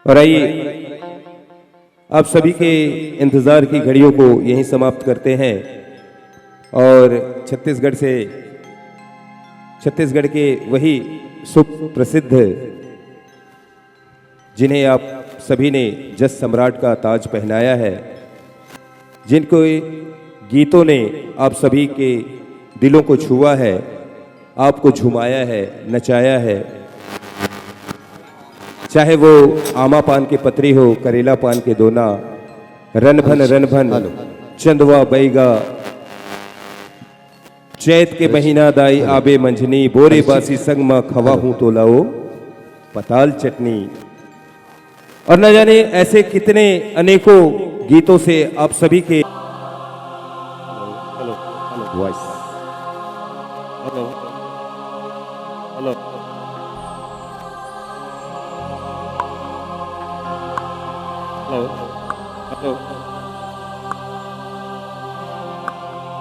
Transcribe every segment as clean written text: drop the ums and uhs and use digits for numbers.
और आइए आप सभी के इंतज़ार की घड़ियों को यहीं समाप्त करते हैं और छत्तीसगढ़ के वही सुप्रसिद्ध जिन्हें आप सभी ने जस सम्राट का ताज पहनाया है, जिनको गीतों ने आप सभी के दिलों को छुआ है, आपको झुमाया है, नचाया है, चाहे वो आमा पान के पतरी हो, करेला पान के दोना, रनभन चंदवा बैगा, चैत के महीना दाई आबे मंझनी, बोरे बासी संग में खवा हूं तो लाओ पताल चटनी। और न जाने ऐसे कितने अनेकों गीतों से आप सभी के वॉइस हेलो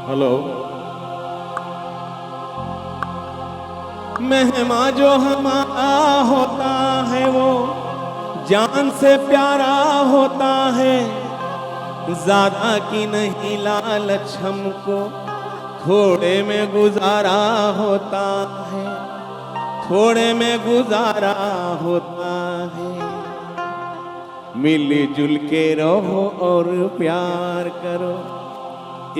हेलो मेहमा जो हमारा होता है वो जान से प्यारा होता है, ज्यादा की नहीं लालच हमको थोड़े में गुजारा होता है, थोड़े में गुजारा होता है। मिलजुल के रहो और प्यार करो,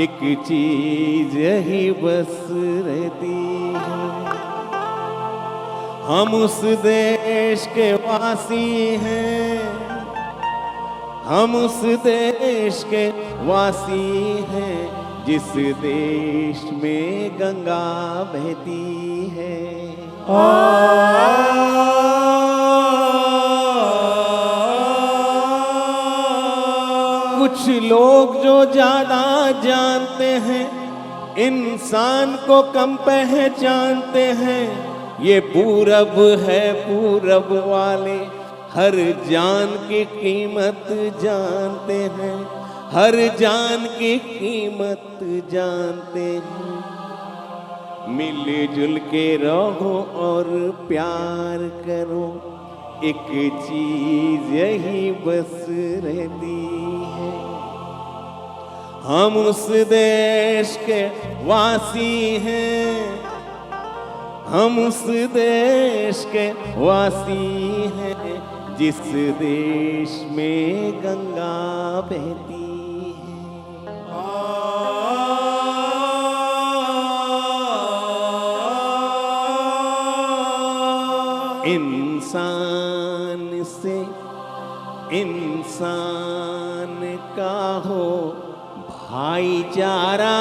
एक चीज यही बस रहती है। हम उस देश के वासी हैं, हम उस देश के वासी हैं, जिस देश में गंगा बहती है। कुछ लोग जो ज्यादा जानते हैं, इंसान को कम पहचानते हैं। ये पूरब है, पूरब वाले हर जान की कीमत जानते हैं, हर जान की कीमत जानते हैं। मिलजुल के रहो और प्यार करो, एक चीज यही बस रहती है। हम उस देश के वासी हैं, हम उस देश के वासी हैं, जिस देश में गंगा बहती है। इंसान से इंसान का हो भाईचारा,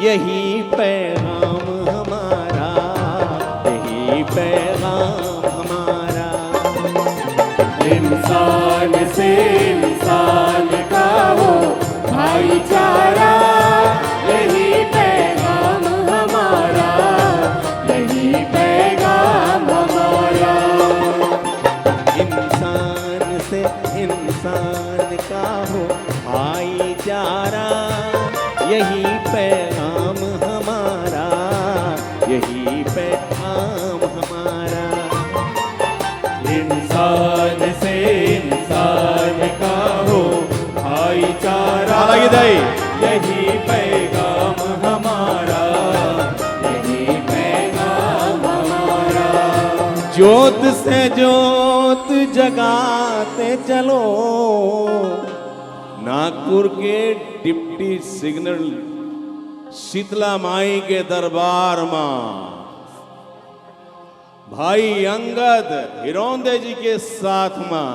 यही पैगाम हमारा, यही पैगाम हमारा। इंसान से इंसान का हो भाईचारा, यही पैगाम हमारा, यही पैगाम हमारा। इंसान से इंसान का हो भाईचारा, यही पैगाम हमारा, यही पैगाम हमारा। इंसान से इंसान का हो भाईचारा, यही पैगाम हमारा, यही पैगाम हमारा। ज्योत से ज्योत जगाते चलो, नागपुर के डिप्टी सिग्नल शीतला माई के दरबार में भाई अंगद हिरोंदे जी के साथ में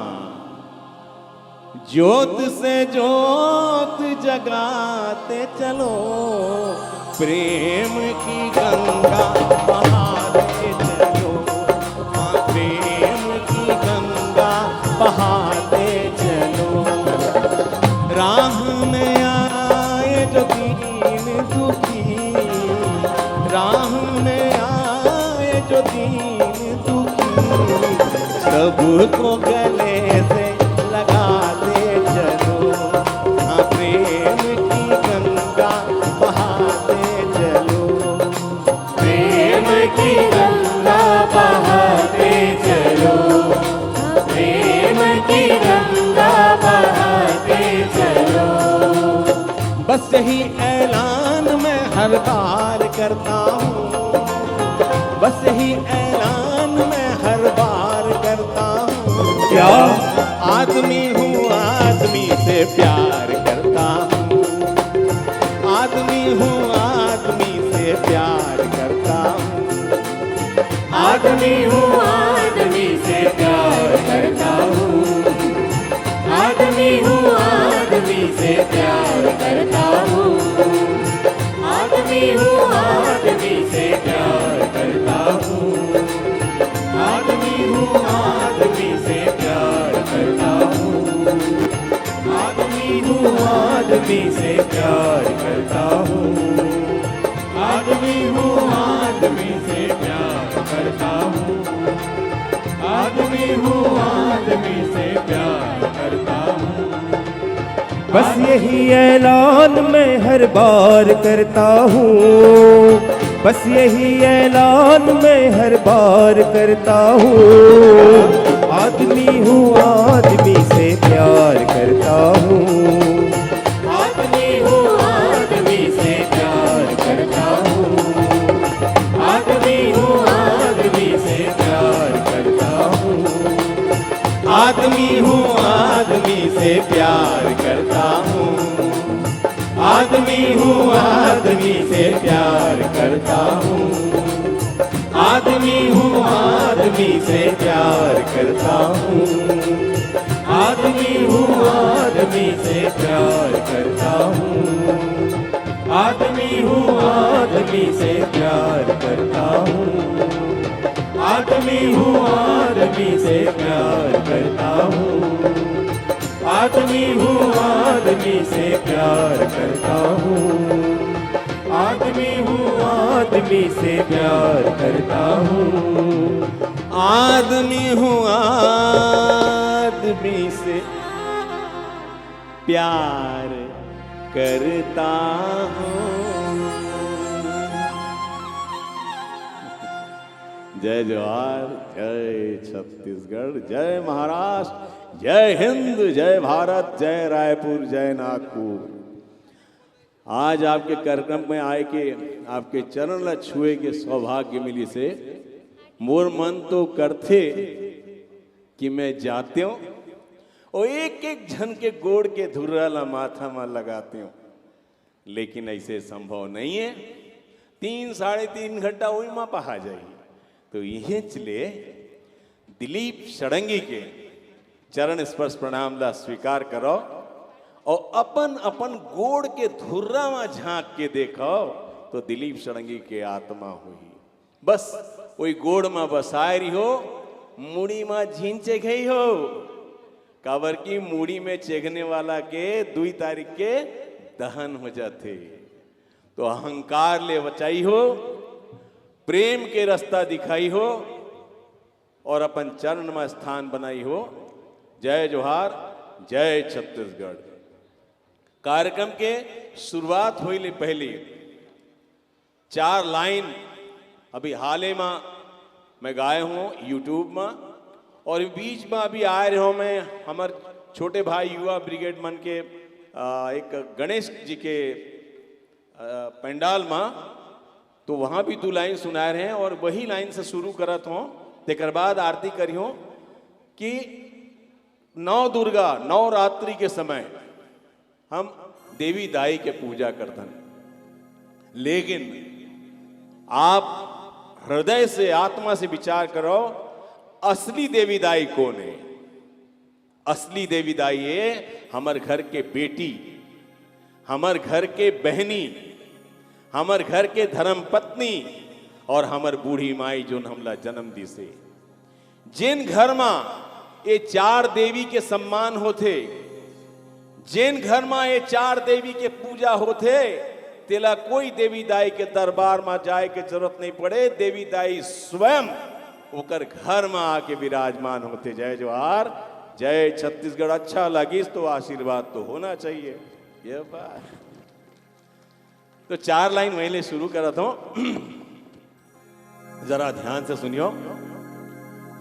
ज्योत से ज्योत जगाते चलो, प्रेम की गंगा बहाते चलो, हाँ प्रेम की गंगा बहाते चलो। राह में आए जो दीन दुखी, राह में आए जो दीन दुखी, सबको गले से लगाते चलो, हाँ प्रेम की गंगा बहाते चलो, प्रेम की गंगा बहाते चलो, प्रेम की गंगा बहाते चलो। बस यही ऐलान मैं हर बार करता हूँ, बस यही ऐलान मैं हर बार करता हूँ। क्या? आदमी हूँ आदमी से प्यार करता हूँ, आदमी हूँ आदमी से प्यार करता हूँ, आदमी हूँ आदमी से प्यार करता हूँ, आदमी हूँ आदमी से प्यार करता हूँ, आदमी हूँ आदमी से प्यार करता हूँ, आदमी हूँ आदमी से प्यार करता हूँ, आदमी हूँ आदमी से प्यार करता हूँ, आदमी हूँ आदमी से प्यार करता हूँ, आदमी हूँ आदमी से प्यार करता हूँ। बस यही ऐलान मैं हर बार करता हूँ, बस यही ऐलान मैं हर बार करता हूँ। आदमी हूँ आदमी से प्यार करता हूँ, आदमी हूँ आदमी से प्यार करता हूँ, आदमी हूँ आदमी से प्यार करता हूँ, आदमी हूँ आदमी से प्यार करता हूँ, आदमी हूँ आदमी से प्यार करता हूँ, आदमी हूँ आदमी से प्यार करता हूँ, आदमी हूँ आदमी से प्यार करता हूँ, आदमी हूँ आदमी से प्यार करता हूँ, आदमी हूँ आदमी से प्यार करता हूँ, आदमी हूँ आदमी से प्यार करता हूँ, आदमी हूँ आदमी से प्यार करता हूँ, आदमी हूँ आदमी से प्यार करता हूँ। जय जवाहर, जय छत्तीसगढ़, जय महाराष्ट्र, जय हिंद, जय भारत, जय रायपुर, जय नागपुर। आज आपके कार्यक्रम में आए के आपके चरण ला छुए के सौभाग्य मिली से मोर मन तो करते कि मैं जाते हूँ और एक एक जन के गोड़ के धुर्रा ला माथा में लगाते हूँ, लेकिन ऐसे संभव नहीं है। 3-3.5 घंटा वही माँ पहा जाएगी। तो यही चले दिलीप षडंगी के चरण स्पर्श प्रणाम ला स्वीकार करो और अपन अपन गोड़ के धुर्रा में झांक के देखो तो दिलीप षडंगी के आत्मा हुई। बस वही गोड़ में बसाए रही हो, मुड़ी में झींचे गई हो। काबर की मुड़ी में चेगने वाला के 2 तारीख के दहन हो जाते। तो अहंकार ले बचाई हो, प्रेम के रास्ता दिखाई हो और अपन चरण में स्थान बनाई हो। जय जोहार, जय छत्तीसगढ़। कार्यक्रम के शुरुआत हुई ले पहले 4 लाइन अभी हाल में मैं गाए हूँ यूट्यूब में और बीच में अभी आए रहे हो मैं हमारे छोटे भाई युवा ब्रिगेड मन के एक गणेश जी के पंडाल में, तो वहाँ भी 2 लाइन सुना रहे हैं और वही लाइन से शुरू करत हो। तेकर बाद आरती करियो कि 9 दुर्गा नवरात्रि के समय हम देवी दाई के पूजा करतन, लेकिन आप हृदय से आत्मा से विचार करो असली देवी दाई कौन है। असली देवी दाई है हमर घर के बेटी, हमर घर के बहनी, हमर घर के धर्म पत्नी और हमर बूढ़ी माई जो हमला जन्म दी से। जिन घर में ये 4 देवी के सम्मान होते, जिन घर में ये 4 देवी के पूजा होते, तेला कोई देवी दाई के दरबार में जाए के जरूरत नहीं पड़े। देवी दाई स्वयं ओकर घर में आके विराजमान होते। जय जोहार, जय छत्तीसगढ़। अच्छा लगिस तो आशीर्वाद तो होना चाहिए। ये बात तो 4 लाइन पहले शुरू करा था, जरा ध्यान से सुनियो।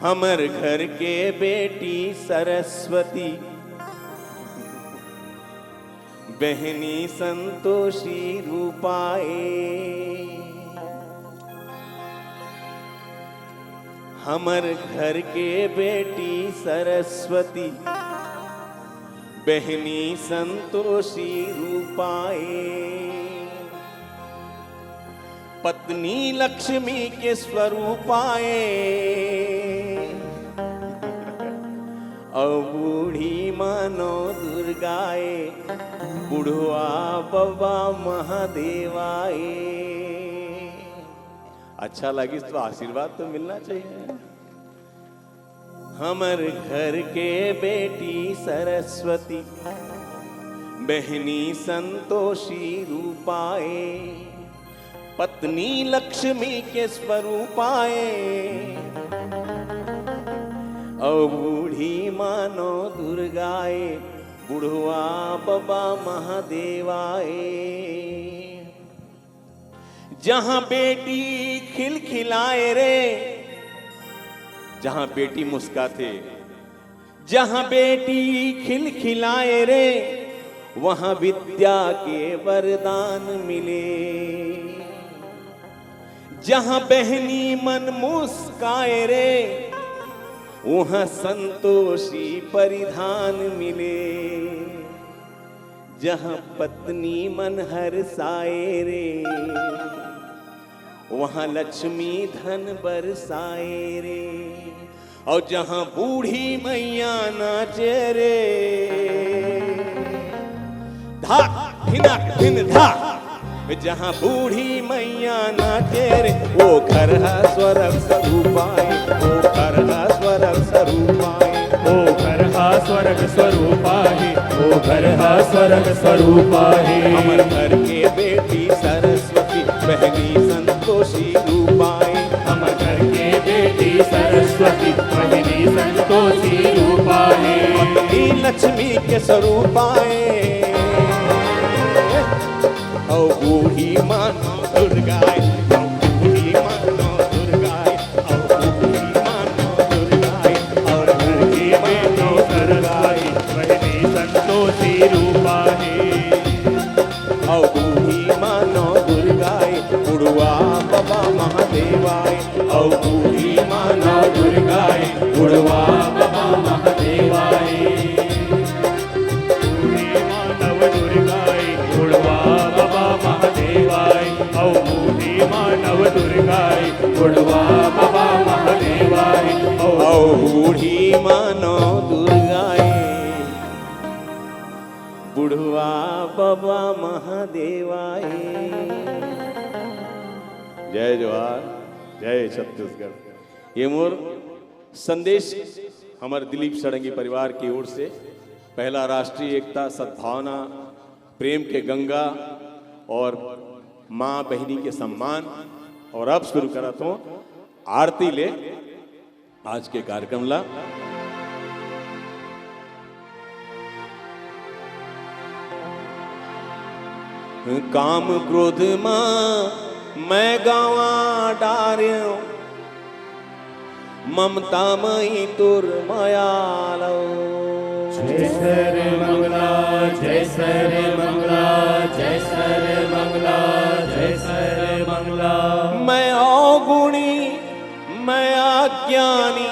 हमर घर के बेटी सरस्वती, बहनी संतोषी रूपाए। हमर घर के बेटी सरस्वती, बहनी संतोषी रूपाए। पत्नी लक्ष्मी के स्वरूपाए, और बूढ़ी मानो दुर्गाए, बुढ़वा बाबा महादेवाए। अच्छा लगी तो आशीर्वाद तो मिलना चाहिए। हमर घर के बेटी सरस्वती, बहनी संतोषी रूपाए। पत्नी लक्ष्मी के स्वरूपाए, और बूढ़ी मानो दुर्गाए, बुढ़वा बाबा महादेवाए। जहां बेटी खिलखिलाए रे, जहां बेटी मुस्काते, जहां बेटी खिलखिलाए रे, वहां विद्या के वरदान मिले। जहां बहनी मन मुस्काए रे, वहां संतोषी परिधान मिले। जहां पत्नी मन हर्षाए रे, वहां लक्ष्मी धन बरसाए रे। और जहां बूढ़ी मैया नाचे रे, धा धिना धिन धा, जहां बूढ़ी मैया नाचे रे, वो घर है स्वर्ग स्वरूपाए, वो घर है स्वर्ग स्वरूपाए, ओ घर हा स्वर्ग स्वरूपाहे, ओ घर हा स्वर्ग स्वरूपाहे। हमर घर के बेटी सरस्वती, बहनी संतोषी रूपाए। हमर घर के बेटी सरस्वती, बहनी संतोषी रूपाहे। पत्नी लक्ष्मी के स्वरूपाए, और बूढ़ी मानो दुर्गाए, और बूढ़ी मानो दुर्गाए, और बूढ़ी मानो दुर्गाए, और बूढ़ी मानो दुर्गाए, बहनी संतोषी रूपाहे। और बूढ़ी मानो दुर्गाए, बुढ़वा बाबा महादेवाए। और बूढ़ी मानो दुर्गाए, बुढ़वा बाबा महादेवाए। बूढ़ी मानव दुर्गाए, बुढ़वा बाबा महादेवाए। औ बूढ़ी मानव दुर्गाए, बुढ़वा बाबा महादेवाए। और बूढ़ी मानो दुर्गाए, बुढ़वा बाबा महादेवाए। जय जोहार, जय छत्तीसगढ़। ये मोर संदेश हमारे दिलीप षडंगी परिवार की ओर से पहला राष्ट्रीय एकता, सद्भावना, प्रेम के गंगा और माँ बहनी के सम्मान। और अब शुरू करता हूँ आरती ले आज के कार्यक्रम ला। काम क्रोध मां मैं गावा डार्यो, ममतामयी तुर्मयालो। जय सर मंगला, जय सर मंगला, जय सर मंगला, जय सर मंगला। मैं अवगुणी, मैं अज्ञानी,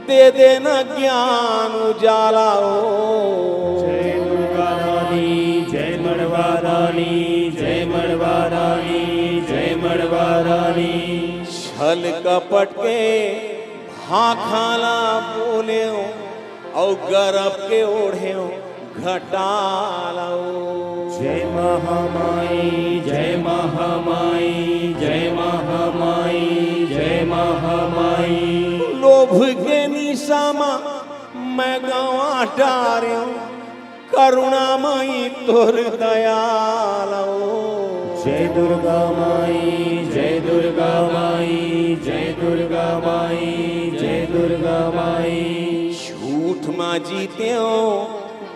दे देना ज्ञान उजाला ओ। जय दुर्गा रानी, जय मड़वा रानी, जय मड़वा रानी, जय मड़वा रानी। छल कपट के भाखाला बोले और गर्भ के ओढ़े घटाला। जय महामाई, जय महामाई, जय महामाई, जय महामाई। लोभ के निशामा मैं गवा डारे, करुणामयी तोर दयालो। जय दुर्गा माई, जय दुर्गा माई, जय दुर्गा माई, जय दुर्गा माई। झूठ माँ जीते हो,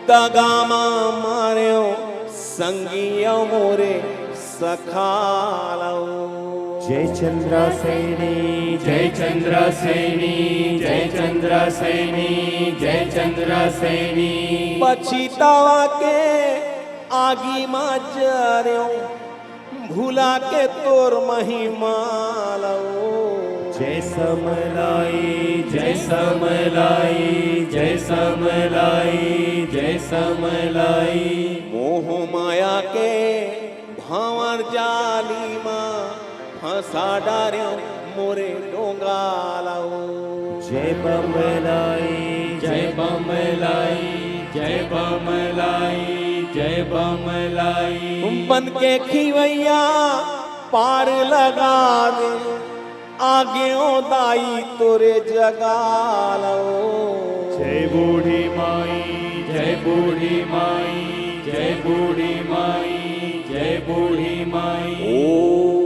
दगा माँ मारे हो, संगियो मोरे सखालो। जय चंद्रासेनी, जय चंद्रासेनी, जय चंद्रासेनी, जय चंद्रासेनी। पछितावा के आगी माँ जर्यो, भूला के तोर महिमा लो। जय समलाई, जय समलाई, जय समलाई, जय समलाई। मोह माया के भावर जाली माँ फंसा डार्यो मोरे डोंगालाओ। जय बमलाई, जय बमलाई, जय बमलाई, जय बमलाई। बन के खिवैया पार लगा दे, आगे ओ दाई तोरे जगालो। जय बूढ़ी माई, जय बूढ़ी माई, जय बूढ़ी माई, जय बूढ़ी माई। ओम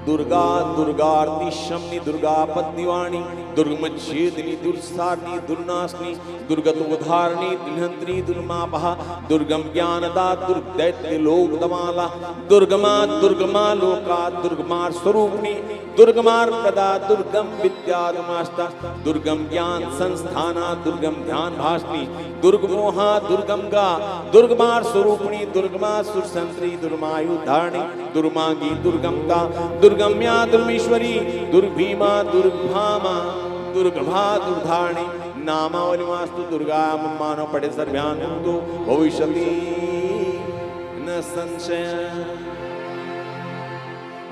दुर्गा दुर्गार्ति शमनी दुर्गा पद्यवाणी दुर्गमच्छेदिनी दुर्सारिणी दुर्नाशनी दुर्गतोद्धारिणी दुर्हंत्री दुर्मापहा दुर्गम ज्ञानदा दुर्दैत्य लोक दमाला दुर्गमा दुर्गमा लोका दुर्गमार स्वरूपिणी दुर्गमार प्रदा दुर्गम विद्यागमास्ता दुर्गम ज्ञान संस्थाना दुर्गम ध्यान भाषणी दुर्गमोहा दुर्गम गा दुर्गमार स्वरूपिणी दुर्गमा सुरसंत्री दुर्मायुधारिणी दुर्मांगी दुर्गमता दुर्गम्या दुर्मीश्वरी दुर्भीमा दुर्भामा दुर्गभा दुर्धारिणी नामावलिमास्तु दुर्गा मानव पठे सर्व्यान तो भविष्यति न संशय।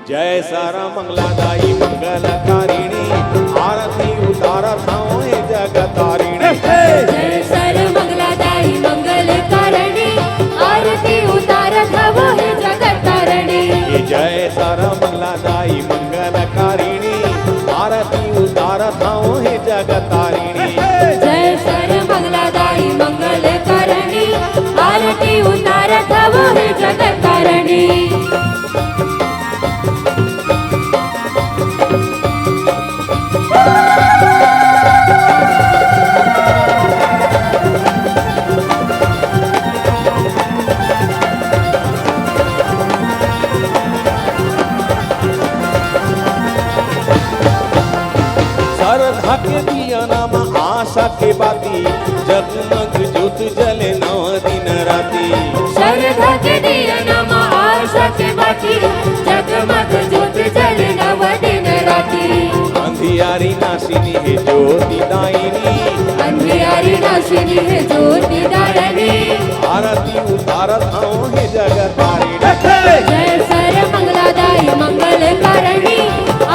जय सारा मंगलादायी मंगलकारिणी आरती उतारत हूँ जगतारिणी। जय सर मंगलादायी मंगलकारिणी आरती उतारत हूँ जगतारिणी। जय सारा मंगलादायी मंगलकारिणी आरती उतारत हूँ जगतारिणी। जय सर मंगलादायी मंगलकारिणी आरती उतारत हूँ जगतारिणी। श्रद्धा के दिया नाम आशा के बाती जगमग ज्योत जले नौ दिन राती। श्रद्धा के दिया नाम आशा के बाती जगमग ज्योत जले नव दिन राती। अंधियारी नाशिनी है ज्योति दायिनी अंधियारी नाशिनी है ज्योति दायिनी। आरती उतारत हूँ हे जगतारिणी। जय सर मंगलादायी मंगलकारिणी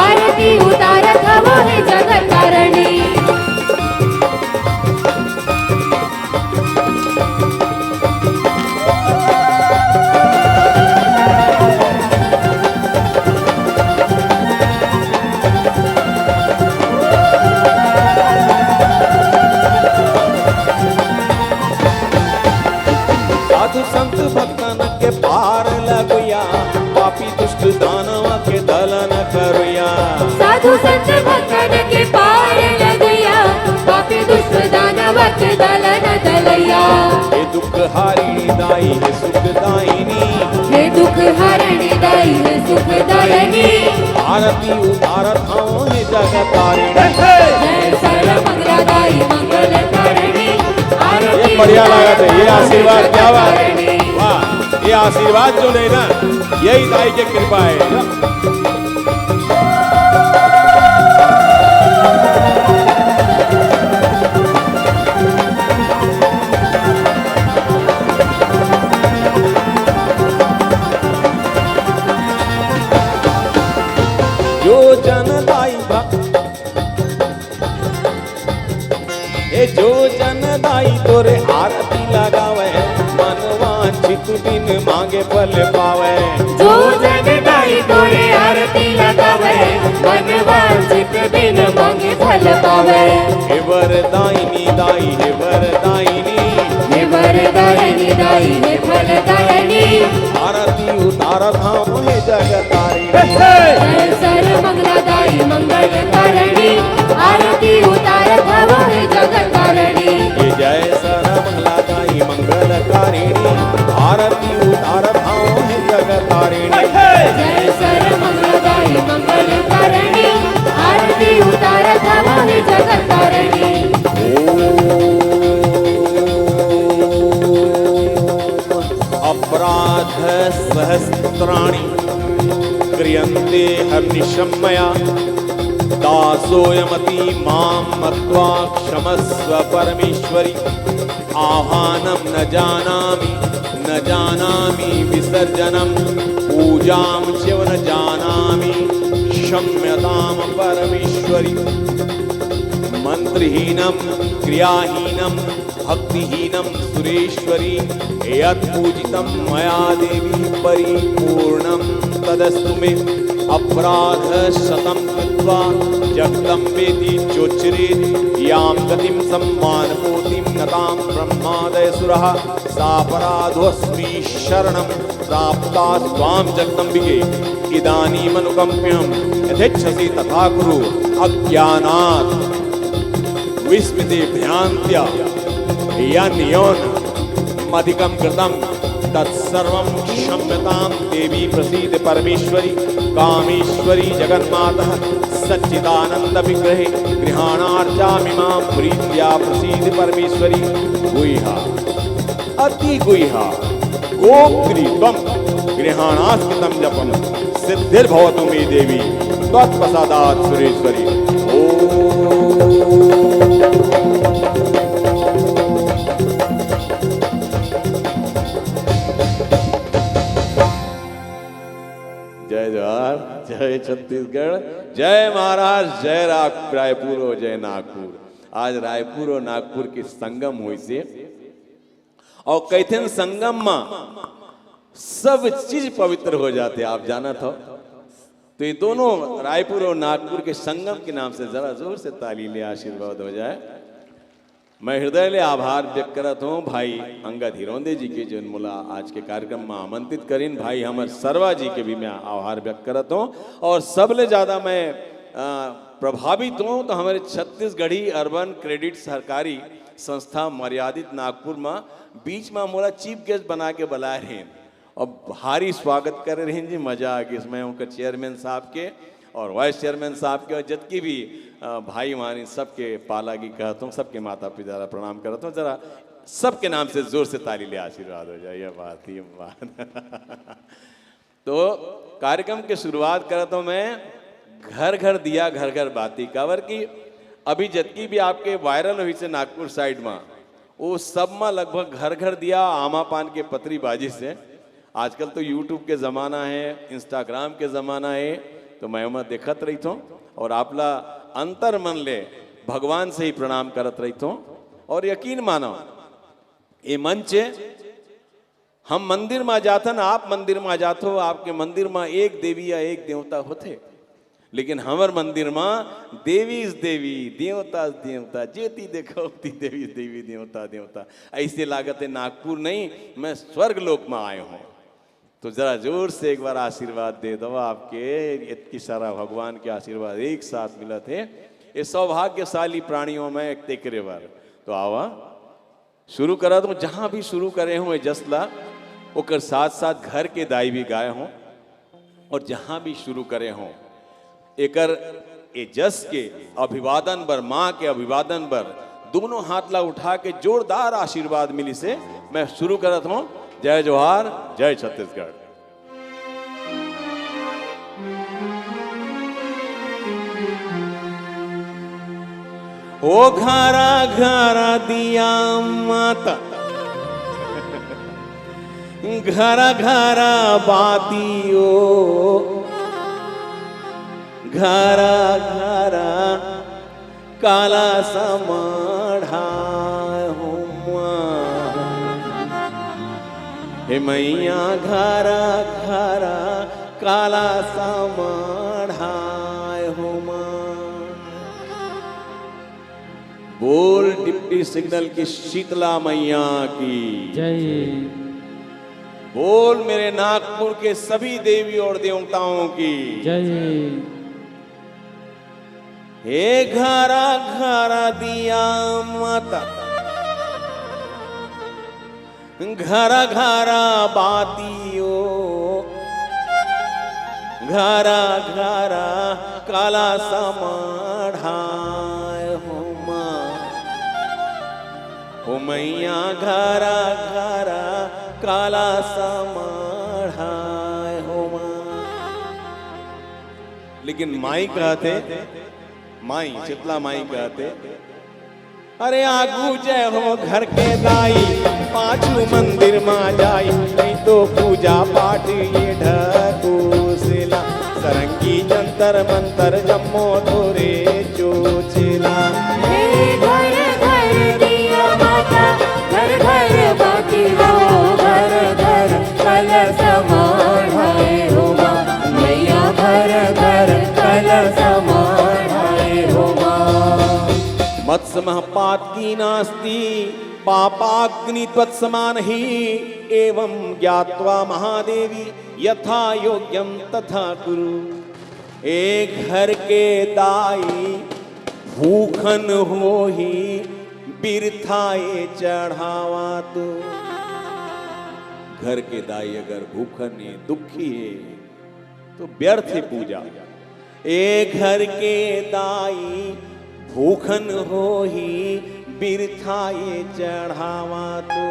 आरती उतारत हूँ जगतारिणी। साधु संत भक्त आरती उतारत हूँ हे जगत तारिणी। जय सर्वमंगलदायी मंगलकारिणी आरती ये बढ़िया लगा था, ये आशीर्वाद क्या बात है, मंगलकारिणी। वाह। ये आशीर्वाद जो लेना यही दाई की कृपा है। जो जनदाई भक्त ए जो जनदाई तोरे आरती लगावे, मन वांछित बिन मांगे फल पावे। जो जनदाई तोरे आरती लगावे मन वांछित बिन मांगे फल पावे। हे वरदायिनी दाई, हे वरदायिनी, हे वरदायिनी दाई हे फलदायिनी आरती उतारत हूँ हे जगतारिणी। जय सर्वमंगलदायी मंगलकारिणी आरती उतारत हूँ हे जगतारिणी। हे जय सर्वमंगलदायी मंगलकारिणी आरती उतारत हूँ हे जगतारिणी। जय सर्वमंगलदायी मंगलकारिणी आरती उतारत हूँ हे जगतारिणी। अपराध सहस्राणि क्रियन्ते हर्निशं मया, दासोऽयमपि मां मत्वा क्षमस्व परमेश्वरि। आह्वानं न जानामि, न जानामि विसर्जनं, पूजां च न जानामि, क्षम्यतां परमेश्वरि। मंत्रहीनं क्रियाहीनं भक्तिहीनं सुरेश्वरी, यत् पूजितं मया देवी परिपूर्णं तदस्तु मे। अपराध शतं कृत्वा जगदम्बेति चोच्चरेत्, यां गतिं सम्मानपूर्तिं नतां ब्रह्मादयसुरः, सापराधोऽस्मि शरणं प्राप्ता त्वां जगदम्बिके। इदानीमनुकम्प्यं यथेच्छसि तथा कुरु, अज्ञानात् विस्मृते भ्रान्त्या यन्योनमधिकं कृतं तत्सर्वं क्षम्यतां देवी प्रसीद परमेश्वरी। कामेश्वरी जगन्मातः सच्चिदानंद विग्रहे, गृहाणार्चामि मां प्रीत्या प्रसीद परमेश्वरी। गुह्या अति गुह्या गोप्त्री त्वं गृहाणास्कृतं जपं, सिद्धिर्भवतु मे देवी त्वत्प्रसादात् सुरेश्वरी। जय जवाहर, जय छत्तीसगढ़, जय महाराष्ट्र, जय रायपुर और जय नागपुर। आज रायपुर और नागपुर के संगम हुई से और कहते संगम में सब चीज पवित्र हो जाते, आप जाना था। तो ये दोनों रायपुर और नागपुर के संगम के नाम से जरा जोर से ताली ले आशीर्वाद हो जाए। मैं हृदय ले आभार व्यक्त करत हूँ भाई अंगद हिरोंदे जी के जो मुला आज के कार्यक्रम में आमंत्रित करीन, भाई हमर सर्वा जी के भी मैं आभार व्यक्त करत हूँ। और सबले ज़्यादा मैं प्रभावित हूँ तो हमारे छत्तीसगढ़ी अर्बन क्रेडिट सरकारी संस्था मर्यादित नागपुर में बीच में मोला चीफ गेस्ट बना के बुलाए रहे और भारी स्वागत कर रहे हैं जी। मजा आ गया इसमें उनके चेयरमैन साहब के और वाइस चेयरमैन साहब के और जितकी भी भाई मानी सबके पालागी कहता हूँ, सबके माता पिता प्रणाम करता हूँ। जरा सबके नाम से जोर से ताली ले आशीर्वाद हो जाए। ये बात तो कार्यक्रम की शुरुआत करता हूँ मैं घर घर दिया घर घर बाती कावर की अभी जितकी भी आपके वायरल हुई से नागपुर साइड में वो सब में लगभग घर घर दिया आमा पान के पतरी बाजी से। आजकल तो यूट्यूब के ज़माना है, इंस्टाग्राम के ज़माना है, तो मैं वहाँ देखत रही थो और आपला अंतर मन ले भगवान से ही प्रणाम करत रही थो। और यकीन मानो ये मंच हम मंदिर में जाथन, आप मंदिर में जाथो, आपके मंदिर में एक देवी या एक देवता होते, लेकिन हमार मंदिर में देवी इस देवी देवता देवता जेती देखो देवी देवी देवता देवता। ऐसे लागत है नागपुर नहीं मैं स्वर्ग लोक में आए हूँ। तो जरा जोर से एक बार आशीर्वाद दे दो आपके, इतनी सारा भगवान के आशीर्वाद एक साथ मिला थे ये सौभाग्यशाली प्राणियों में एक तेकरे बार। तो आवा शुरू करा तो जहाँ भी शुरू करे हूँ जसला ओकर साथ साथ घर के दाई भी गाए हों। और जहां भी शुरू करे हों एकर ए जस के अभिवादन बर, माँ के अभिवादन बर दोनों हाथ ला उठा के जोरदार आशीर्वाद मिली से मैं शुरू करत हूं। जय जोहार, जय छत्तीसगढ़। ओ घरा घरा दिया माता, घरा घरा बातियो, घरा घरा काला समाढ़ा हुआ। हे मैया घरा घरा काला समाढ़ा हुआ। बोल डिप्टी सिग्नल की शीतला मैया की जय। बोल मेरे नागपुर के सभी देवी और देवताओं की जय। हे घरा घरा दिया माता, घरा घरा बातियो, घरा घरा काला समाढ़ा हुआ। हो मैया घरा घरा काला समाढ़ा हुआ। लेकिन माई कहते, माई शीतला माई कहते, अरे आगू जय हो घर के दाई, पाछू मंदिर मां जाई, नहीं तो पूजा पाठ ये ढकोसला। सरंगी जंतर मंतर जम्मो धोरे चोचला। घर घर दिया माता, घर घर बाती हो, घर घर कलश समाढ़ाए हो माँ। मैया घर घर कलश समाढ़ाए हो माँ। मत्स्यमः पातकी नास्ति पापाग्नि त्वत्समान ही, एवं ज्ञात्वा महादेवी यथा योग्यम तथा कुरु। एक घर के दाई भूखन हो ही, बिरथाए चढ़ावा तो। घर के दाई अगर भूखन है, दुखी है, तो व्यर्थ है पूजा। एक घर के दाई भूखन हो ही, बिरथाए चढ़ावा तो।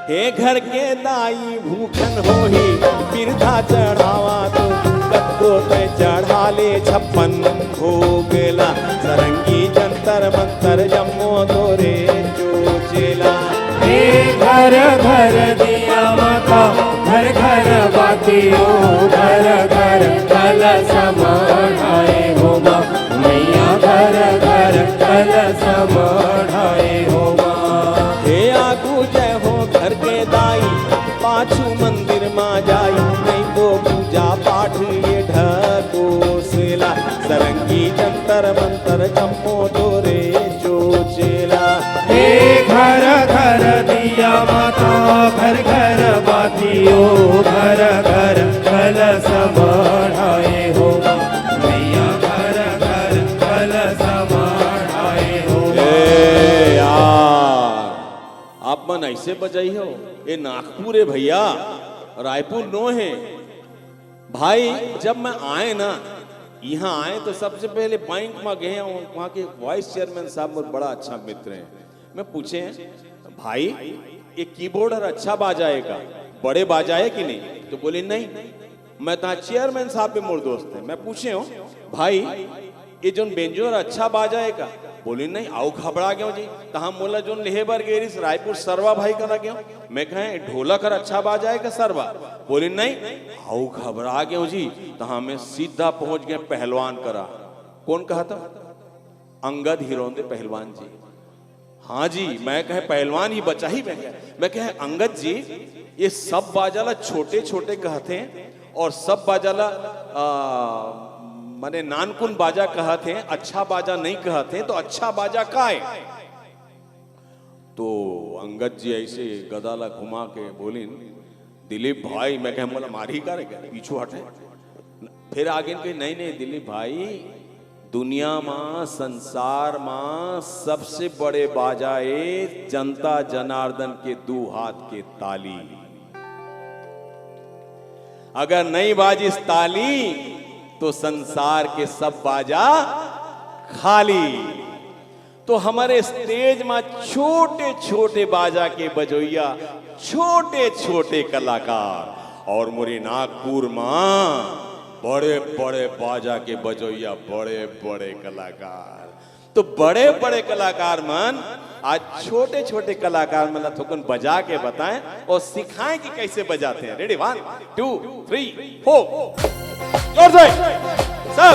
हे घर के दाई भूखन हो ही, बिरथा चढ़ावा तो। कत्तो पे चढ़ा ले 56 भोगला, सरंगी जंतर मंतर जम्मो दोरे चोचला। हे घर घर दिया माता, घर घर बाती हो, घर घर कलश समाढ़ाए हो माँ। मैया घर घर कलश समाढ़ाए हो माँ। हे आगू जय हो घर के दाई, पाछू मंदिर मां जाई, नहीं तो पूजा पाठ ये ढकोसला। सरंगी जंतर मंतर जम्मो दोरे चोचला। हे घर घर दिया माता, घर घर बाती हो, घर घर कलश समाढ़ाए हो माँ। मैया घर घर कलश समाढ़ाए हो माँ। यार आप मन ऐसे बजाई हो, ये नागपुर है भैया, रायपुर नो है भाई। जब मैं आए ना, यहाँ आए तो सबसे पहले बैंक में गए, वहाँ के वाइस चेयरमैन साहब मेरे बड़ा अच्छा मित्र हैं। मैं पूछे भाई ये कीबोर्ड और अच्छा बाजाएगा, बड़े बाजाए कि नहीं? तो बोले नहीं, मैं तो चेयरमैन साहब पे मोर दोस्त है। मैं पूछे हूँ भाई ये जो बेंजोर अच्छा बाजाएगा? बोले नहीं। आओ घबरा गया जी, तो हम बोला जो लेहेबर गेरिस रायपुर सरवा भाई करा गया। मैं कहे ढोलक और अच्छा बाजाएगा सरवा? बोले नहीं। आओ घबरा गया जी, तो हमें सीधा पहुंच गए पहलवान करा। कौन कहा था? अंगद हिरोंदे पहलवान जी। हाँ जी, मैं कहे पहलवान ही बचा ही। मैं कहे अंगद जी ये सब बाजाला छोटे छोटे कहते हैं, और सब बाजाला माने नानकुन बाजा कहते हैं, अच्छा बाजा नहीं कहते हैं। तो अच्छा बाजा का है? तो अंगद जी ऐसे गदाला घुमा के बोली दिलीप भाई। मैं कहे बोला मारी का रे, पीछू हटे। फिर आगे कहे नहीं नहीं दिलीप भाई, दुनिया में संसार में सबसे बड़े बाजाए जनता जनार्दन के दो हाथ के ताली। अगर नहीं बाजिस ताली तो संसार के सब बाजा खाली। तो हमारे स्टेज में छोटे छोटे बाजा के बजोइया, छोटे छोटे कलाकार, और मोरी नागपुर में बड़े बड़े बाजा के बजोइया, बड़े बड़े कलाकार। तो बड़े बड़े कलाकार मन आज छोटे छोटे कलाकार मन थोकन बजा के बताएं और सिखाएं कि कैसे बजाते हैं। रेडी 1 2 3 4 जोर से सब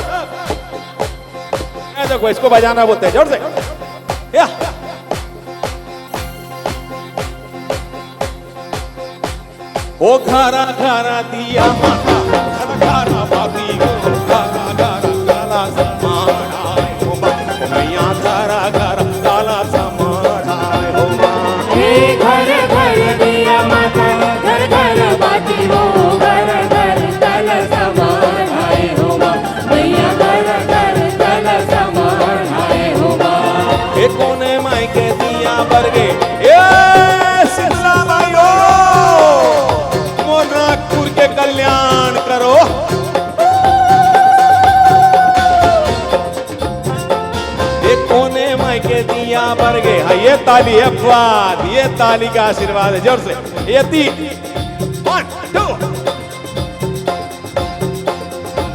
देखो, इसको बजाना बोलते हैं, जोर से या। ओ घरा घरा दिया माता, घरा घरा बाती हो, घरा घरा काला समाड़ाए हो माँ, मैया घरा घरा काला समाड़ाए हो माँ। हे घर घर दिया माता, घर घर बाती हो, घर घर तल समाधाए हो माँ, मैया घर घर तल समाधाए हो माँ। हे कोने माई के दिया बरगे, ए सिल्ला भाइयों, मोर नागपुर के कल्याण करो। हे कोने माई के दिया बरगे, हाँ ये ताली है, बात ये ताली का आशीर्वाद है, जोर से ये 3 1 2।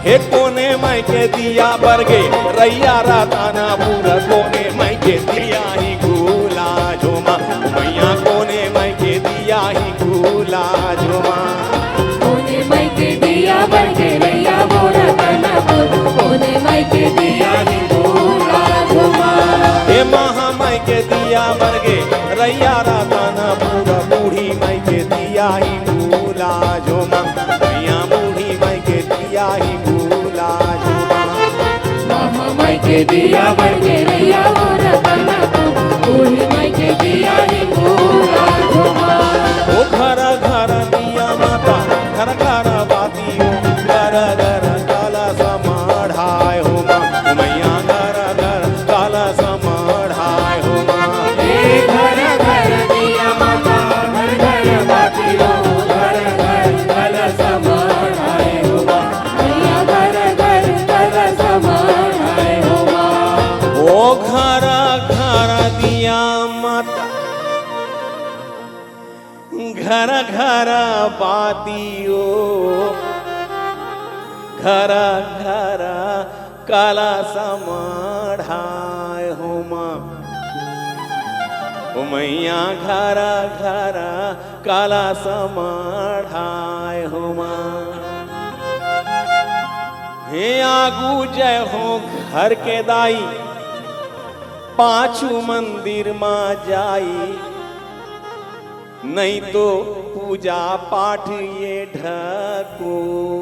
हे कोने माई के दिया बरगे, रैया राताना पूरा कोने माई के दिया ही गुला झोमा, मैया कोने माई के दिया ही गुला झोमा। कोने माई के दिया बरगे, रैया बोरा कनपुर, कोने माई के दिया ही बोरा झुमा। हे महा माई के दिया बरगे, रैया राताना पूरा, बूढ़ी माई के दिया ही गुला झोमा, मैया बूढ़ी माई के दिया ही गुला झोमा। मामा माई के दिया बरगे, रैया बोरा कनपुर, बूढ़ी माई के दिया ही बोरा झुमा। ओ घरा घरा दिया माता, घरा घरा बाती हो, घरा घरा काला समाढ़ाए हो माँ, मैया घरा घरा काला समाढ़ाए हो माँ। हे घर घर दिया माता, घर घर बाती हो, घर घर तल समाधाए हो माँ, मैया घर घर तल समाधाए हो माँ। ओ घरा घरा दिया माता, घरा घरा बाती हो, घरा घरा काला समाढ़ाए हो माँ, ओ मैया घरा घरा काला समाढ़ाए हो माँ। हे आगू जय हो घर के दाई, पाछू मंदिर माँ जाई, नहीं तो पूजा पाठ ये ढकोसला।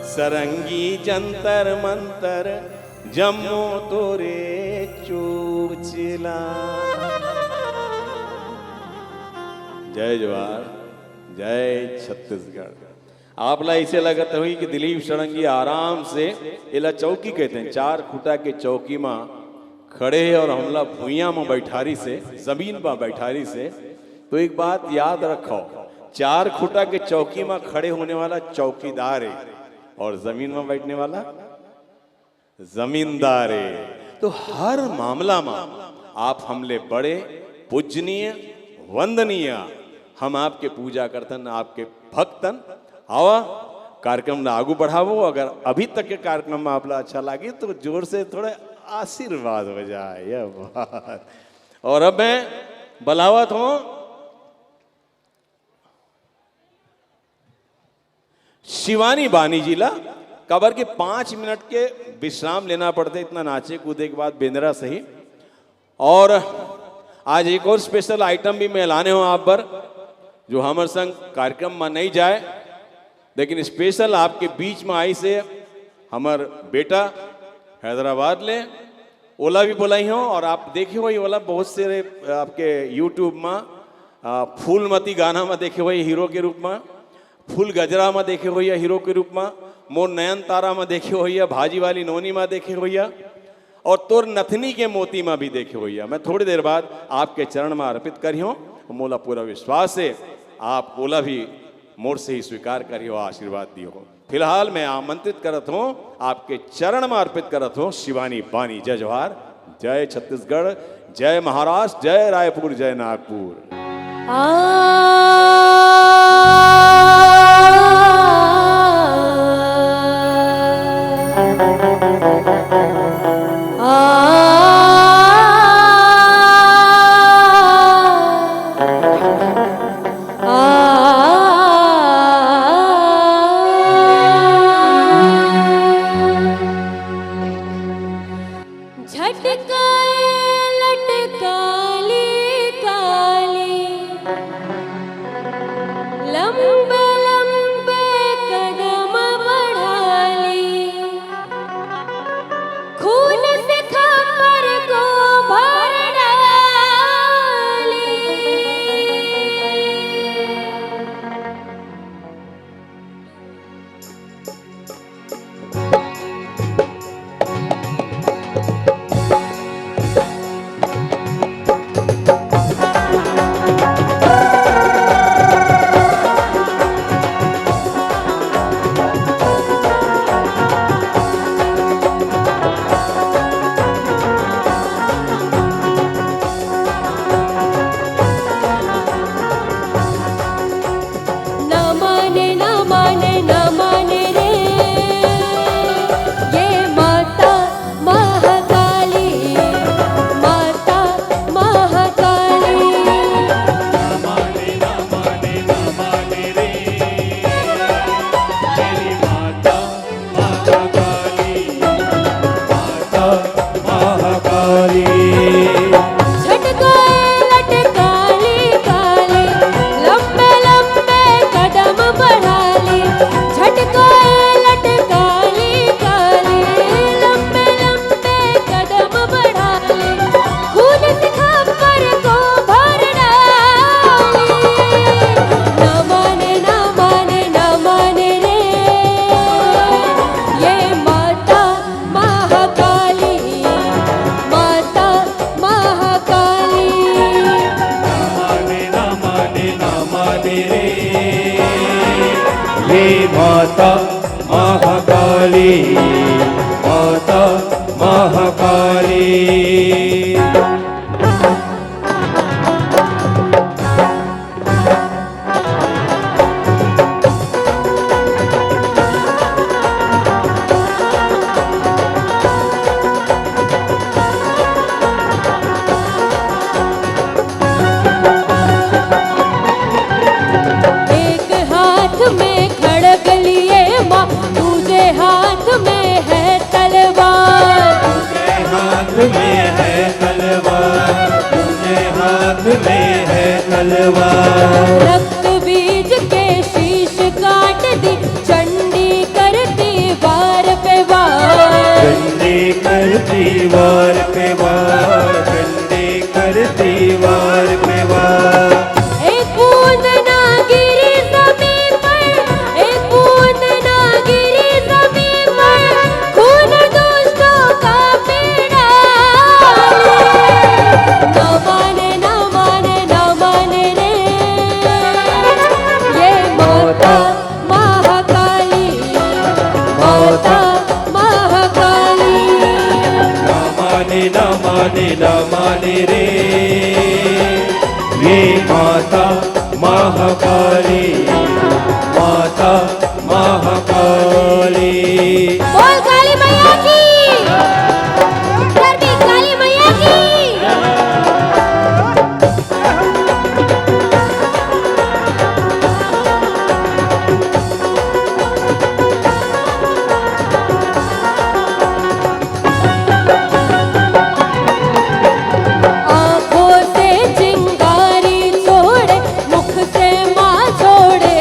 सरंगी जंतर मंतर जम्मो तोरे चोचला। जय जवाहर, जय छत्तीसगढ़। आप ला ऐसे लगत हुई कि दिलीप षडंगी आराम से इला चौकी कहते हैं, 4 खुटा के चौकी में खड़े है और हमला भुइया में बैठारी से, जमीन पर बैठारी से। तो एक बात याद रखो, 4 खुटा के चौकी में खड़े होने वाला चौकीदार है और जमीन में बैठने वाला जमींदार है। तो हर मामला में आप हमले बड़े पूजनीय वंदनीय, हम आपके पूजा करतन, आपके भक्तन। आवा कार्यक्रम ना आगू बढ़ावो। अगर अभी तक के कार्यक्रम में आपला अच्छा लगे तो जोर से थोड़े आशीर्वाद हो जाए यह बात। और अब मैं बलावत हूं शिवानी बानी जिला कबर के 5 मिनट के विश्राम लेना पड़ते, इतना नाचे कूदे के बाद बेंद्रा सही। और आज एक और स्पेशल आइटम भी मैं लाने हूं आप पर, जो हमारे संग कार्यक्रम में नहीं जाए लेकिन स्पेशल आपके बीच में आई से हमार बेटा हैदराबाद ले ओला भी बोलाई हूँ। और आप देखे हुई ओला बहुत से आपके यूट्यूब में फूलमती गाना में देखे हुई हीरो के रूप में, फूल गजरा में देखे हुई है हीरो के रूप में, मोर नयन तारा में देखे हुई है, भाजी वाली नोनी में देखे हुई है, और तोर नथनी के मोती में भी देखे हुई है। मैं थोड़ी देर बाद आपके चरण में अर्पित करी हूँ। मोला पूरा विश्वास है आप ओला भी मोर से ही स्वीकार करियो, आशीर्वाद दियो। फिलहाल मैं आमंत्रित करत हूँ, आपके चरण में अर्पित करत हूँ शिवानी बानी। जय जवाहर, जय छत्तीसगढ़, जय महाराष्ट्र, जय रायपुर, जय नागपुर। झटकाए लटकाली काली, लंबे लंबे कदम बढ़ाली, खून से खबर को भर डाली। माता महाकाली, माता महाकाली। रक्त बीज के शीश काट दी, चंडी करती वार पे वार, चंडी करती वार पे वार, चंडी करती वार पे वार। एक बूंद ना गिरी ज़मीन पर, एक बूंद ना गिरी ज़मीन पर, खून दुष्टों का पीड़ा। न माने न माने न माने रे, ये माता महाकाली, माता महाकाली। न माने न माने न माने रे, ये माता महाकाली, माता महाकाली। बोल काली मैया की, धरती काली मैया की। आँखों से चिंगारी छोड़े, मुख से माँ छोड़े,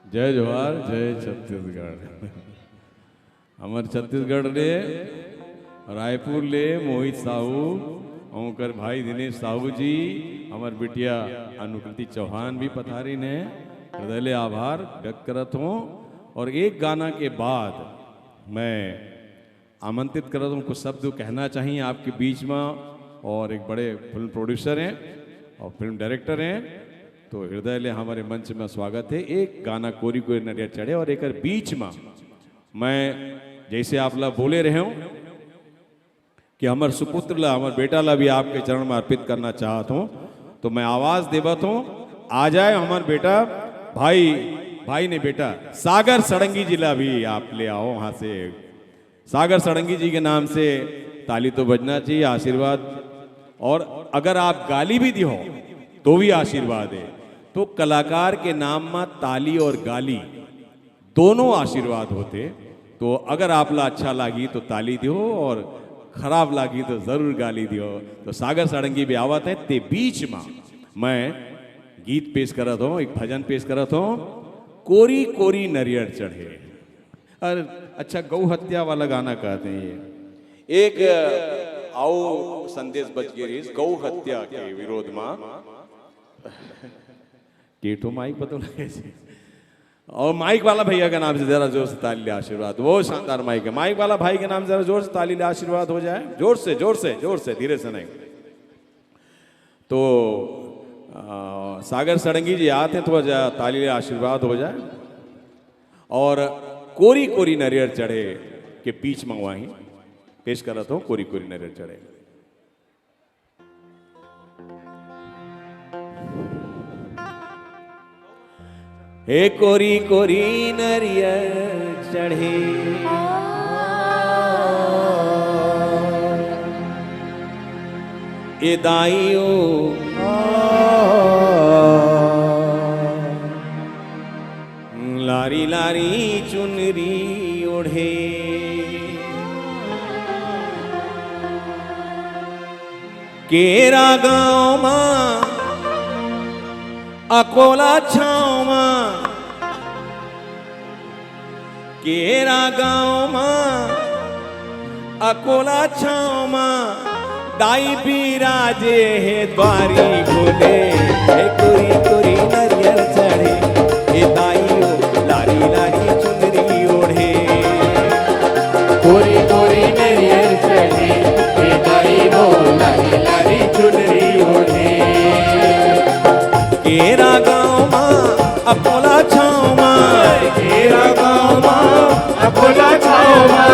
जय जोहार जय छत्तीसगढ़। हमारे छत्तीसगढ़ ले रायपुर ले मोहित साहू ओंकर भाई दिनेश साहू जी, हमार बिटिया अनुकृति चौहान भी पधारी ने, हृदय ले आभार व्यक्त करत हूँ। और एक गाना के बाद मैं आमंत्रित करत हूँ, कुछ शब्द कहना चाहिए आपके बीच में। और एक बड़े फिल्म प्रोड्यूसर हैं और फिल्म डायरेक्टर हैं, तो हृदय ले हमारे मंच में स्वागत है। एक गाना कोरी कोरी नरिया चढ़े और एक बीच में मैं जैसे आप लोग बोले रहे हो कि हमार सुपुत्र ला हमार बेटा ला भी आपके चरण में अर्पित करना चाहता हूँ, तो मैं आवाज देवत हूँ। आ जाए हमार बेटा भाई ने बेटा सागर सड़ंगी जिला भी आप ले आओ वहां से। सागर सड़ंगी जी के नाम से ताली तो बजना चाहिए, आशीर्वाद। और अगर आप गाली भी दियो तो भी आशीर्वाद है। तो कलाकार के नाम में ताली और गाली दोनों आशीर्वाद होते। तो अगर आप ला अच्छा लगी तो ताली दियो और खराब लगी तो जरूर गाली दियो। तो सागर सड़ंगी भी आवत है। ते बीच में मैं गीत पेश करत हूँ, एक भजन पेश करत हूँ, कोरी कोरी नरियर चढ़े। अरे अच्छा, गौ हत्या वाला गाना कहते हैं ये। एक आओ संदेश बच गई गौ हत्या के विरोध में केटो माइक पता लगे। और माइक वाला भैया के नाम से जरा जोर से ताली ले आशीर्वाद। वो शानदार माइक है। माइक वाला भाई के नाम से जरा जोर से ताली ले आशीर्वाद हो जाए। जोर से जोर से जोर से, धीरे से नहीं। तो सागर सड़ंगी जी आते हैं तो ताली ले आशीर्वाद हो जाए। और कोरी कोरी नरियर चढ़े के बीच मंगवाही पेश कर रहा हूं, कोरी कोरी नरियर चढ़े। हे कोरी कोरी नरियर चढ़े, ए दाइयो लारी लारी चुनरी ओढ़े, केरा गाँव मां अकोला छाँव मां, केरा गाँव मां अकोला छाँव मां, दाई बिराजे है द्वारी खोले, हे कोरी कोरी नरियर चढ़े, हे दाइयो लारी लारी चुनरी ओढ़े, कोरी कोरी नरियर चढ़े, हे दाइयो लारी लारी चुनरी ओढ़े, केरा गाँव मां अकोला छाँव मां, केरा गाँव मां अकोला छाँव मां,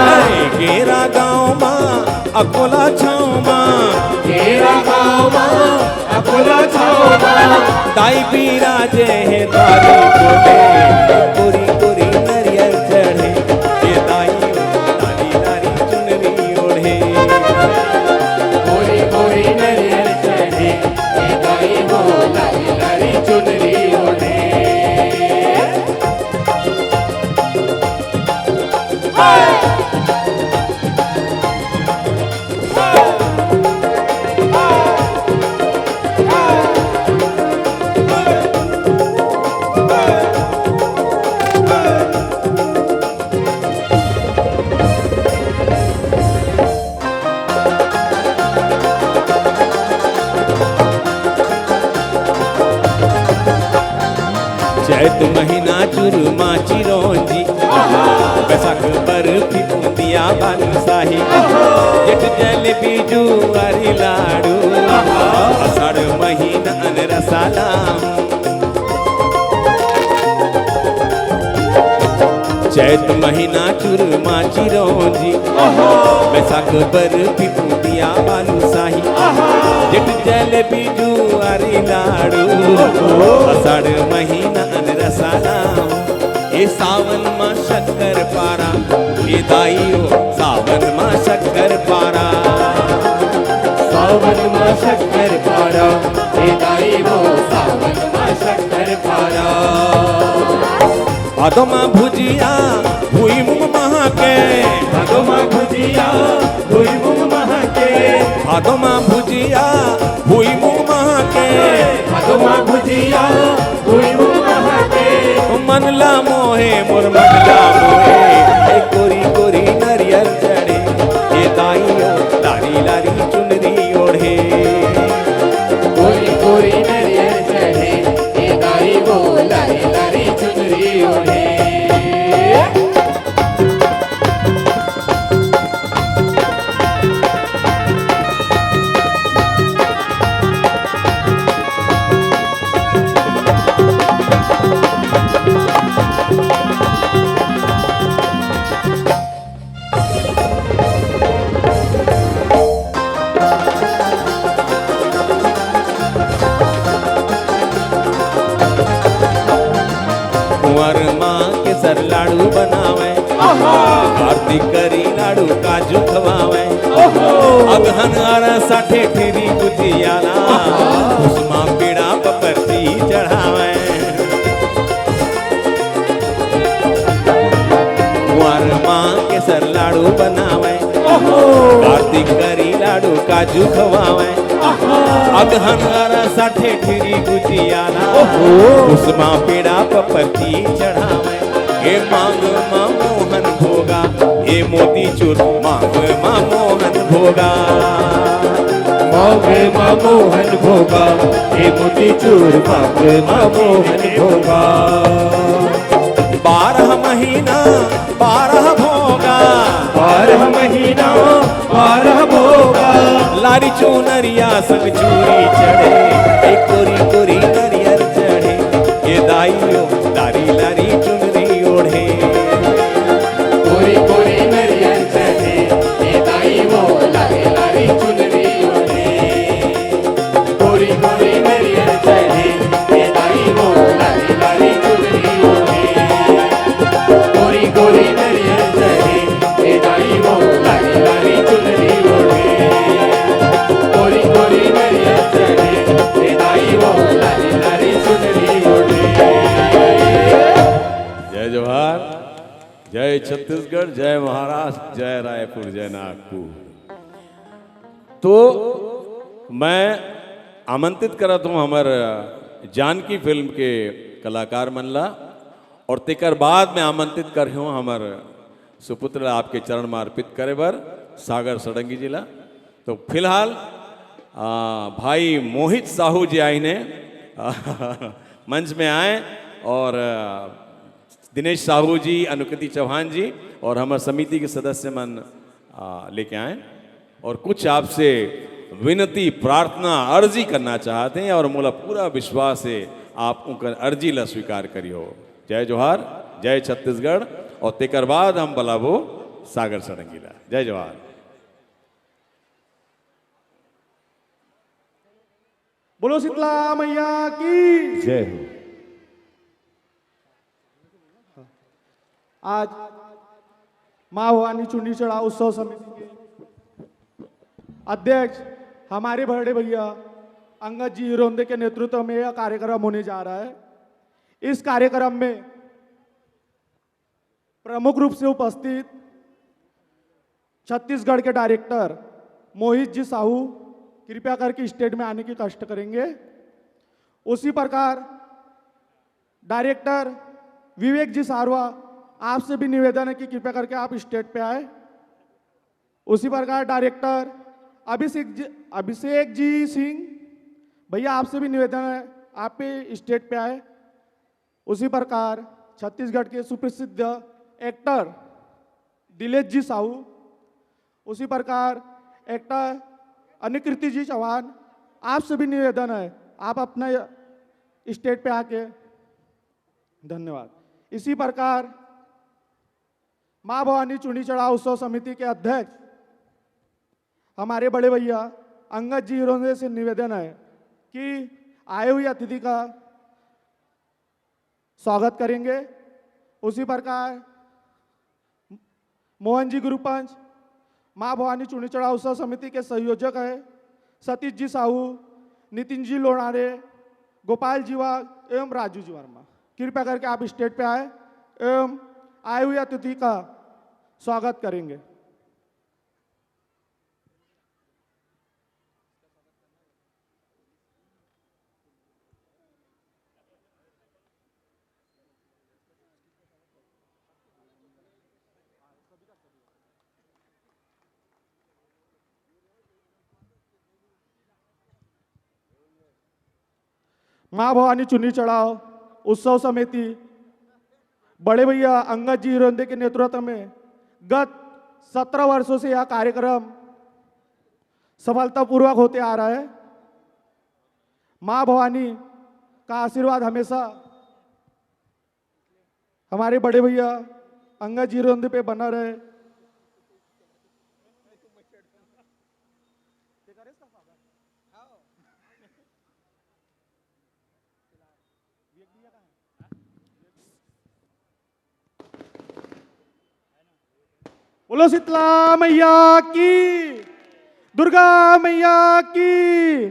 केरा गाँव मां अकोला छाँव मां, केरा गाँव मां अकोला छाँव मां, दाई बिराजे है द्वारी खोले, कोरी कोरी नरियर चढ़े, ये दाई लारी लारी चुनरी ओढ़े, कोरी कोरी नरियर चढ़े, हे दाइयो लारी लारी चुनरी ओढ़े। चैत महीना चुरमा चिरौंजी, बैसाख बर्फी बूंदिया बालूशाही, जेठ जलेबी जुआरी लाडू, आषाढ़ महीना अनरसाला, चैत महीना चुरमा चिरौंजी, बैसाख बर्फी बूंदिया बालूशाही, जेठ जलेबी जुआरी लाडू, आषाढ़ महीना अनरसाला, ए सावन मां शक्कर पारा, ए दाइयो सावन मां शक्कर पारा, सावन मां शक्कर पारा, हे दाइयो सावन मां शक्कर पारा, भादो मां भुजिया हुई मुँह महके, भादो मां भुजिया हुई मुँह महके, भादो मां भुजिया हुई मुँह महके, भादो मां भुजिया हुई मुँह महके, मनला मोहे मोर मनला मोहे ए कोरी कोरी नरियल चढ़े ये दाइयो लारी लारी चुनरी ओढ़े कोरी कोरी नरियल चढ़े ये गाई वो लारी लारी चुनरी ओढ़े कुंवर माँ के सर लाडू बनावे आरती करी लाडू काजू खवावे अगहन आरा साठे ठेरी गुजियाला उसमा पीड़ा पपरती चढ़ावे कुंवर माँ के सर लाडू बनावे आरती करी लाडू काजू खवावे अगहन आरा साठे ठेरी गुजियाला उसमा पेड़ा पपती चढ़ावे हे मांग माँ मोहन भोगा हे मोती चूर मांग माँ मोहन भोगा मांग माँ मोहन भोगा हे मोती चूर मांग माँ मोहन भोगा 12 महीना 12 भोगा 12 महीना 12 भोगा लारी चूनरिया संग चूरी चढ़े ए कोरी कोरी नरियर चढ़े ये दाइयो लारी लारी चुनरी ओढ़े कोरी कोरी नरियल चढ़े ये गाई वो लारी लारी चुनरी ओढ़े कोरी कोरी नरियल चढ़े ये गाई वो लारी लारी चुनरी ओढ़े कोरी कोरी नरियल चढ़े ये गाई वो लारी लारी चुनरी ओढ़े कोरी कोरी नरियल चढ़े ये गाई वो लारी लारी चुनरी ओढ़े जय जोहार जय छत्तीसगढ़ जय महाराष्ट्र जय रायपुर जय नागपुर तो मैं आमंत्रित करत हूँ हमार जानकी फिल्म के कलाकार मनला और तेकर बाद में आमंत्रित कर हूँ हमार सुपुत्र आपके चरण में अर्पित करे बर सागर सड़ंगी जिला तो फिलहाल भाई मोहित साहू जी आई ने मंच में आए और दिनेश साहू जी अनुकृति चौहान जी और हमारे समिति के सदस्य मन लेके आए और कुछ आपसे विनती प्रार्थना अर्जी करना चाहते हैं और मोला पूरा विश्वास है आप उनका अर्जी ला स्वीकार करियो जय जोहार जय छत्तीसगढ़ और तेकर बाद हम बलाबो सागर सड़ंगीला जय जोहार बोलो शीतला मैया की जय हो। आज माँ भवानी चुन्नी चढ़ाव उत्सव समिति के अध्यक्ष हमारे बड़े भैया अंगद जी हिरोंदे के नेतृत्व में यह कार्यक्रम होने जा रहा है। इस कार्यक्रम में प्रमुख रूप से उपस्थित छत्तीसगढ़ के डायरेक्टर मोहित जी साहू कृपया करके स्टेज में आने की कष्ट करेंगे। उसी प्रकार डायरेक्टर विवेक जी सारवा आपसे भी निवेदन है कि कृपया करके आप स्टेज पे आए। उसी प्रकार डायरेक्टर अभिषेक जी सिंह भैया आपसे भी निवेदन है आप भी स्टेज पे आए। उसी प्रकार छत्तीसगढ़ के सुप्रसिद्ध एक्टर दिलेश जी साहू, उसी प्रकार एक्टर अनुकृति जी चौहान आपसे भी निवेदन है आप अपना स्टेज पे आके धन्यवाद। इसी प्रकार माँ भवानी चुनी चढ़ाव उत्सव समिति के अध्यक्ष हमारे बड़े भैया अंगद जी हिरोंदे से निवेदन है कि आए हुए अतिथि का स्वागत करेंगे। उसी प्रकार मोहन जी गुरुपंच माँ भवानी चुनी चढ़ाव उत्सव समिति के संयोजक है सतीश जी साहू, नितिन जी लोणारे, गोपाल जी वाघ एवं राजू जी वर्मा कृपया करके आप स्टेज पे आए एवं आए हुए अतिथि का स्वागत करेंगे। माँ भवानी चुन्नी चढ़ाओ उत्सव समिति बड़े भैया अंगद जी हिरोंदे के नेतृत्व में गत 17 वर्षों से यह कार्यक्रम सफलतापूर्वक होते आ रहा है। माँ भवानी का आशीर्वाद हमेशा हमारे बड़े भैया अंगद जी हिरोंदे पे बना रहे। बोलो शीतला मैया की, दुर्गा मैया की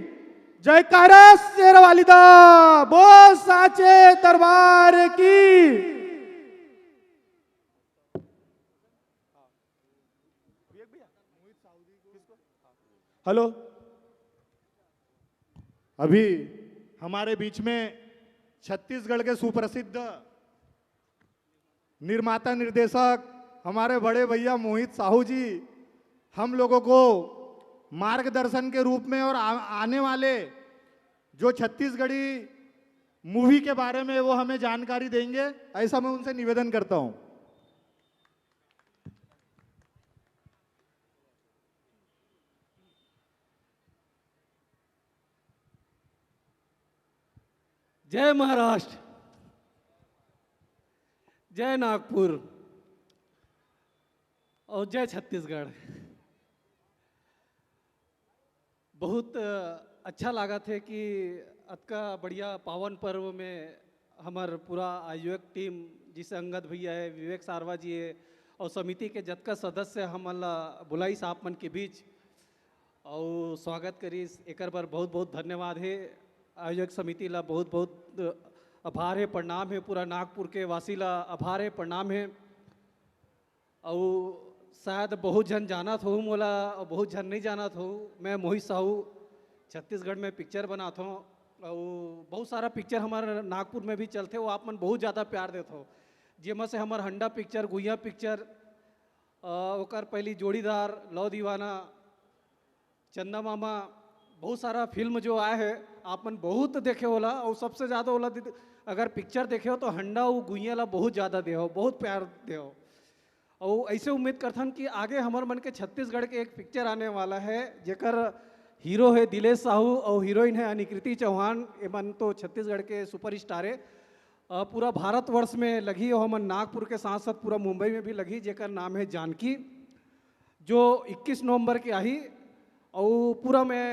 जयकारा शेरवाली दा, बोल साचे दरबार की। हेलो, अभी हमारे बीच में छत्तीसगढ़ के सुप्रसिद्ध निर्माता निर्देशक हमारे बड़े भैया मोहित साहू जी हम लोगों को मार्गदर्शन के रूप में और आने वाले जो छत्तीसगढ़ी मूवी के बारे में वो हमें जानकारी देंगे, ऐसा मैं उनसे निवेदन करता हूं। जय महाराष्ट्र, जय नागपुर और जय छत्तीसगढ़। बहुत अच्छा लगा थे कि अतका बढ़िया पावन पर्व में हमार पूरा आयोजक टीम जिसे अंगद भैया है, विवेक सारवा जी है और समिति के जतका सदस्य हमला बुलाई साहब मन के बीच और स्वागत करी। एक बार बहुत बहुत धन्यवाद है आयोजक समिति ला, बहुत बहुत आभार है, प्रणाम है। पूरा नागपुर के वासी ला आभार है, प्रणाम है। और शायद बहुत जन जानत हो मोला और बहुत जन नहीं जानत हो, मैं मोहित साहू छत्तीसगढ़ में पिक्चर बनाता हूँ और बहुत सारा पिक्चर हमारे नागपुर में भी चलते हो, आप मन बहुत ज़्यादा प्यार देते हो। जिसमें से हमार हंडा पिक्चर, गुइया पिक्चर, ओकर पहली जोड़ीदार, लव दीवाना, चंदा मामा, बहुत सारा फिल्म जो आए है आप मन बहुत देखे होला। और सबसे ज़्यादा होला अगर पिक्चर देखे हो तो हंडा और गुइया ला बहुत ज़्यादा दे हो, बहुत प्यार दे हो। और ऐसे उम्मीद करथन कि आगे हमार मन के छत्तीसगढ़ के एक पिक्चर आने वाला है जेकर हीरो है दिलेश साहू और हीरोइन है अनिकृति चौहान। ये मन तो छत्तीसगढ़ के सुपरस्टार है, पूरा भारतवर्ष में लगी और हमारे नागपुर के साथ साथ पूरा मुंबई में भी लगी, जेकर नाम है जानकी, जो 21 नवंबर की आई। और पूरा मैं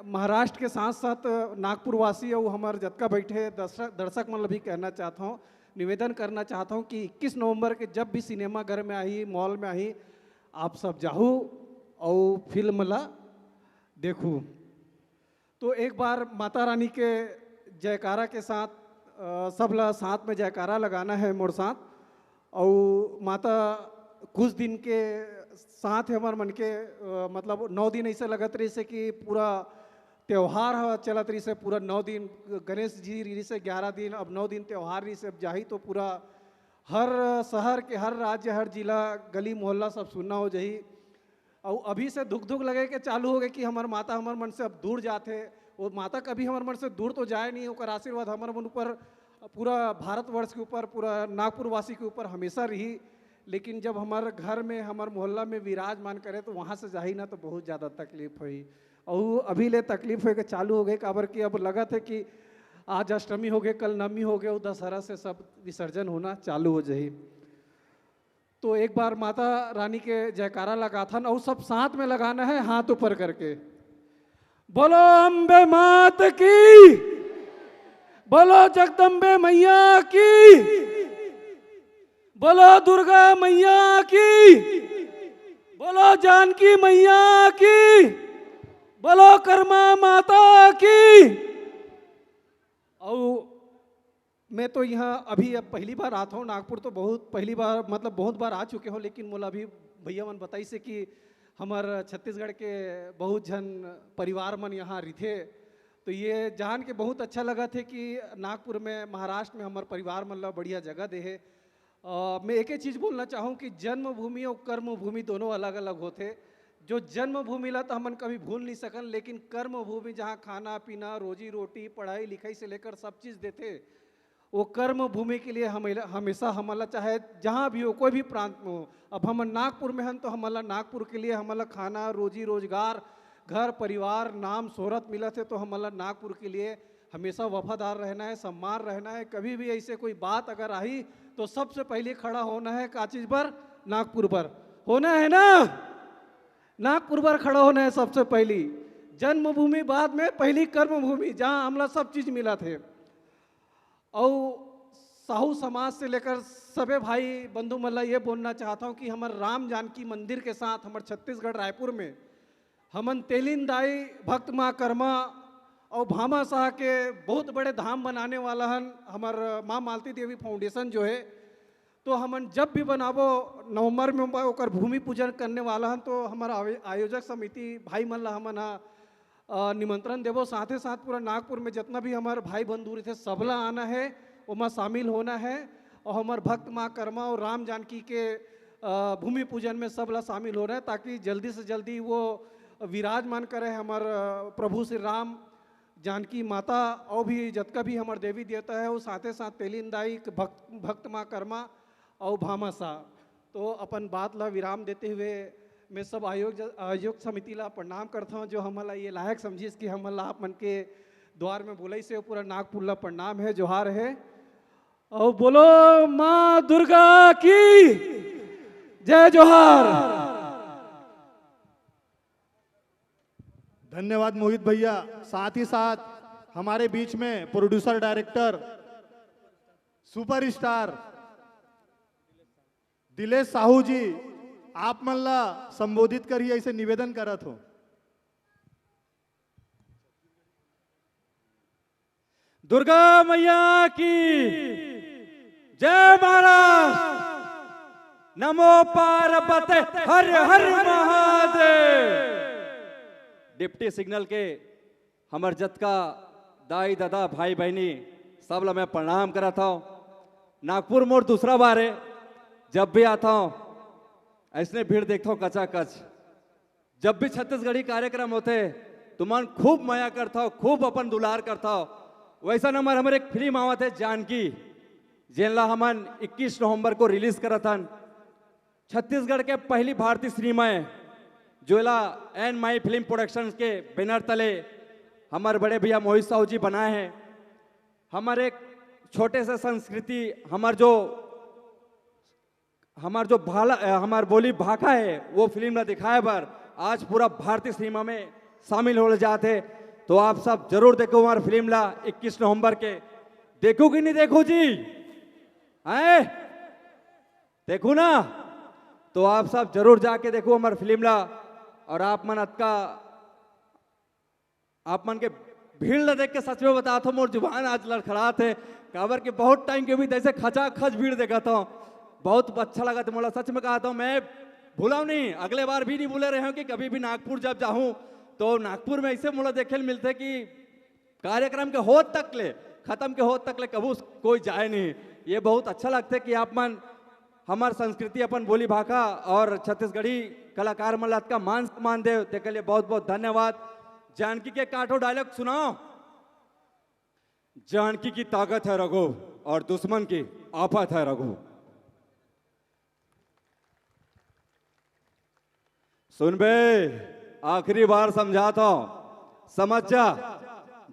महाराष्ट्र के साथ साथ नागपुर वासी और हमारे जतका बैठे दर्शक मन भी कहना चाहता हूँ, निवेदन करना चाहता हूँ कि 21 नवंबर के जब भी सिनेमा घर में आई, मॉल में आई, आप सब जाओ और फिल्म ला देखूँ। तो एक बार माता रानी के जयकारा के साथ सब ला साथ में जयकारा लगाना है मोर साथ। और माता कुछ दिन के साथ है हमारे मन के मतलब 9 दिन ऐसे लगत रही से कि पूरा त्यौहार चलत रही से, पूरा 9 दिन गणेश जी रही से 11 दिन, अब 9 दिन त्यौहार रही से। अब जाही तो पूरा हर शहर के, हर राज्य, हर जिला, गली मोहल्ला सब सुनना हो जाही। और अभी से दुख दुख लगे के चालू हो गए कि हमार माता हमारे मन से अब दूर जाते। वो माता कभी हमारे मन से दूर तो जाए नहीं, उसका आशीर्वाद हमारे मन ऊपर, पूरा भारतवर्ष के ऊपर, पूरा नागपुर वासी के ऊपर हमेशा रही। लेकिन जब हमारे घर में, हमारे मोहल्ला में विराजमान करे तो वहाँ से जाही ना तो बहुत ज़्यादा तकलीफ हुई। और अभी ले तकलीफ हो के चालू हो गए काबर कि अब लगा थे कि आज अष्टमी हो गए, कल नवमी हो गए, दशहरा से सब विसर्जन होना चालू हो जाही। तो एक बार माता रानी के जयकारा लगा था और सब साथ में लगाना है हाथ ऊपर करके। बोलो अम्बे मात की, बोलो जगदम्बे मैया की, बोलो दुर्गा मैया की, बोलो जानकी मैया की, बोलो कर्मा माता की। और मैं तो यहाँ अभी अब पहली बार आता हूँ नागपुर, तो बहुत पहली बार मतलब बहुत बार आ चुके हो, लेकिन मोला अभी भैया मन बताई से कि हमार छत्तीसगढ़ के बहुत जन परिवार मन यहाँ रिथे। तो ये जान के बहुत अच्छा लगा थे कि नागपुर में, महाराष्ट्र में हमारे परिवार मन ला बढ़िया जगह दे है। मैं एक ही चीज़ बोलना चाहूँ कि जन्मभूमि और कर्मभूमि दोनों अलग अलग होते। जो जन्मभूमि ला तो हमन कभी भूल नहीं सकन, लेकिन कर्म भूमि जहाँ खाना पीना रोजी रोटी पढ़ाई लिखाई से लेकर सब चीज़ देते, वो कर्म भूमि के लिए हमेशा हमला चाहे जहाँ भी हो, कोई भी प्रांत में हो। अब हम नागपुर में हैं तो हमला नागपुर के लिए हमला खाना रोजी रोजगार घर परिवार नाम शोहरत मिला थे, तो हमला नागपुर के लिए हमेशा वफादार रहना है, सम्मान रहना है। कभी भी ऐसे कोई बात अगर आई तो सबसे पहले खड़ा होना है का चीज पर, नागपुर पर होना है ना, नागपुर पर खड़ा होना है सबसे पहली। जन्मभूमि बाद में पहली कर्मभूमि जहाँ हमला सब चीज मिला थे। और साहू समाज से लेकर सभी भाई बंधु मल्ला ये बोलना चाहता हूँ कि हमारे राम जानकी मंदिर के साथ हमारे छत्तीसगढ़ रायपुर में हमन तेलिन दाई भक्त माँ कर्मा और भामा शाह के बहुत बड़े धाम बनाने वाला हन हमार माँ मालती देवी फाउंडेशन जो है। तो हमन जब भी बनाबो नवंबर में ओकर भूमि पूजन करने वाला हन, तो हमारा आयोजक समिति भाई मन ला हमन निमंत्रण देवो। साथ ही साथ पूरा नागपुर में जितना भी हमारे भाई बंधु थे सबला आना है, उमा शामिल होना है। और हमारे भक्त माँ कर्मा और राम जानकी के भूमि पूजन में सबला शामिल हो रहे हैं, ताकि जल्दी से जल्दी वो विराजमान करे हमारे प्रभु श्री राम जानकी माता और भी जतका भी हमारे देवी देवता है वो साथ ही साथ तेलिंदाई भक्त माँ कर्मा और भामा शाह। तो अपन बात ला विराम देते हुए मैं सब आयोग समिति ला प्रणाम करता हूँ, जो हमारा ये लायक समझिस कि हमारा आप मन के द्वार में बोले से पूरा नागपुर ला प्रणाम है, जोहार है। और बोलो माँ दुर्गा की जय, जोहार। धन्यवाद मोहित भैया। साथ ही साथ हमारे बीच में producer director superstar Dilesh Sahu ji, आप मन ला संबोधित करिए, ऐसे निवेदन करत हो। दुर्गा मैया की जय महाराज। नमो पार्वते हर हर महादेव। डिप्टी सिग्नल के हमर जतका दाई दादा भाई बहनी सब ला मैं प्रणाम करता हूँ। नागपुर मोड़ दूसरा बार है, जब भी आता हूँ ऐसने भीड़ देखता हूँ कचा कच। जब भी छत्तीसगढ़ी कार्यक्रम होते तुमान खूब माया करता हो, खूब अपन दुलार करता हो। वैसा नंबर हमारे एक फिल्म आवत है जानकी, जेनला हमन 21 नवंबर को रिलीज करत हन। छत्तीसगढ़ के पहली भारतीय सिनेमा है जोला एन माई फिल्म प्रोडक्शंस के बैनर तले हमारे बड़े भैया मोहित साहू जी बनाए हैं। हमारे एक छोटे से संस्कृति हमार जो हमार बोली भाषा है वो फिल्म ना दिखाए पर आज पूरा भारतीय सिनेमा में शामिल हो जाते। तो आप सब जरूर देखो हमारे फिल्म ला 21 नवंबर के। देखो कि नहीं देखो जी, आए देखो ना, तो आप सब जरूर जाके देखो हमारे फिल्म ला। और आप मन के भीड़ ला देख के सच में बताता हूँ, मोर जुबान आज लड़खड़ात है। काबर के बहुत टाइम के भी जैसे खचा खच भीड़ देखा था, बहुत अच्छा लगा था। मोला सच में कहा था, मैं भूला नहीं, अगले बार भी नहीं भूले रहे हो कि कभी भी नागपुर जब जाऊं तो नागपुर में ऐसे मोला देखे मिलते कि कार्यक्रम के होत तक ले खत्म के होत तक ले कबू कोई जाए नहीं। ये बहुत अच्छा लगता है कि आप मन हमार संस्कृति अपन बोली भाषा और छत्तीसगढ़ी कलाकार मन का मान सम्मान दे, के लिए बहुत बहुत धन्यवाद। जानकी के काठो डायलॉग सुनाओ। जानकी की ताकत है रघु और दुश्मन की आफत है रघु। सुन बे, आखिरी बार समझाता हूं, समझ जा।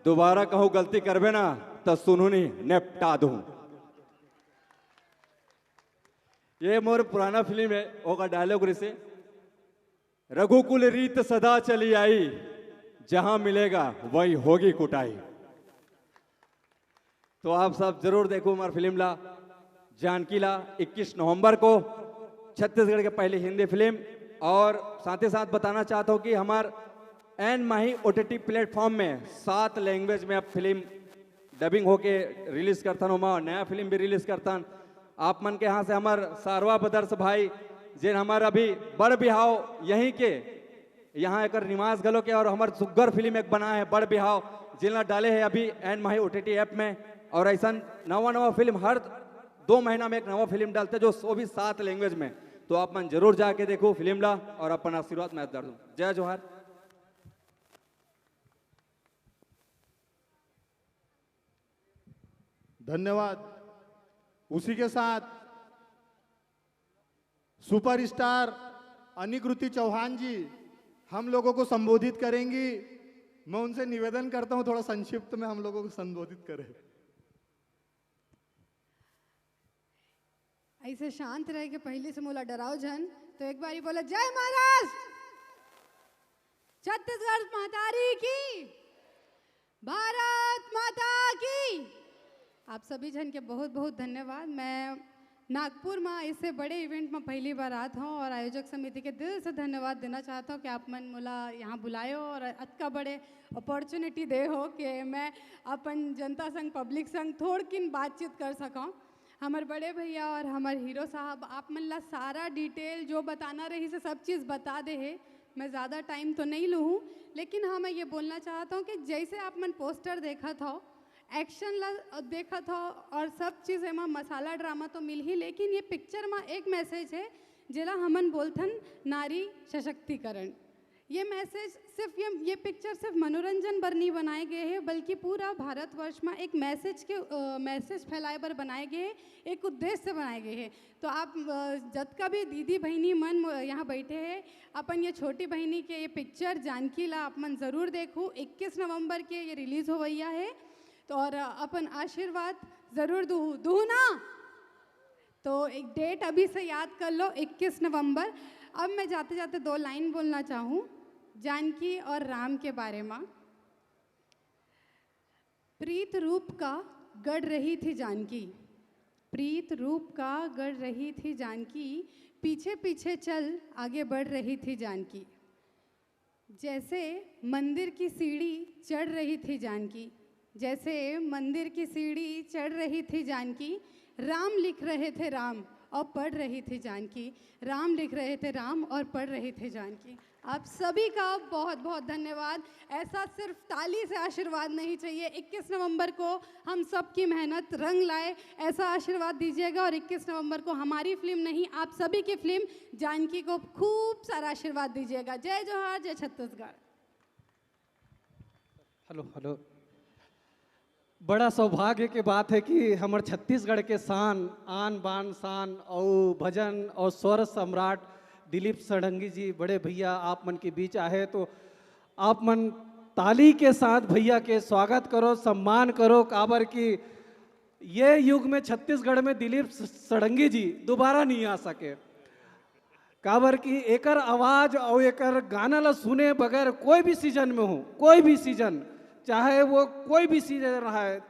दोबारा कहूं गलती करबे ना तो सुनू नहीं, निपटा दूं। ये मोर पुराना फिल्म है, होगा डायलॉग रिसे। रघुकुल रीत सदा चली आई, जहां मिलेगा वही होगी कुटाई। तो आप सब जरूर देखो हमारी फिल्म ला जानकी ला 21 नवंबर को, छत्तीसगढ़ के पहले हिंदी फिल्म। और साथ ही साथ बताना चाहता हूँ कि हमार एन माही OTT प्लेटफॉर्म में 7 लैंग्वेज में अब फिल्म डबिंग होके रिलीज करता हूँ, नया फिल्म भी रिलीज करता। आप मन के यहाँ से हमार सारवा बदर्स भाई जिन हमार अभी बड़ बिहाव यहीं के यहाँ एक निवास गलो के, और हमार सुग्गर फिल्म एक बना है बड़ बिहाव, जिनला डाले है अभी एन माही OTT ऐप में। और ऐसा नवा फिल्म हर 2 महीना में एक नवा फिल्म डालते, जो वो भी 7 लैंग्वेज में। तो आप मन जरूर जाके देखो फिल्म ला और अपन आशीर्वाद मैं दर दूं। जय जोहार। धन्यवाद। उसी के साथ सुपरस्टार अनिकृति चौहान जी हम लोगों को संबोधित करेंगी। मैं उनसे निवेदन करता हूं थोड़ा संक्षिप्त में हम लोगों को संबोधित करें। ऐसे शांत रह के पहले से मोला डराओ जन, तो एक बारी बोला जय महाराष्ट्र, छत्तीसगढ़ मातारी की, भारत माता की। आप सभी जन के बहुत बहुत धन्यवाद। मैं नागपुर में इससे बड़े इवेंट में पहली बार आता हूँ और आयोजक समिति के दिल से धन्यवाद देना चाहता हूँ कि आप मन मोला यहाँ बुलायो और अतका बड़े अपॉर्चुनिटी दे हो कि मैं अपन जनता संग पब्लिक संग थोड़ किन बातचीत कर सकूँ। हमारे बड़े भैया और हमारे हीरो साहब आप मन ला सारा डिटेल जो बताना रही से सब चीज़ बता दे है। मैं ज़्यादा टाइम तो नहीं लूँ, लेकिन हाँ मैं ये बोलना चाहता हूँ कि जैसे आप मन पोस्टर देखा था, एक्शन ला देखा था और सब चीज़ में मसाला ड्रामा तो मिल ही, लेकिन ये पिक्चर में एक मैसेज है जिला हमन बोलथन नारी सशक्तिकरण। ये मैसेज सिर्फ ये पिक्चर सिर्फ मनोरंजन बर नहीं बनाए गए हैं, बल्कि पूरा भारतवर्ष में एक मैसेज फैलाए बर बनाए गए हैं, एक उद्देश्य से बनाए गए हैं। तो आप जब का भी दीदी बहनी मन यहाँ बैठे हैं, अपन ये छोटी बहनी के ये पिक्चर जानकी ला आप मन ज़रूर देखो। 21 नवंबर के ये रिलीज़ हो गया है, तो और अपन आशीर्वाद ज़रूर दूँ ना। तो एक डेट अभी से याद कर लो, 21 नवंबर। अब मैं जाते जाते 2 लाइन बोलना चाहूँ जानकी और राम के बारे में। प्रीत रूप का गढ़ रही थी जानकी, प्रीत रूप का गढ़ रही थी जानकी, पीछे पीछे चल आगे बढ़ रही थी जानकी। जैसे मंदिर की सीढ़ी चढ़ रही थी जानकी, जैसे मंदिर की सीढ़ी चढ़ रही थी जानकी, राम लिख रहे थे राम और पढ़ रही थी जानकी, राम लिख रहे थे राम और पढ़ रही थी जानकी। आप सभी का बहुत बहुत धन्यवाद। ऐसा सिर्फ ताली से आशीर्वाद नहीं चाहिए, 21 नवंबर को हम सब की मेहनत रंग लाए, ऐसा आशीर्वाद दीजिएगा। और 21 नवंबर को हमारी फिल्म नहीं, आप सभी की फिल्म जानकी को खूब सारा आशीर्वाद दीजिएगा। जय जोहार, जय छत्तीसगढ़। Hello hello. बड़ा सौभाग्य की बात है कि हमारे छत्तीसगढ़ के शान आन बान शान और भजन और स्वर सम्राट दिलीप षडंगी जी बड़े भैया आप मन के बीच आए, तो आप मन ताली के साथ भैया के स्वागत करो, सम्मान करो। काबर कि ये युग में छत्तीसगढ़ में दिलीप षडंगी जी दोबारा नहीं आ सके। काबर कि एकर आवाज़ और एकर गाना ला सुने बगैर कोई भी सीजन में हो, कोई भी सीजन, चाहे वो कोई भी सीजन रहा है,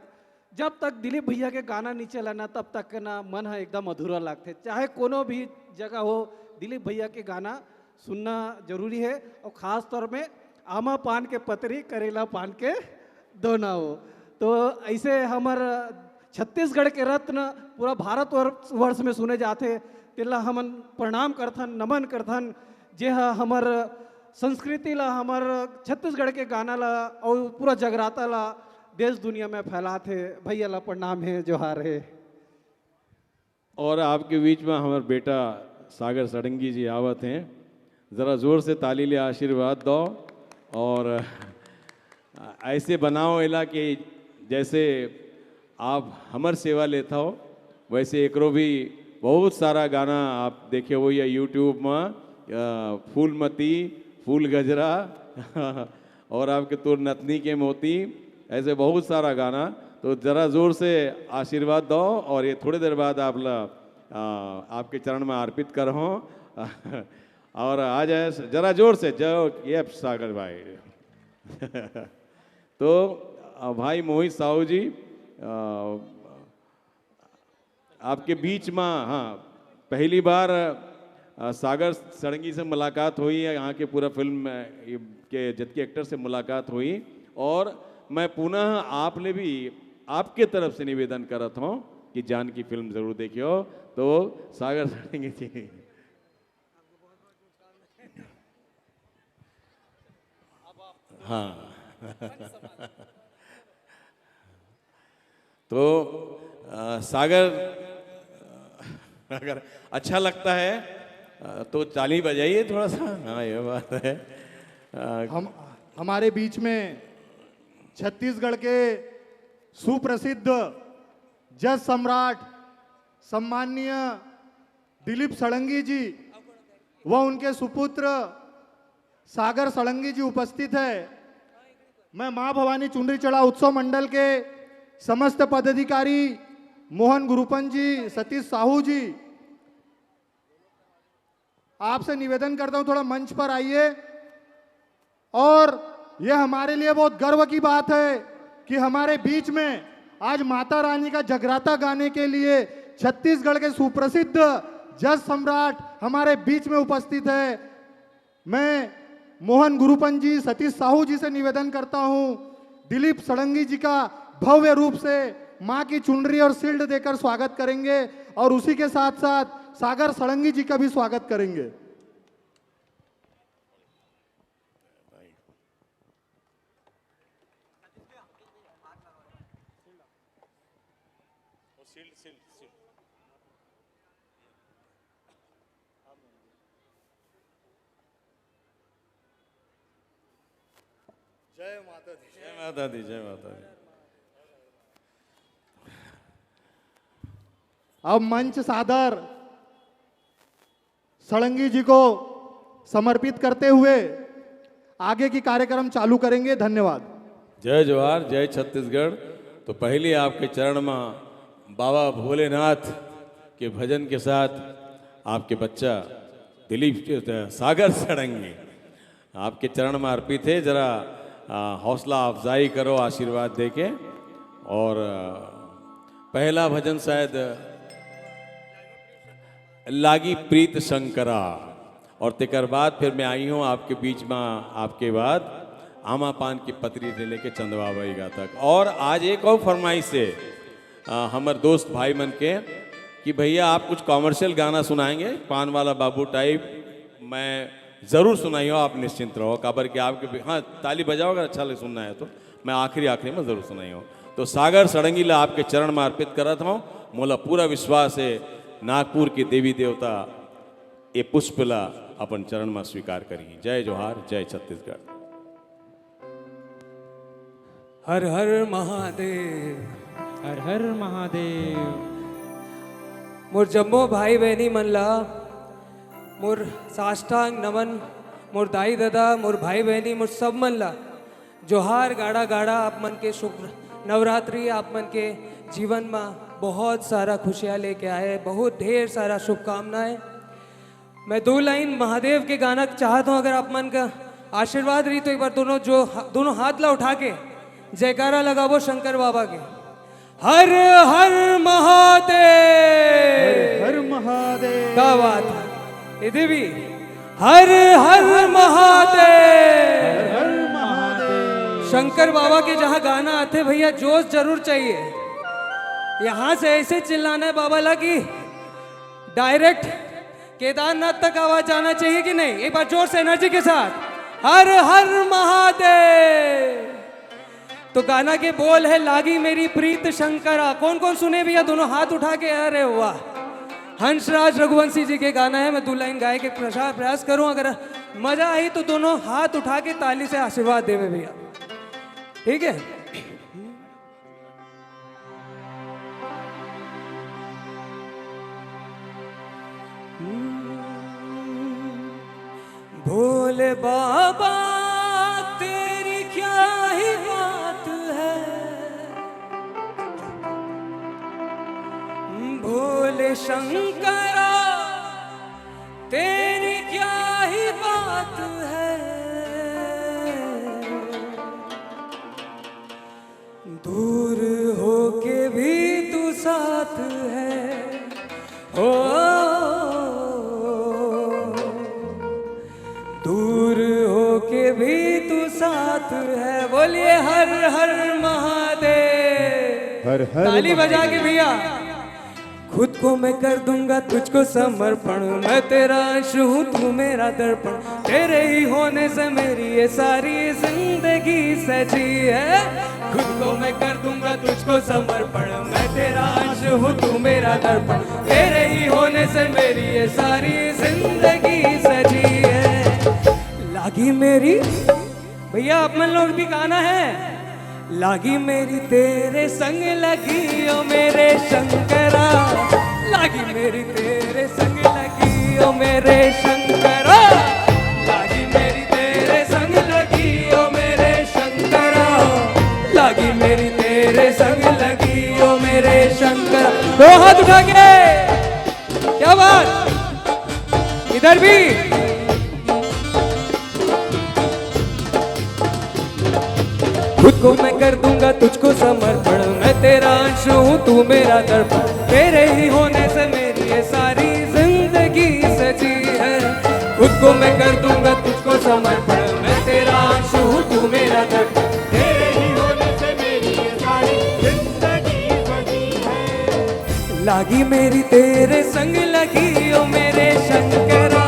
जब तक दिलीप भैया के गाना नहीं चला ना तब तक ना मन है एकदम अधूरा लगते। चाहे कोनो भी जगह हो, दिलीप भैया के गाना सुनना जरूरी है। और ख़ास तौर में आमा पान के पतरी करेला पान के दोना हो। तो ऐसे हमार छत्तीसगढ़ के रत्न पूरा भारत वर्ष में सुने जाते, तिला हमन प्रणाम करथन, नमन करथन। जे हमार संस्कृति ला, हमार छत्तीसगढ़ के गाना ला और पूरा जगराता ला देश दुनिया में फैलाते। भैया ला प्रणाम है, जोहार है। और आपके बीच में हमारे बेटा सागर षडंगी जी आवत हैं, ज़रा ज़ोर से ताली ले आशीर्वाद दो। और ऐसे बनाओ इला कि जैसे आप हमार सेवा लेता हो, वैसे एकरो भी बहुत सारा गाना आप देखे हो या यूट्यूब में, फूलमती, फूल गजरा और आपके तुर नतनी के मोती, ऐसे बहुत सारा गाना। तो ज़रा ज़ोर से आशीर्वाद दो और ये थोड़ी देर बाद आपके चरण में अर्पित कर हो। और आ जाए जरा जोर से, जय ये सागर भाई। तो भाई मोहित साहू जी आपके बीच में, हाँ पहली बार सागर षडंगी से मुलाकात हुई है, यहाँ के पूरा फिल्म के जितके एक्टर से मुलाकात हुई। और मैं पुनः आपने भी आपके तरफ से निवेदन करत हूँ कि जान की फिल्म जरूर देखियो। तो सागर षडंगी जी हाँ तो सागर अगर अच्छा लगता है तो ताली बजाइए थोड़ा सा। हाँ ये बात है। हमारे बीच में छत्तीसगढ़ के सुप्रसिद्ध जज सम्राट सम्माननीय दिलीप सड़ंगी जी व उनके सुपुत्र सागर सड़ंगी जी उपस्थित है। मैं मां भवानी चुनरी चढ़ा उत्सव मंडल के समस्त पदाधिकारी मोहन गुरुपन जी, सतीश साहू जी, आपसे निवेदन करता हूं थोड़ा मंच पर आइए। और यह हमारे लिए बहुत गर्व की बात है कि हमारे बीच में आज माता रानी का जगराता गाने के लिए छत्तीसगढ़ के सुप्रसिद्ध जज सम्राट हमारे बीच में उपस्थित है। मैं मोहन गुरुपन जी, सतीश साहू जी से निवेदन करता हूं, दिलीप सड़ंगी जी का भव्य रूप से मां की चुनरी और शील्ड देकर स्वागत करेंगे और उसी के साथ साथ सागर सड़ंगी जी का भी स्वागत करेंगे। जय माता दी, जय माता दी, जय माता दी। अब मंच सादर सड़ंगी जी को समर्पित करते हुए आगे की कार्यक्रम चालू करेंगे। धन्यवाद। जय जोहार, जय छत्तीसगढ़। तो पहले आपके चरण में बाबा भोलेनाथ के भजन के साथ आपके बच्चा दिलीप सागर सड़ंगी आपके चरण में अर्पित है। जरा हौसला अफजाई करो आशीर्वाद देके। और पहला भजन शायद लागी प्रीत शंकरा, और तेकर बाद फिर मैं आई हूँ आपके बीच में आपके बाद आमा पान की पतरी से लेके चंदवा बईगा तक। और आज एक और फरमाइश है हमारे दोस्त भाई मन के कि भैया आप कुछ कॉमर्शियल गाना सुनाएंगे, पान वाला बाबू टाइप। मैं ज़रूर सुनाइयो, आप निश्चिंत रहो। काबर कि आपके हाँ ताली बजाओ अगर अच्छा लगे सुनना है तो मैं आखिरी में ज़रूर सुनाइयो। तो सागर सड़ंगी ला आपके चरण में अर्पित करत हूँ। मोला पूरा विश्वास है नागपुर के देवी देवता ये पुष्पला अपन चरण में स्वीकार करी। जय जोहार, जय छत्तीसगढ़। हर हर महादेव, हर हर महादेव। मोर जम्मो भाई बहनी मन ला मोर साष्टांग नमन, मोर दाई दादा, मोर भाई बहनी, मोर सब मन ला जोहार गाड़ा गाड़ा। आप मन के शुभ नवरात्रि आप मन के जीवन में बहुत सारा खुशियाँ लेके आए, बहुत ढेर सारा शुभकामनाएं। मैं 2 लाइन महादेव के गाना चाहता हूँ, अगर आप मन का आशीर्वाद रही तो एक बार दोनों हाथ ला उठा के जयकारा लगावो शंकर बाबा के। हर हर महादेव, हर हर महादेव। क्या बात है ये देवी। हर हर महादेव, हर हर महादेव। शंकर बाबा के जहाँ गाना आते भैया जोश जरूर चाहिए। यहाँ से ऐसे चिल्लाना है बाबा ला कि डायरेक्ट केदारनाथ तक आवाज जाना चाहिए कि नहीं। एक बार जोर से एनर्जी के साथ हर हर महादेव। तो गाना के बोल है लागी मेरी प्रीत शंकरा। कौन कौन सुने भैया दोनों हाथ उठा के। अरे वाह, हंसराज रघुवंशी जी के गाना है। मैं 2 लाइन गाए के प्रयास करूं, अगर मजा आई तो दोनों हाथ उठा के ताली से आशीर्वाद देवे भैया, ठीक है। भोले बाबा तेरी क्या ही बात है, भोले शंकरा तेरी क्या ही बात है। दूर होके भी तू साथ है, ओ दूर होके भी तू साथ है। बोलिए हर हर महादेव। हर हर ताली बजा के भैया। खुद को मैं कर दूंगा तुझको समर्पण, मैं तेरा अंश हूँ तू मेरा दर्पण, तेरे ही होने से मेरी ये सारी जिंदगी सजी है। खुद को मैं कर दूंगा तुझको समर्पण, मैं तेरा अंश हूँ तू मेरा दर्पण, तेरे ही होने से मेरी ये सारी जिंदगी मेरी भैया अपन लोग भी गाना है। लागी मेरी तेरे संग लगी ओ मेरे शंकरा, लागी मेरी तेरे संग लगी ओ मेरे शंकरा, लागी मेरी तेरे संग लगी ओ मेरे शंकरा, लागी मेरी तेरे संग लगी ओ मेरे शंकरा। दो हाथ उठा के, क्या बात, इधर भी। खुद को मैं कर दूंगा तुझको समर्पण, मैं तेरा अंश हूँ तू मेरा दर्पण, तेरे ही होने से मेरी ये सारी जिंदगी सजी है। खुद को मैं कर दूंगा तुझको समर्पण, मैं तेरा अंश हूँ तू मेरा दर्पण, तेरे ही होने से मेरी ये सारी जिंदगी सजी है। लागी मेरी तेरे संग लगी ओ मेरे शंकरा,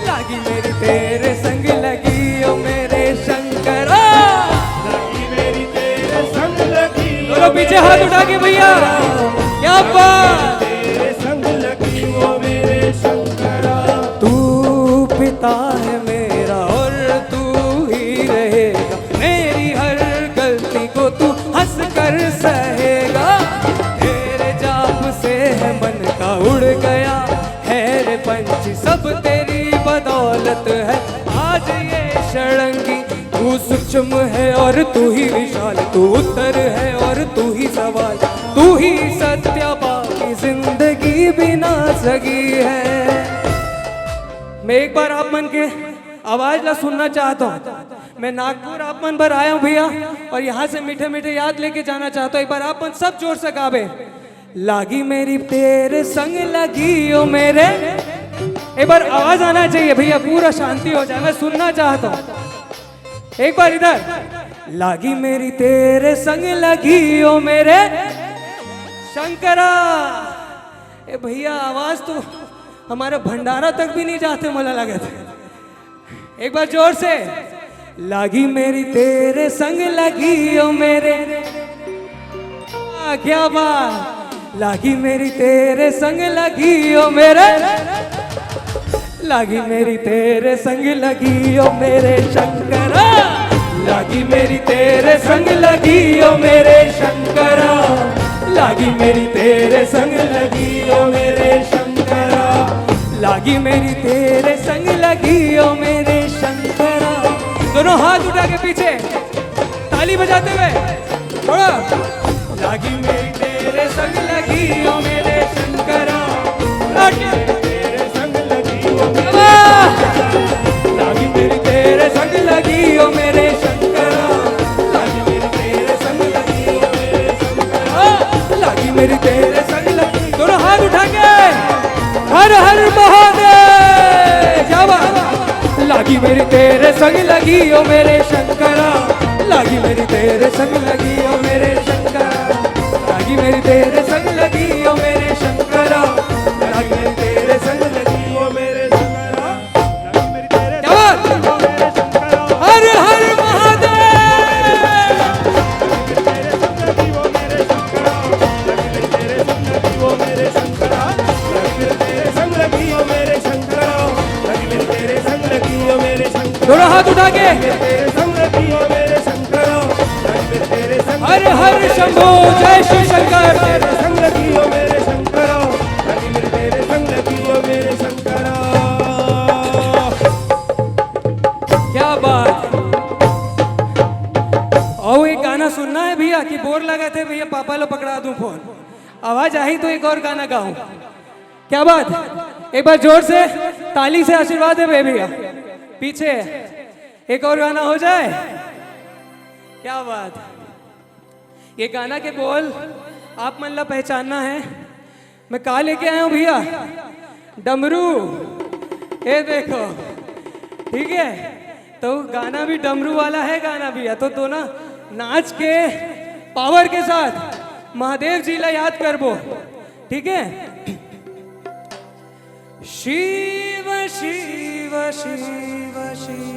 लागी मेरी तेरे संग लगी ओ मेरे शंकरा, तो पीछे हाथ उठा के भैया, क्या बात, तेरे संग लगी वो मेरे शंकरा। तू पिता है मेरा और तू ही रहेगा, मेरी हर गलती को तू हंस कर सहेगा, तेरे जाप से है मन का उड़ गया है रे पंछी, सब तेरी बदौलत है आज ये षडंगी। तू सूक्ष्म है और तू ही विशाल, तू उत्तर है और तू ही सवाल, तू ही सत्य, बाकी जिंदगी बिना सगी है। मैं एक बार आप मन के आवाज ला सुनना चाहता हूँ। मैं नागपुर आप मन पर आया हूँ भैया, और यहाँ से मीठे मीठे याद लेके जाना चाहता हूँ। एक बार आप मन सब जोर से गावे, लागी मेरी तेरे संग लगी ओ मेरे। एक बार आवाज आना चाहिए भैया, पूरा शांति हो जाए, मैं सुनना चाहता हूँ। एक बार इधर, लागी मेरी तेरे संग लगी ओ मेरे शंकरा। ए भैया आवाज तो हमारे भंडारा तक भी नहीं जाते, मला लगे थे। एक बार जोर से, लागी मेरी तेरे संग लगी ओ मेरे, क्या बात, लागी मेरी तेरे संग लगी ओ मेरे, लागी मेरी तेरे संग लगी ओ मेरे शंकरा, लागी मेरी तेरे संग लगी ओ मेरे शंकरा, लागी मेरी तेरे संग लगी ओ मेरे शंकरा, लागी मेरी तेरे संग लगी ओ मेरे शंकरा। दोनों हाथ उठा के पीछे ताली बजाते हुए थोड़ा, लागी मेरी तेरे संग लगी ओ मेरे शंकरा, तेरे संग लगी ओ मेरे, लागी मेरी तेरे संग लगी ओ मेरे शंकरा, लागी मेरी तेरे संग लगी ओ मेरे शंकरा, लागी मेरी तेरे संग लगी। दोनों हाथ उठा के हर हर महादेव, क्या बात, लागी मेरी तेरे संग लगी ओ मेरे शंकरा, लागी मेरी तेरे संग लगी ओ मेरे शंकरा, लागी मेरी तेरे संग लगी ओ मेरे शंकरा, लागी मेरी तेरे संग लगी ओ मेरे शंकरा, लागी मेरी तेरे संग लगी ओ मेरे शंकरा। हर हर महादेव, तेरे संग लगी ओ मेरे शंकरा, लागी मेरी तेरे संग लगी ओ मेरे शंकरा, लागी मेरी तेरे संग लगी ओ मेरे शंकरा, लागी मेरी तेरे संग लगी ओ मेरे शंकरा। दोनों हाथ उठा के, तेरे संग लगी ओ मेरे शंकरा, लागी मेरी तेरे संग, हर हर शंभो जय शिव शंकर, तेरे संग लगी ओ मेरे शंकरा, लागी मेरी तेरे संग लगी ओ मेरे शंकरा। क्या बात। और एक गाना सुनना है भैया कि बोर लगा थे भैया, पापा लो पकड़ा दूं फोन, आवाज आई तो एक और गाना गाऊं, क्या बात। एक बार जोर से ताली से आशीर्वाद है भैया, पीछे एक और गाना हो जाए, क्या बात। ये गाना के बोल आप मन ला पहचानना है। मैं कहा लेके आया हूं भैया, डमरू, ये देखो, ठीक है, तो गाना भी डमरू वाला है गाना भैया, तो दोनों नाच के पावर के साथ महादेव जी ला याद करबो, ठीक है। शिव शिव शिव शिव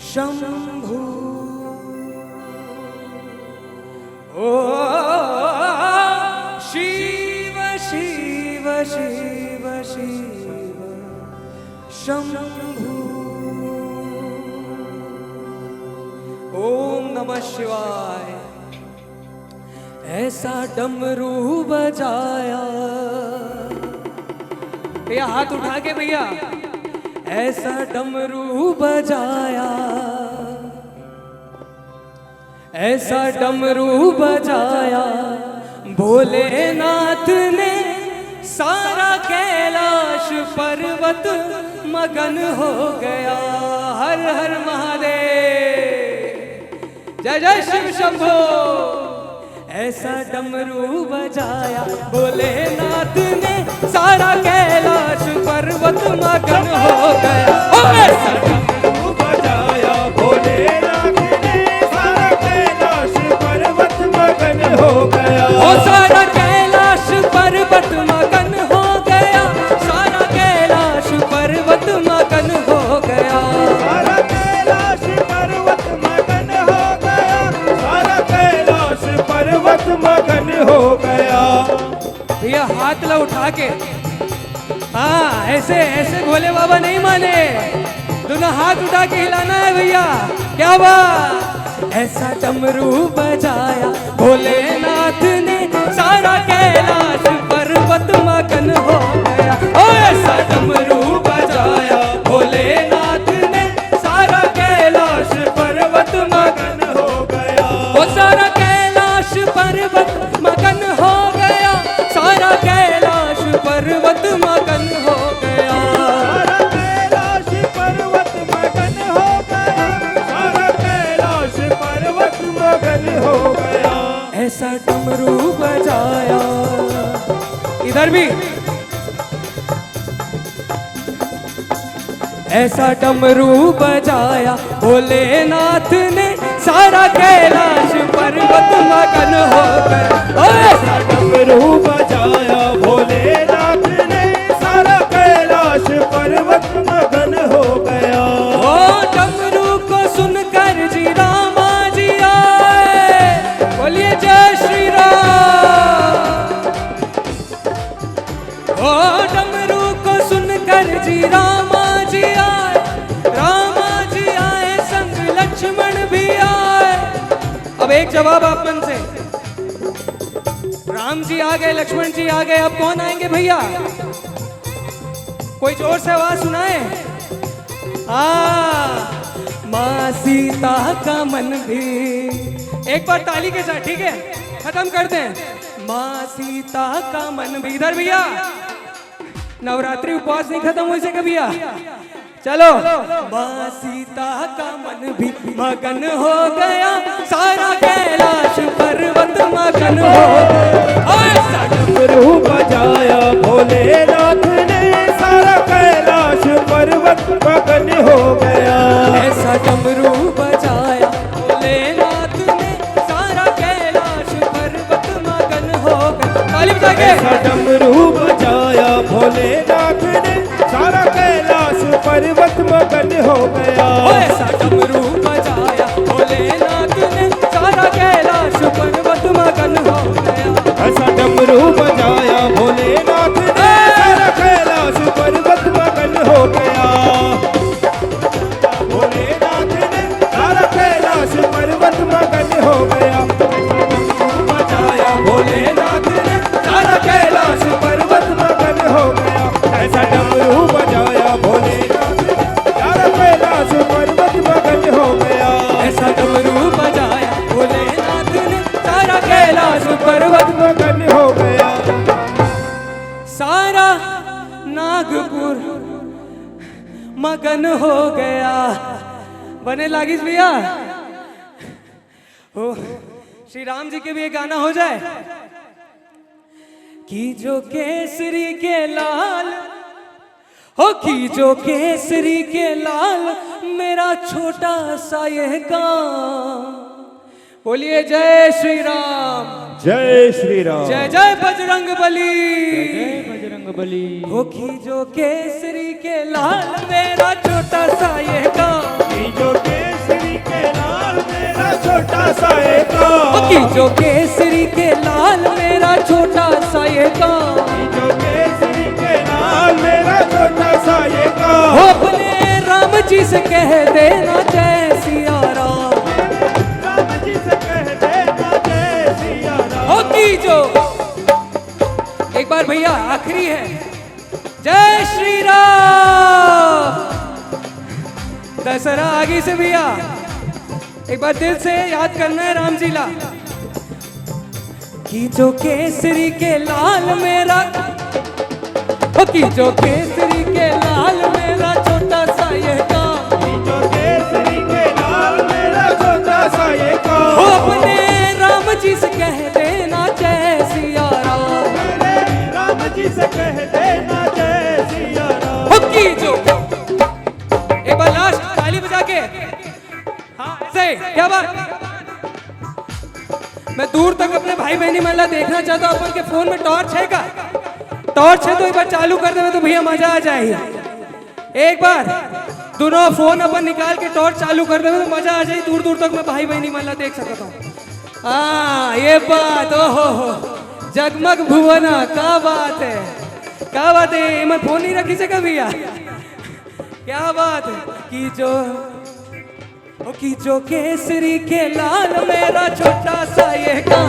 शंभु, ओ शिव शिव शिव शिव शंभु, ओम नमः शिवाय। ऐसा डमरू बजाया, भैया हाथ उठा के भैया, ऐसा डमरू बजाया, ऐसा डमरू बजाया भोलेनाथ ने, सारा कैलाश पर्वत मगन हो गया। हर हर महादेव, जय जय शिव शंभो। ऐसा डमरू बजाया भोलेनाथ ने, सारा कैलाश पर्वत मगन हो गया। ओ ऐसा डमरू बजाया भोलेनाथ ने, सारा कैलाश पर्वत मगन हो गया। ओ सारा कैलाश पर्वत मगन हो गया, सारा कैलाश पर्वत मगन हो गया। सारा कैलाश पर्वत मगन हो गया, सारा कैलाश पर्वत मगन हो गया। भैया हाथ ला उठा के, हाँ ऐसे ऐसे भोले बाबा नहीं माने, दोनों हाथ उठा के हिलाना है भैया। क्या बात। ऐसा डमरू बजाया भोलेनाथ ने, सारा कैलाश पर्वत मगन हो गया। ओ ऐसा डमरू बजाया भोलेनाथ ने, सारा कैलाश पर्वत मगन हो गया। ओ सारा कैलाश पर्वत मगन हो गया, सारा कैलाश पर्वत मगन हो गया। सारा कैलाश पर्वत मगन हो गया, सारा कैलाश पर्वत मगन हो गया। ऐसा डमरू बजाया, इधर भी ऐसा डमरू बजाया भोलेनाथ ने, सारा कैलाश पर्वत मगन हो गया। ओ ऐसा डमरू बजाया भोलेनाथ ने, सारा कैलाश पर्वत मगन हो गया। ओ डमरू को सुनकर जी रामा जी आए, बोलिए जय श्री राम। ओ डमरू को सुनकर जी रामा जी आए, रामा जी आए संग लक्ष्मण भी आए। अब एक जवाब आप मन से, राम जी आ गए, लक्ष्मण जी आ गए, अब कौन आएंगे भैया? कोई जोर से आवाज सुनाए। माँ सीता का मन भी, एक बार ताली के साथ, ठीक है खत्म करते हैं। माँ सीता का मन भी, इधर भैया नवरात्रि उपवास नहीं खत्म हुए से भैया, चलो। माँ सीता का मन भी मगन हो गया, सारा कैलाश पर्वत मगन हो गया। ऐसा डमरू बजाया भोलेनाथ ने, सारा कैलाश पर्वत मगन हो गया। ऐसा डमरू बजाया भोलेनाथ ने, सारा कैलाश पर्वत मगन हो गया। ताली बजा के। ऐसा डमरू बजाया भोलेनाथ ने, सारा कैलाश पर्वत मगन हो गया। ऐसा डमरू बजाया भोलेनाथ ने, सारा कैलाश पर्वत मगन हो गया। ऐसा डमरू बजाया भोलेनाथ ने, सारा कैलाश पर्वत मगन हो गया। भोलेनाथ ने, सारा कैलाश पर्वत मगन हो गया। बजाया भोलेनाथ ने, सारा कैलाश पर्वत मगन हो गया। ऐसा डमरू बजाया भोलेनाथ ने, सारा कैलाश पर्वत मगन हो गया। ऐसा डमरू बजाया भोलेनाथ ने, सारा कैलाश पर्वत मगन हो गया। सारा नागपुर मगन हो गया। बने लागिस भैया, हो श्री राम जी के भी एक गाना हो जाए कि जो केसरी के लाल हो, कि जो केसरी के लाल मेरा छोटा सा ये काम। बोलिए जय श्री राम, जय श्री राम, जय जय बजरंग बली, जय बजरंग बली। हो कि जो केसरी के लाल मेरा छोटा सा ये काम, कि जो केसरी के लाल मेरा छोटा सा ये काम, हो कि जो केसरी के लाल मेरा छोटा सा ये काम, कि जो केसरी के लाल मेरा छोटा सा ये काम। हो अपने राम जी से कह देना जय सिया राम। आखिरी है। जय श्री राम। दशहरा आगे से भैया एक बार दिल से याद करना है राम जी ला कि जो केसरी के लाल मेरा, कि जो केसरी के लाल मेरा छोटा सा ये काम, जो केसरी के लाल मेरा छोटा सा ये काम, अपने राम जी से कह देना जय सिया राम, मेरे राम जी से कह देना जय सिया राम। की जो एक बार लास्ट ताली बजा के, हाँ ऐसे क्या बात। मैं दूर तक अपने भाई बहनी महिला देखना चाहता हूँ। अपन के फोन में टॉर्च है का? टॉर्च है तो एक बार चालू कर देना तो भैया मजा आ जाएगी। एक बार दोनों फोन अपन निकाल के टॉर्च चालू कर देना तो मजा आ जाएगी। दूर दूर तक मैं भाई बहनी महिला देख सकता हूँ। हाँ ये बात, ओहो जगमग भुवना, क्या बात है, क्या बात है। मैं फोन नहीं रखी से भैया, क्या बात है। कि जो केसरी के लाल मेरा छोटा सा ये काम,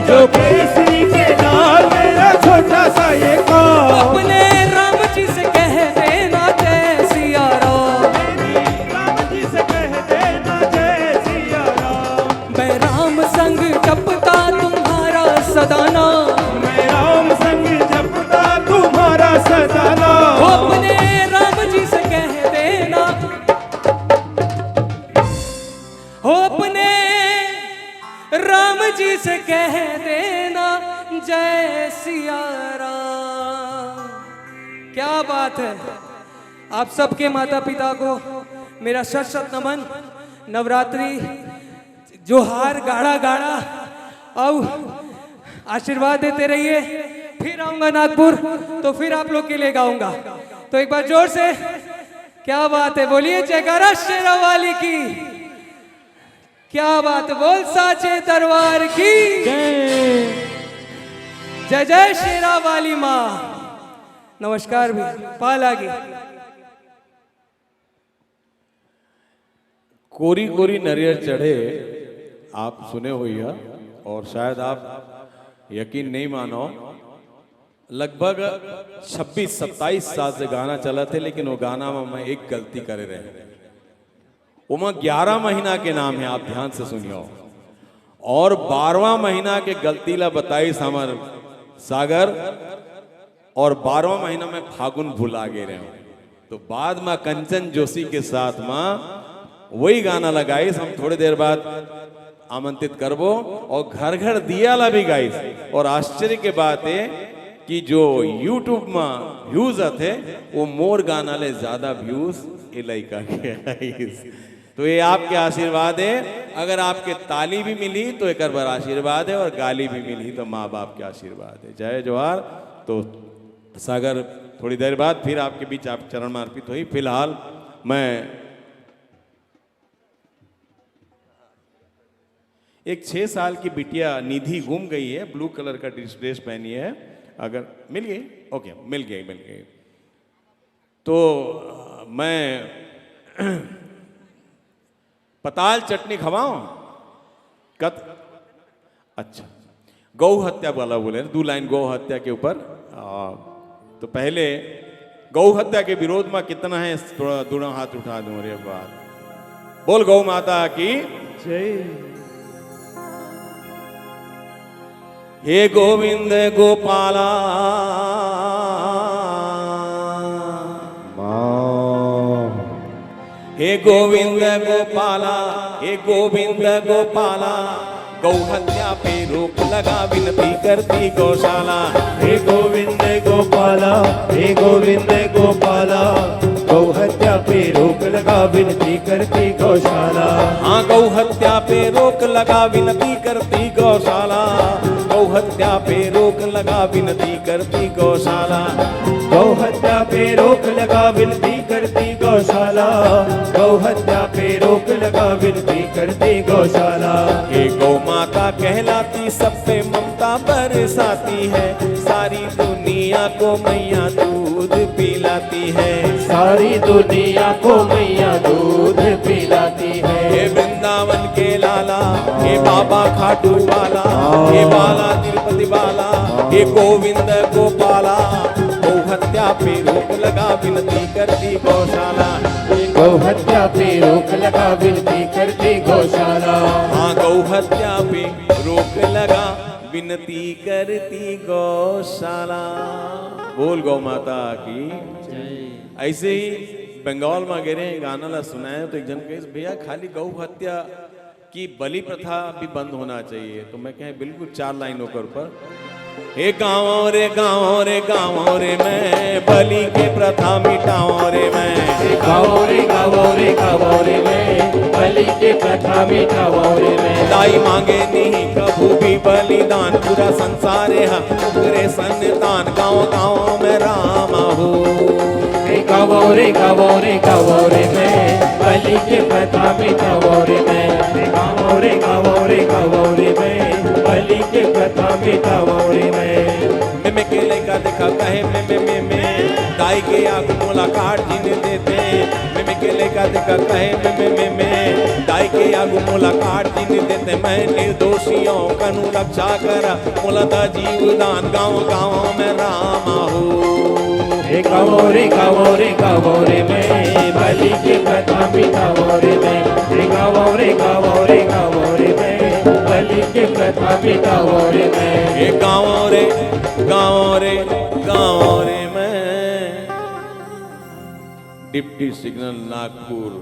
जो केसरी के लाल मेरा छोटा सा ये काम, अपने राम जी से कह देना जय सिया राम, राम जी से कह देना जय सिया राम। मैं राम संग जपता तुम्हारा सदा नाम, मैं राम संग जपता तुम्हारा सदा नाम, अपने राम जी से कह देना, अपने राम जी से कह देना जय सिया राम। क्या बात है। आप सबके माता पिता को मेरा शत शत नमन, नवरात्रि जोहार, गाड़ा गाड़ा और आशीर्वाद देते रहिए। फिर आऊंगा नागपुर तो फिर आप लोग के लिए गाऊंगा। तो एक बार जोर से क्या बात है, बोलिए जयकारा शेरा वाली की। क्या बात, बोल साचे दरबार की जय जय शेरा वाली माँ। नमस्कार भी पाल आगे। कोरी कोरी नरियर चढ़े आप सुने हुई है, और शायद आप यकीन नहीं मानो, लगभग 26-27 साल से गाना चला थे, लेकिन वो गाना में मैं एक गलती करे रहे। वो मैं 11 महीना के नाम है, आप ध्यान से सुनियो, और 12वां महीना के गलती ला बताई समर सागर, और 12वां महीना में फागुन भुला गे रहे हूँ। तो बाद में कंचन जोशी के साथ में वही गाना लगाई, हम थोड़ी देर बाद आमंत्रित करबो, और घर घर दिया ला भी गाइस। और आश्चर्य के बात है कि जो YouTube में व्यूज आते वो मोर गाना ले ज्यादा व्यूज इलाइका के। तो ये आपके आशीर्वाद है। अगर आपके ताली भी मिली तो एक बार आशीर्वाद है, और गाली भी मिली तो माँ बाप के आशीर्वाद है। जय जोहार। तो सागर थोड़ी देर बाद फिर आपके बीच आप चरण में अर्पित हुई। फिलहाल मैं एक 6 साल की बिटिया निधि गुम गई है, ब्लू कलर का ड्रेस पहनी है, अगर मिल गई, ओके मिल गई। तो मैं पताल चटनी खवाऊं कत, अच्छा गौ हत्या वाला बोले 2 लाइन गौ हत्या के ऊपर। तो पहले गौ हत्या के विरोध में कितना है, थोड़ा दोनों हाथ उठा दो रे बात। बोल गौ माता की जय। हे गोविंद गोपाला हे गोविंद गोपाला, हे गोविंद गोपाला, गौ हत्या पे रोक लगा विनती करती गौशाला। हे गोविंद गोपाला, हे गोविंद गोपाला, गौ हत्या पे रोक लगा विनती करती गौशाला। हाँ गौ हत्या पे रोक लगा विनती करती गौशाला, गौ हत्या पे रोक लगा विनती करती गौशाला। गौ हत्या पे रोक लगा विनती करती गौशाला, गौ हत्या पे रोक लगा विनती करती गौशाला। हे गौ माता कहलाती सब पे ममता बरसाती है, सारी दुनिया को मैया दूध पिलाती है, सारी दुनिया को मैया दूध पिलाती है। हे वृंदावन के लाला, हे बाबा बाबा खाटू वाला, हे बाला तिरुपति बाला, हे गोविंद गोपाला, गौ हत्या पे रोक लगा विनती करती गौशाला, गौ हत्या पे रोक लगा विनती करती गौशाला। हाँ गौ हत्या पे रोक लगा विनती करती गौशाला। बोल गौ माता की। ऐसे ही बंगाल में गिरे गाना ला सुनाए तो एक जन कहे भैया खाली गौ हत्या की बलि प्रथा भी बंद होना चाहिए। तो मैं कहे बिल्कुल 4 लाइनों के ऊपर, हे गाँव रे गाँव रे गाँव रे मैं बलि के प्रथा मिटाओ रे मैं, गाँव रे गाँव रे गाँव रे मैं बलि के प्रथा मिटाओ रे मैं। दाई मांगे नहीं कभू भी बलिदान, पूरा संसार है करे संतान, गाँव गाँव में राम हो। गाँव रे गाँव रे गाँव रे मैं बलि के प्रथा मिटाओ रे मैं, गाँव रे गाँव रे गाँव रे मैं बलि के प्रथा मिटाओ रे मैं। मैं के लेका देखा कहे मैं दाई के आगू मुलाकात जिन देते, मैं के लेका देखा कहे मैं दाई के आगू मुलाकात जिन देते, मैं निर्दोषियों कनु रक्षा कर मुलता जीवदान, गाँव गाँव में राम हो। गाँव रे गाँव रे गाँव रे मैं बलि के प्रथा मिटाओ रे मैं, गाँव रे गाँव रे गाँव रे मैं बलि के प्रथा मिटाओ रे मैं। गाँव रे गाँव रे गाँव रे मैं। डिप्टी सिग्नल नागपुर,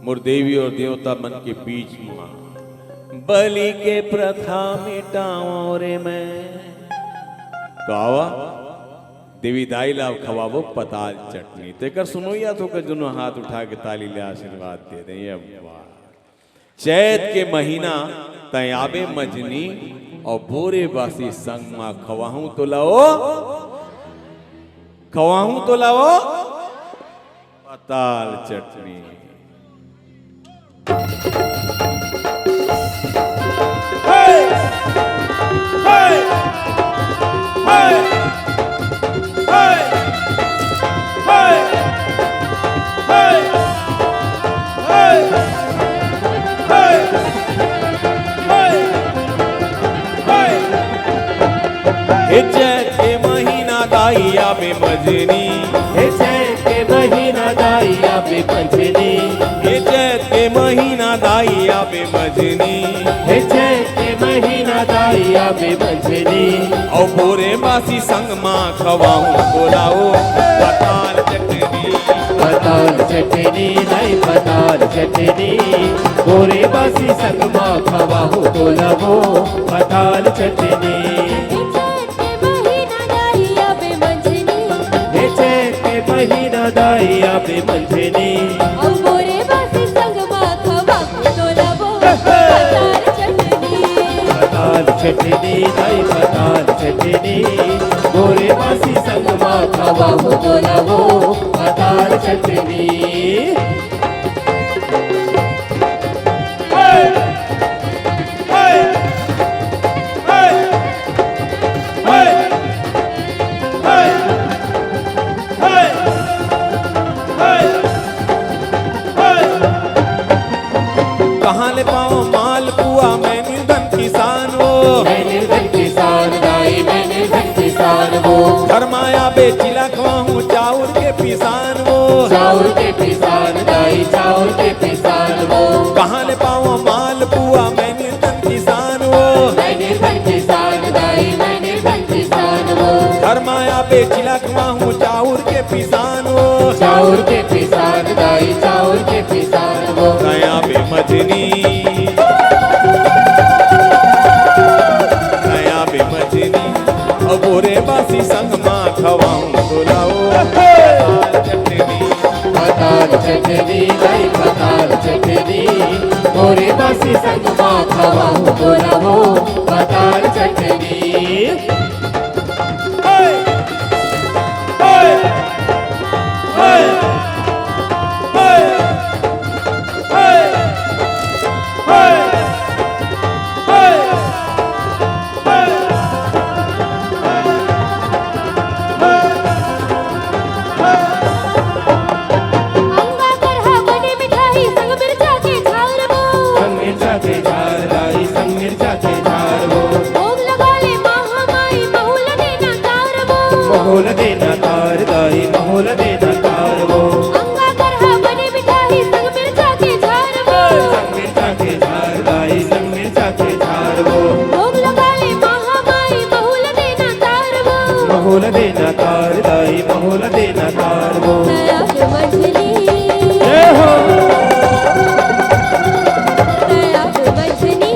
मुरदेवी और देवता मन के बीच में बलि के प्रथा मिटाओ रे मैं। कावा देवी दाई लाभ खवाबो पताल चटनी तेकर सुनो या तो कर दोनों हाथ उठा के ताली ले आशीर्वाद दे दे। ये चैत के महीना तयाबे मजनी और बोरे बासी संग मा खवाहूं तो लाओ पताल चटनी। चैत के महीना दाइया पे मजनी, चैत के महीना दाइया पे मजनी, चैत के महीना दाइया पे मजनी, चैत के महीना दाइया पे मजनी। और बोरे बासी संग माँ खवाऊं बोलाओ पताल चटनी, पताल चटनी नहीं पताल चटनी, बोरे बासी संग माँ खवाहू बोलावो पताल चटनी। महीना दाइया पे मंझनी, और बोरे बासी संग माँ खवाहू बोलावो पताल चटनी। पताल चटनी नहीं पताल चटनी, बोरे बासी संग माँ खवाहू बोलावो पताल चटनी। कहाँ ले पाओ माल पुआ मैं निर्धन किसान हो, मैं निर्धन किसान दाई मैं निर्धन किसान हो। घर माया बेचिला खवाहूँ चाउर के पिसान हो, चाउर के पिसान दाई चाउर के पिसान हो। कहाँ ले पाओ माल पुआ मैं निर्धन किसान हो, मैं निर्धन किसान दाई मैं निर्धन किसान हो। घर माया बेचिला खवाहूँ चाउर के पिसान हो, चाउर के पिसान दाई चाउर के पिसान हो। नया बे मजनी, नया बे मजनी और बोरे बासी संग माँ खवाऊं बोलाओ पताल चटनी। पताल चटनी दाई पताल चटनी, बोरे बासी संग माँ खवाहू बोलावो पताल चटनी। अंगा कर हा बड़ी मिठाई संग मिर्चा के झाल वो, संग मिर्चा के झाल महोल देना तारवो अंगा करहा बने मिठाई संग मिर्चा के झारवो संग मिर्चा के झार लाई संग मिर्चा के झारवो भोग लगा ले महामाई महुल देना तारवो महोल देना तार लाई महोल देना तारवो दया पे मछली जय हो दया पे मछली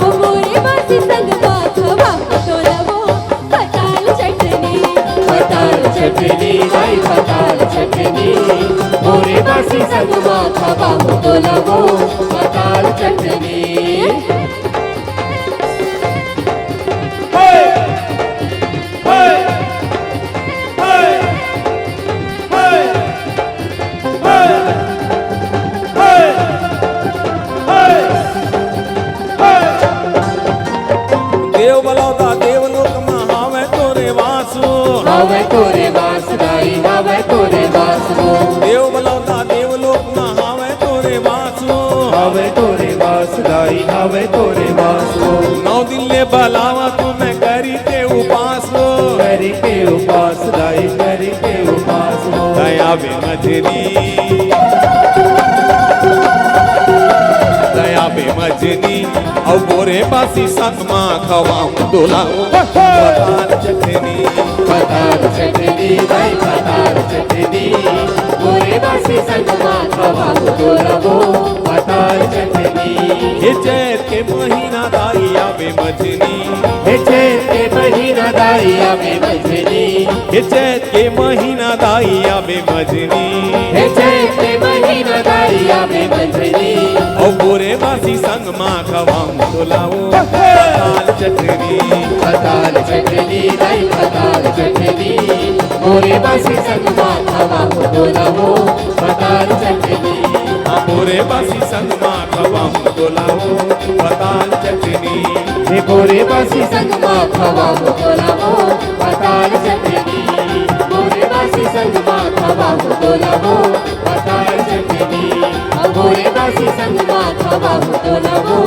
ओ मोरे मासी संग माखवा तोलवो पताल चटनी लाई पताल चटनी मोरे बासी संग माखवा तोलवो पताल चटनी देव बलौदा देवलोक में हावे तोरे वासु हावे तोरे वास दाई हावे तोरे वास वो देव बलौदा देवलोक में हावे तोरे वासु हावे तोरे वास दाई हावे तोरे वास वो 9 दिन ले बलावा तू मैं करी के उपास करी के उपास दाई करी के उपास वो दया बे मजनी दया बे मजनी और बोरे बासी संग मां खवाऊं दोला पताल चटनी पताल चटनी दाई पताल चटनी मोरे बासी संग माखवा तोलवो पताल चटनी ये चैत के महीना दाई आवे मजनी हे चैत के महीना दाई आवे मजनी ये चैत के महीना दाई आवे मजनी हे चैत के महीना दाई आवे मजनी और बोरे बासी संग मां खवाऊं दोलाओ पताल चटनी दाई पताल चटनी मोरे बासी संग माखवा तोलवो पताल चटनी बोरे बासी संग मां खवाऊं दोलाओ पताल चटनी हे मोरे बासी संग माखवा तोलवो पताल चटनी मोरे बासी संग माखवा तोलवो पताल चटनी मोरे बासी संग माखवा तोलवो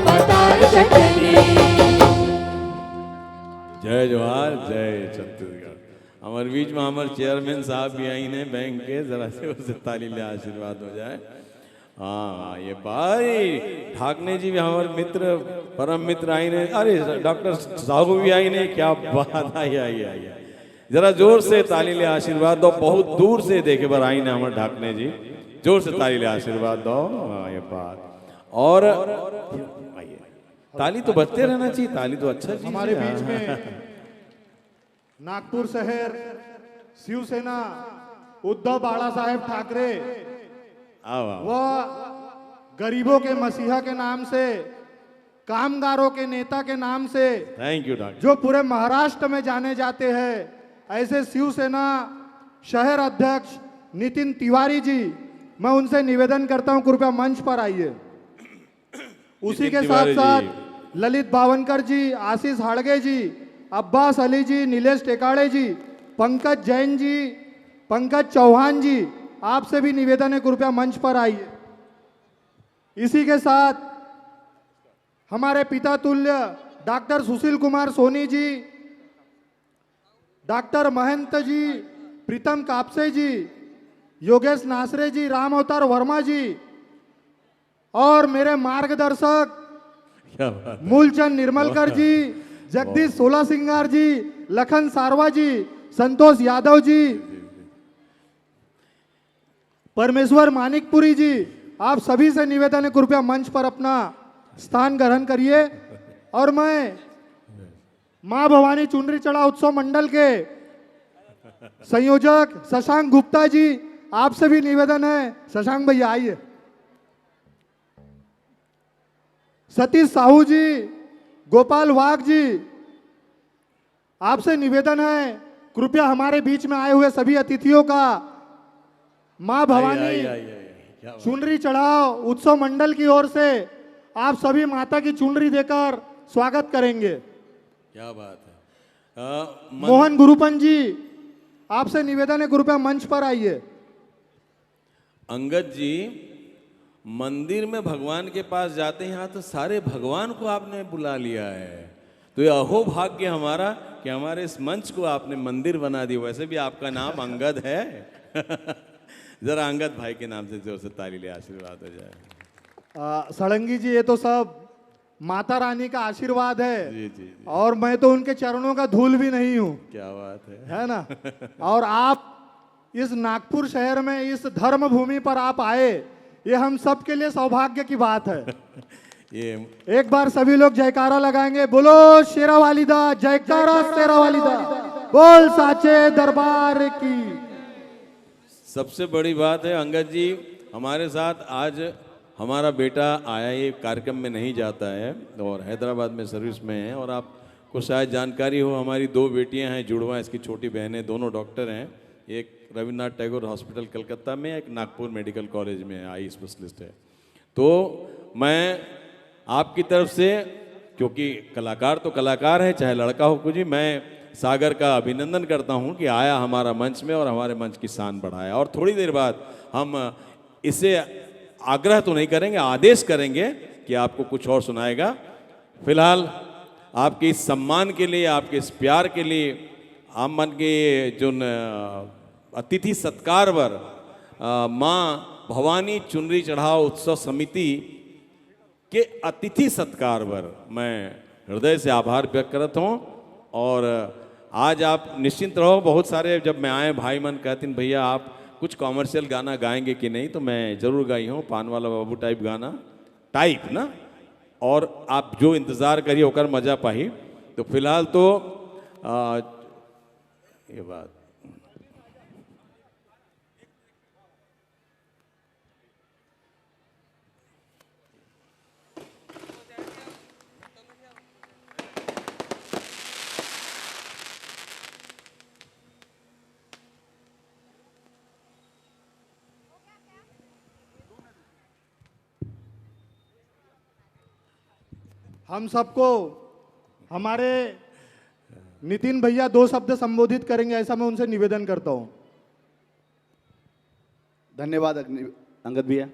पताल चटनी जय जवाहर जय छत्तीसगढ़ हमारे बीच में हमारे चेयरमैन साहब भी आई ने बैंक के जरा से उससे ताली ले आशीर्वाद हो जाए हाँ ये भाई ठाकने जी भी हमारे मित्र परम मित्र आई ने अरे डॉक्टर साहू भी आई ने क्या बात आई आई आई जरा जोर से ताली ले आशीर्वाद दो बहुत दूर से देखे बार आई ने हमारे ढाकने जी जोर से ताली ले आशीर्वाद दो हाँ ये बात और ताली तो बजते रहना चाहिए ताली तो अच्छा चीज हमारे है। बीच में नागपुर शहर शिवसेना उद्धव बाला साहेब ठाकरे आओ आओ वह गरीबों के मसीहा के नाम से कामगारों के नेता के नाम से थैंक यू डॉक्टर जो पूरे महाराष्ट्र में जाने जाते हैं ऐसे शिवसेना शहर अध्यक्ष नितिन तिवारी जी मैं उनसे निवेदन करता हूं कृपया मंच पर आइए उसी के साथ तिवारी साथ जी। ललित बावनकर जी आशीष हाड़गे जी अब्बास अली जी नीलेश टेकाड़े जी पंकज जैन जी पंकज चौहान जी आपसे भी निवेदन है कृपया मंच पर आइए इसी के साथ हमारे पिता तुल्य डॉक्टर सुशील कुमार सोनी जी डॉक्टर महंत जी प्रीतम कापसे जी योगेश नासरे जी राम अवतार वर्मा जी और मेरे मार्गदर्शक क्या बात मूलचंद निर्मलकर जी जगदीश सोला सिंगार जी लखन सारवा जी संतोष यादव जी परमेश्वर मानिकपुरी जी आप सभी से निवेदन है कृपया मंच पर अपना स्थान ग्रहण करिए और मैं मां भवानी चुनरी चढ़ा उत्सव मंडल के संयोजक शशांक गुप्ता जी आपसे भी निवेदन है शशांक भैया आइए सतीश साहू जी गोपाल वाघ जी आपसे निवेदन है कृपया हमारे बीच में आए हुए सभी अतिथियों का मां भवानी चुनरी चढ़ाओ उत्सव मंडल की ओर से आप सभी माता की चुनरी देकर स्वागत करेंगे क्या बात है मोहन गुरुपन जी आपसे निवेदन है कृपया मंच पर आइए अंगद जी मंदिर में भगवान के पास जाते हैं यहाँ तो सारे भगवान को आपने बुला लिया है तो ये अहोभाग्य हमारा कि हमारे इस मंच को आपने मंदिर बना दिया। वैसे भी आपका नाम अंगद है। जरा अंगद भाई के नाम से जोर से ताली ले, आशीर्वाद हो जाए। सड़ंगी जी, ये तो सब माता रानी का आशीर्वाद है। जी जी जी। और मैं तो उनके चरणों का धूल भी नहीं हूँ, क्या बात है ना। और आप इस नागपुर शहर में इस धर्म भूमि पर आप आए, ये हम सब के लिए सौभाग्य की बात है। ये एक बार सभी लोग जयकारा लगाएंगे, बोलो शेरा वालिदा, जयकारा शेरा वालिदा, बोल साचे दरबार की। सबसे बड़ी बात है अंगद जी, हमारे साथ आज हमारा बेटा आया, ये कार्यक्रम में नहीं जाता है और हैदराबाद में सर्विस में है। और आपको शायद जानकारी हो, हमारी 2 बेटियां हैं जुड़वा, इसकी छोटी बहनें, दोनों डॉक्टर हैं। एक रविन्द्रनाथ टैगोर हॉस्पिटल कलकत्ता में, एक नागपुर मेडिकल कॉलेज में आई स्पेशलिस्ट है। तो मैं आपकी तरफ से, क्योंकि कलाकार तो कलाकार है, चाहे लड़का हो कुछ ही, मैं सागर का अभिनंदन करता हूं कि आया हमारा मंच में और हमारे मंच की शान बढ़ाया। और थोड़ी देर बाद हम इसे आग्रह तो नहीं करेंगे, आदेश करेंगे कि आपको कुछ और सुनाएगा। फिलहाल आपके इस सम्मान के लिए, आपके इस प्यार के लिए, आप मन के जो अतिथि सत्कारवर माँ भवानी चुनरी चढ़ाओ उत्सव समिति के अतिथि सत्कारवर मैं हृदय से आभार व्यक्त करता हूँ। और आज आप निश्चिंत रहो, बहुत सारे जब मैं आए भाई मन कहते हैं भैया आप कुछ कॉमर्शियल गाना गाएंगे कि नहीं, तो मैं ज़रूर गाई हूँ, पान वाला बाबू टाइप गाना टाइप ना। और आप जो इंतज़ार करिए होकर मज़ा पाही। तो फिलहाल तो ये बात हम सबको हमारे नितिन भैया 2 शब्द संबोधित करेंगे, ऐसा मैं उनसे निवेदन करता हूं। धन्यवाद अंगद भैया।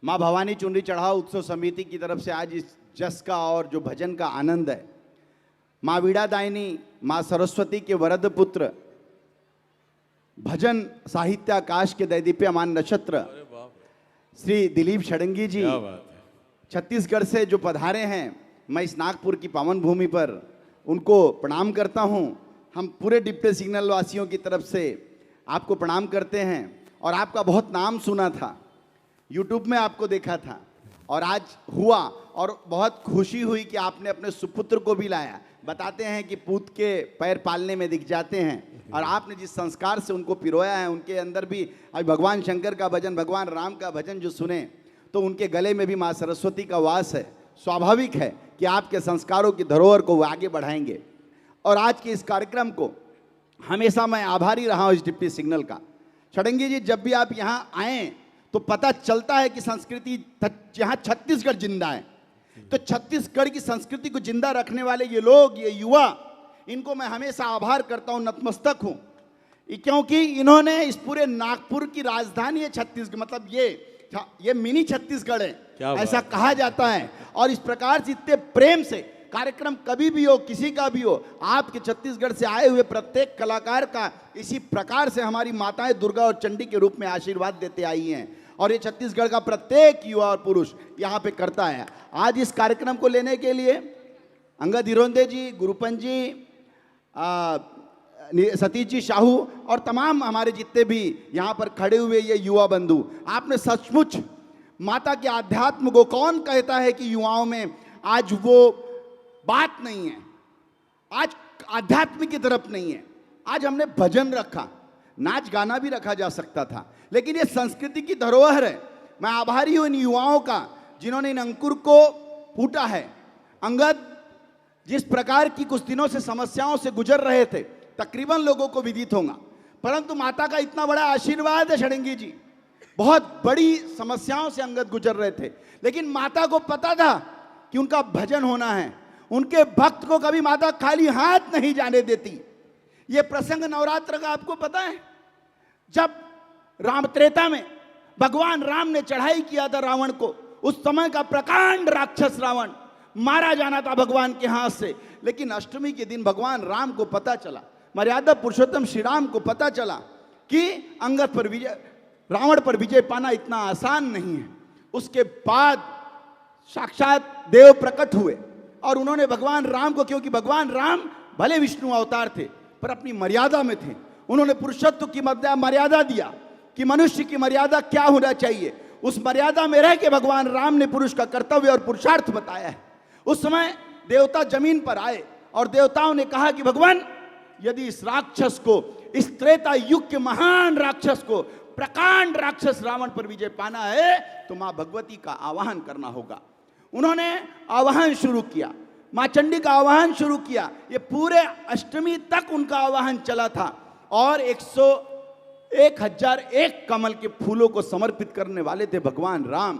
माँ भवानी चुनरी चढ़ाओ उत्सव समिति की तरफ से आज इस जस का और जो भजन का आनंद है, माँ वीणा दायनी, माँ सरस्वती के वरद पुत्र, भजन साहित्य आकाश के दैदीप्यमान नक्षत्र श्री दिलीप षडंगी जी छत्तीसगढ़ से जो पधारे हैं, मैं इस नागपुर की पावन भूमि पर उनको प्रणाम करता हूं। हम पूरे डिप्टी सिग्नल वासियों की तरफ से आपको प्रणाम करते हैं। और आपका बहुत नाम सुना था, यूट्यूब में आपको देखा था और आज हुआ, और बहुत खुशी हुई कि आपने अपने सुपुत्र को भी लाया। बताते हैं कि पूत के पैर पालने में दिख जाते हैं, और आपने जिस संस्कार से उनको पिरोया है, उनके अंदर भी आज भगवान शंकर का भजन, भगवान राम का भजन जो सुने तो उनके गले में भी माँ सरस्वती का वास है। स्वाभाविक है कि आपके संस्कारों की धरोहर को वो आगे बढ़ाएंगे। और आज के इस कार्यक्रम को हमेशा मैं आभारी रहा हूँ इस डिप्टी सिग्नल का। षडंगी जी, जब भी आप यहाँ आएँ तो पता चलता है कि संस्कृति यहाँ छत्तीसगढ़ जिंदा है। तो छत्तीसगढ़ की संस्कृति को जिंदा रखने वाले ये लोग, ये युवा, इनको मैं हमेशा आभार करता हूँ, नतमस्तक हूँ, क्योंकि इन्होंने इस पूरे नागपुर की राजधानी है छत्तीसगढ़, मतलब ये मिनी छत्तीसगढ़ है ऐसा कहा जाता है। और इस प्रकार से इतने प्रेम से कार्यक्रम कभी भी हो, किसी का भी हो, आपके छत्तीसगढ़ से आए हुए प्रत्येक कलाकार का इसी प्रकार से हमारी माताएं दुर्गा और चंडी के रूप में आशीर्वाद देते आई हैं। और ये छत्तीसगढ़ का प्रत्येक युवा और पुरुष यहाँ पे करता है। आज इस कार्यक्रम को लेने के लिए अंगद हिरोंदे जी, गुरुपन जी, सतीश जी साहू और तमाम हमारे जितने भी यहाँ पर खड़े हुए ये युवा बंधु, आपने सचमुच माता के आध्यात्म को, कौन कहता है कि युवाओं में आज वो बात नहीं है, आज आध्यात्म की तरफ नहीं है। आज हमने भजन रखा, नाच गाना भी रखा जा सकता था, लेकिन ये संस्कृति की धरोहर है। मैं आभारी हूँ इन युवाओं का जिन्होंने इन अंकुर को फूटा है। अंगद जिस प्रकार की कुछ दिनों से समस्याओं से गुजर रहे थे, तकरीबन लोगों को विदित होगा, परंतु माता का इतना बड़ा आशीर्वाद है षडंगी जी, बहुत बड़ी समस्याओं से अंगद गुजर रहे थे, लेकिन माता को पता था कि उनका भजन होना है। उनके भक्त को कभी माता खाली हाथ नहीं जाने देती। ये प्रसंग नवरात्र का आपको पता है, जब राम त्रेता में भगवान राम ने चढ़ाई किया था रावण को, उस समय का प्रकांड राक्षस रावण मारा जाना था भगवान के हाथ से। लेकिन अष्टमी के दिन भगवान राम को पता चला, मर्यादा पुरुषोत्तम श्री राम को पता चला कि अंगद पर विजय, रावण पर विजय पाना इतना आसान नहीं है। उसके बाद साक्षात देव प्रकट हुए और उन्होंने भगवान राम को, क्योंकि भगवान राम भले विष्णु अवतार थे पर अपनी मर्यादा में थे, उन्होंने पुरुषत्व की मर्यादा दिया कि मनुष्य की मर्यादा क्या होना चाहिए। उस मर्यादा में रह के भगवान राम ने पुरुष का कर्तव्य और पुरुषार्थ बताया है। उस समय देवता जमीन पर आए और देवताओं ने कहा कि भगवान, यदि इस राक्षस को, इस त्रेता युग के महान राक्षस को, प्रकांड राक्षस रावण पर विजय पाना है तो मां भगवती का आवाहन करना होगा। उन्होंने आवाहन शुरू किया, मां चंडी का आवाहन शुरू किया। ये पूरे अष्टमी तक उनका आवाहन चला था और 1001 कमल के फूलों को समर्पित करने वाले थे भगवान राम।